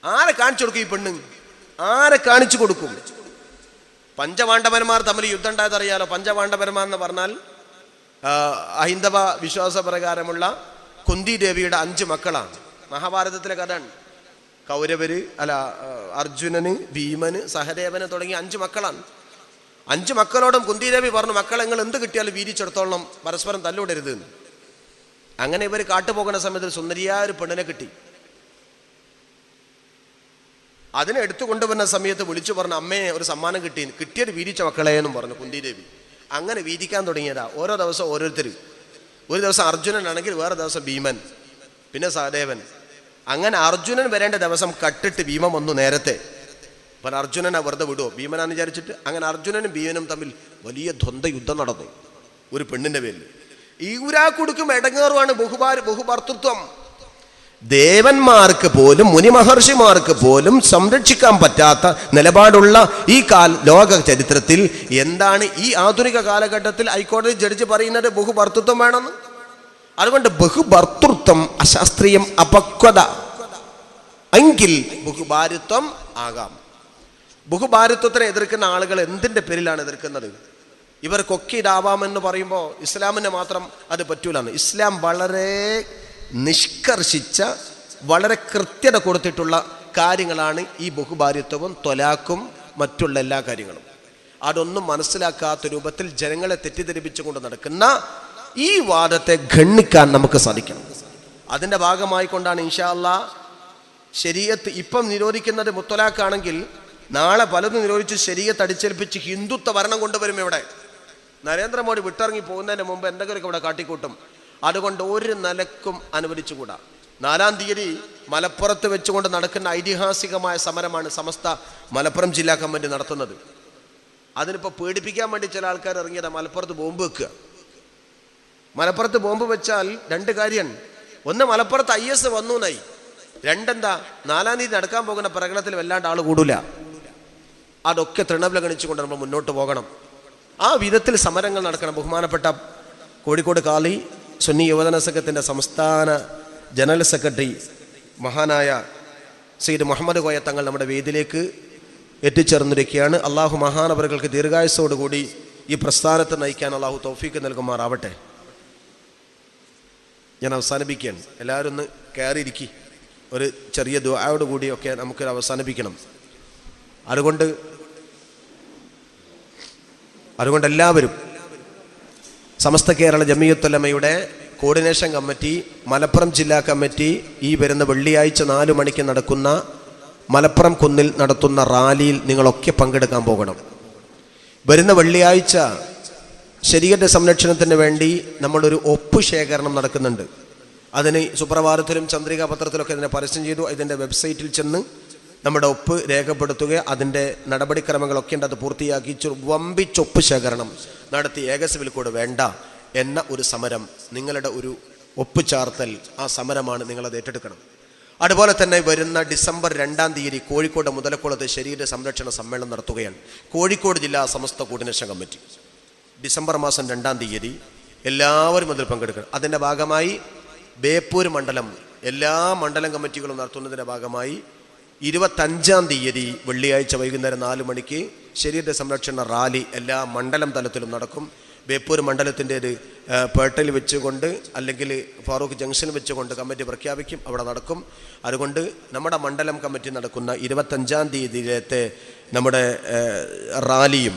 ആരെ കാണിച്ചു കൊടുക്കും? ഈ പെണ്ണ് ആരെ കാണിച്ചു കൊടുക്കും? പഞ്ചപാണ്ഡവന്മാർ തമ്മിൽ യുദ്ധം ഉണ്ടായതറിയാലോ. പഞ്ചപാണ്ഡവന്മാർ എന്ന് പറഞ്ഞാൽ ഹൈന്ദവ വിശ്വാസപ്രകാരമുള്ള കുന്തി ദേവിയുടെ 5 മക്കളാണ്. മഹാഭാരതത്തിലെ കഥയാണ്. കൗരവര് അർജുനന്, ഭീമന്, സഹദേവന് തുടങ്ങിയ 5 മക്കളാണ്. 5 മക്കളോടും കുന്തി ദേവി പറഞ്ഞു മക്കളെ നിങ്ങൾ എന്ത് കിട്ടിയാലും വീതിച്ചെടുത്തോളം, പരസ്പരം തല്ലുവിടരുത്. അങ്ങനെ ഇവർ കാട്ടുപോകുന്ന സമയത്ത് സുന്ദരിയായ ഒരു പെണ്ണിനെ കിട്ടി. അതിനെ എടുത്തു കൊണ്ടുവരുന്ന സമയത്ത് വിളിച്ചു പറഞ്ഞു അമ്മയെ ഒരു സമ്മാനം കിട്ടിയത് വീതിച്ച മക്കളെ എന്നും പറഞ്ഞു കുന്തി ദേവി. അങ്ങനെ വീതിക്കാൻ തുടങ്ങിയതാ. ഓരോ ദിവസം ഓരോരുത്തർ. ഒരു ദിവസം അർജുനനാണെങ്കിൽ വേറെ ദിവസം ഭീമൻ, പിന്നെ സഹദേവൻ. അങ്ങനെ അർജുനൻ വരേണ്ട ദിവസം കട്ടിട്ട് ഭീമൻ വന്നു നേരത്തെ. അപ്പം അർജുനനെ വെറുതെ വിടുമോ ഭീമനാന്ന് വിചാരിച്ചിട്ട്. അങ്ങനെ അർജുനനും ഭീമനും തമ്മിൽ വലിയ ദ്വന്ദ്വ യുദ്ധം നടന്നു ഒരു പെണ്ണിൻ്റെ പേരിൽ. ഈ ഒരാൾക്കൊടുക്കും ഇടങ്ങേറുമാണ് ബഹുഭർത്തൃത്വം. ദേവന്മാർക്ക് പോലും മുനിമഹർഷിമാർക്ക് പോലും സംരക്ഷിക്കാൻ പറ്റാത്ത നിലപാടുള്ള ഈ ലോക ചരിത്രത്തിൽ എന്താണ് ഈ ആധുനിക കാലഘട്ടത്തിൽ ഹൈക്കോടതി ജഡ്ജി പറയുന്നത്? ബഹുഭർത്തൃത്വം വേണമെന്ന്. അതുകൊണ്ട് ബഹുഭർത്തൃത്വം അശാസ്ത്രീയം, അപക്വത. എങ്കിൽ ബഹുഭാര്യത്വം ആകാം. ബഹുഭാര്യത്വത്തിനെ എതിർക്കുന്ന ആളുകൾ എന്തിൻ്റെ പേരിലാണ് എതിർക്കുന്നത്? ഇവർക്കൊക്കെ ഇതാവാമെന്ന് പറയുമ്പോൾ ഇസ്ലാമിനെ മാത്രം അത് പറ്റൂലെന്ന്. ഇസ്ലാം വളരെ നിഷ്കർഷിച്ച, വളരെ കൃത്യത കൊടുത്തിട്ടുള്ള കാര്യങ്ങളാണ് ഈ ബഹുഭാര്യത്വവും ത്വലാഖും മറ്റുള്ള എല്ലാ കാര്യങ്ങളും. അതൊന്നും മനസ്സിലാക്കാത്ത രൂപത്തിൽ ജനങ്ങളെ തെറ്റിദ്ധരിപ്പിച്ചുകൊണ്ട് നടക്കുന്ന ഈ വാദത്തെ ഖണ്ഡിക്കാൻ നമുക്ക് സാധിക്കണം. അതിൻ്റെ ഭാഗമായിക്കൊണ്ടാണ് ഇൻഷാ അല്ലാഹ് ശരീഅത്ത് ഇപ്പം നിരോധിക്കുന്നത് മുത്തലാഖാണെങ്കിൽ നാളെ പലതും നിരോധിച്ച് ശരീഅത്ത് അടിച്ചേൽപ്പിച്ച് ഹിന്ദുത്വ ഭരണം കൊണ്ടുവരും. ഇവിടെ നരേന്ദ്രമോദി വിട്ടിറങ്ങി പോകുന്നതിന് മുമ്പ് എന്തെങ്കിലുമൊക്കെ ഇവിടെ കാട്ടിക്കൂട്ടും. അതുകൊണ്ട് ഒരു നിലക്കും അനുവദിച്ചുകൂടാ. 4-ാം തീയതി മലപ്പുറത്ത് വെച്ചുകൊണ്ട് നടക്കുന്ന ഐതിഹാസികമായ സമരമാണ് സമസ്ത മലപ്പുറം ജില്ലാ കമ്മിറ്റി നടത്തുന്നത്. അതിനിപ്പോൾ പേടിപ്പിക്കാൻ വേണ്ടി ചില ആൾക്കാർ ഇറങ്ങിയതാ മലപ്പുറത്ത് ബോംബ് വെക്കുക. മലപ്പുറത്ത് ബോംബ് വെച്ചാൽ 2 കാര്യമാണ്. ഒന്ന്, മലപ്പുറത്ത് IS വന്നു എന്നായി. 2, എന്താ, 4-ാം തീയതി നടക്കാൻ പോകുന്ന പ്രകടനത്തിൽ വല്ലാണ്ട് ആൾ കൂടൂല. അതൊക്കെ തൃണവലഗണിച്ചുകൊണ്ട് നമ്മൾ മുന്നോട്ട് പോകണം. ആ വിധത്തിൽ സമരങ്ങൾ നടക്കണം. ബഹുമാനപ്പെട്ട കോഴിക്കോട് കാളി സുന്നി യുവജന സംഘത്തിൻ്റെ സംസ്ഥാന ജനറൽ സെക്രട്ടറി മഹാനായ സയ്യിദ് മുഹമ്മദ് കോയ തങ്ങൾ നമ്മുടെ വേദിയിലേക്ക് എത്തിച്ചേർന്നിരിക്കുകയാണ്. അള്ളാഹു മഹാനവറുകൾക്ക് ദീർഘായുസ്സോടുകൂടി ഈ പ്രസ്ഥാനത്തെ നയിക്കാൻ അള്ളാഹു തൗഫീക്ക് നൽകുമാറാവട്ടെ. ഞാൻ അവസാനിപ്പിക്കുകയാണ്. എല്ലാവരും ഒന്ന് കയറിയിരിക്കി. ഒരു ചെറിയ ദുആയോട് കൂടിയൊക്കെ നമുക്ക് അവസാനിപ്പിക്കണം. അതുകൊണ്ട് എല്ലാവരും സമസ്ത കേരള ജമിയത്തുൽ ഉലമയുടെ കോർഡിനേഷൻ കമ്മിറ്റി, മലപ്പുറം ജില്ലാ കമ്മിറ്റി ഈ വരുന്ന വെള്ളിയാഴ്ച 4 മണിക്ക് നടക്കുന്ന മലപ്പുറം കുന്നിൽ നടത്തുന്ന റാലിയിൽ നിങ്ങളൊക്കെ പങ്കെടുക്കാൻ പോകണം. വരുന്ന വെള്ളിയാഴ്ച ശരീഅത്ത് സംരക്ഷണത്തിന് വേണ്ടി നമ്മളൊരു ഒപ്പ് ശേഖരണം നടക്കുന്നുണ്ട്. അതിന് സുപ്രഭാതത്തിലും ചന്ദ്രിക പത്രത്തിലൊക്കെ ഇതിനെ പരസ്യം ചെയ്തു. ഇതിൻ്റെ വെബ്സൈറ്റിൽ ചെന്ന് നമ്മുടെ ഒപ്പ് രേഖപ്പെടുത്തുക, അതിൻ്റെ നടപടിക്രമങ്ങളൊക്കെ ഉണ്ട്. അത് പൂർത്തിയാക്കി വമ്പിച്ചൊപ്പ് ശേഖരണം നടത്തി ഏക സിവിൽ കോഡ് വേണ്ട എന്ന ഒരു സമരം, നിങ്ങളുടെ ഒരു ഒപ്പ് ചാർത്തൽ, ആ സമരമാണ്. നിങ്ങളത് ഏറ്റെടുക്കണം. അതുപോലെ തന്നെ വരുന്ന ഡിസംബർ 2-ാം തീയതി കോഴിക്കോട് മുതലക്കുളത്ത് ശരീര സംരക്ഷണ സമ്മേളനം നടത്തുകയാണ് കോഴിക്കോട് ജില്ലാ സമസ്ത കോർഡിനേഷൻ കമ്മിറ്റി. ഡിസംബർ മാസം 2-ാം തീയതി എല്ലാവരും അതിൽ പങ്കെടുക്കണം. അതിൻ്റെ ഭാഗമായി ബേപ്പൂർ മണ്ഡലം എല്ലാ മണ്ഡലം കമ്മിറ്റികളും നടത്തുന്നതിൻ്റെ ഭാഗമായി 25-ാം തീയതി വെള്ളിയാഴ്ച വൈകുന്നേരം 4 മണിക്ക് ശരീര സംരക്ഷണ റാലി എല്ലാ മണ്ഡലം തലത്തിലും നടക്കും. ബേപ്പൂർ മണ്ഡലത്തിൻ്റേത് പേട്ടയിൽ വെച്ചുകൊണ്ട് അല്ലെങ്കിൽ ഫാറൂഖ് ജംഗ്ഷനിൽ വെച്ചുകൊണ്ട് കമ്മിറ്റി പ്രഖ്യാപിക്കും, അവിടെ നടക്കും. അതുകൊണ്ട് നമ്മുടെ മണ്ഡലം കമ്മിറ്റി നടക്കുന്ന 25-ാം തീയതിയിലത്തെ നമ്മുടെ റാലിയും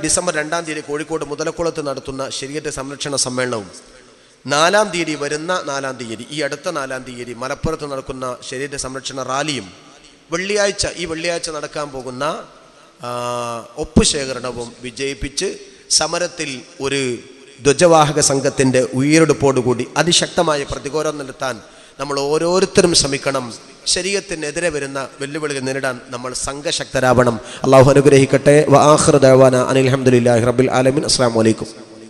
ഡിസംബർ 2-ാം തീയതി കോഴിക്കോട് മുതലക്കുളത്ത് നടത്തുന്ന ശരീഅത്ത് സംരക്ഷണ സമ്മേളനവും 4-ാം തീയതി വരുന്ന 4-ാം തീയതി ഈ അടുത്ത 4-ാം തീയതി മലപ്പുറത്ത് നടക്കുന്ന ശരീര സംരക്ഷണ റാലിയും ഈ വെള്ളിയാഴ്ച നടക്കാൻ പോകുന്ന ഒപ്പ് ശേഖരണവും വിജയിപ്പിച്ച് സമരത്തിൽ ഒരു ധ്വജവാഹക സംഘത്തിൻ്റെ ഉയരെടുപ്പോടുകൂടി അതിശക്തമായ പ്രതിരോധം നടത്താൻ നമ്മൾ ഓരോരുത്തരും ശ്രമിക്കണം. ശരീഅത്തിനെതിരെ വരുന്ന വെല്ലുവിളികൾ നേരിടാൻ നമ്മൾ സംഘശക്തരാവണം. അള്ളാഹു അനുഗ്രഹിക്കട്ടെ. വആഖിറു ദഅവാന അനിൽ ഹംദുലില്ലാഹി റബ്ബിൽ ആലമീൻ. അസ്സലാമു അലൈക്കും.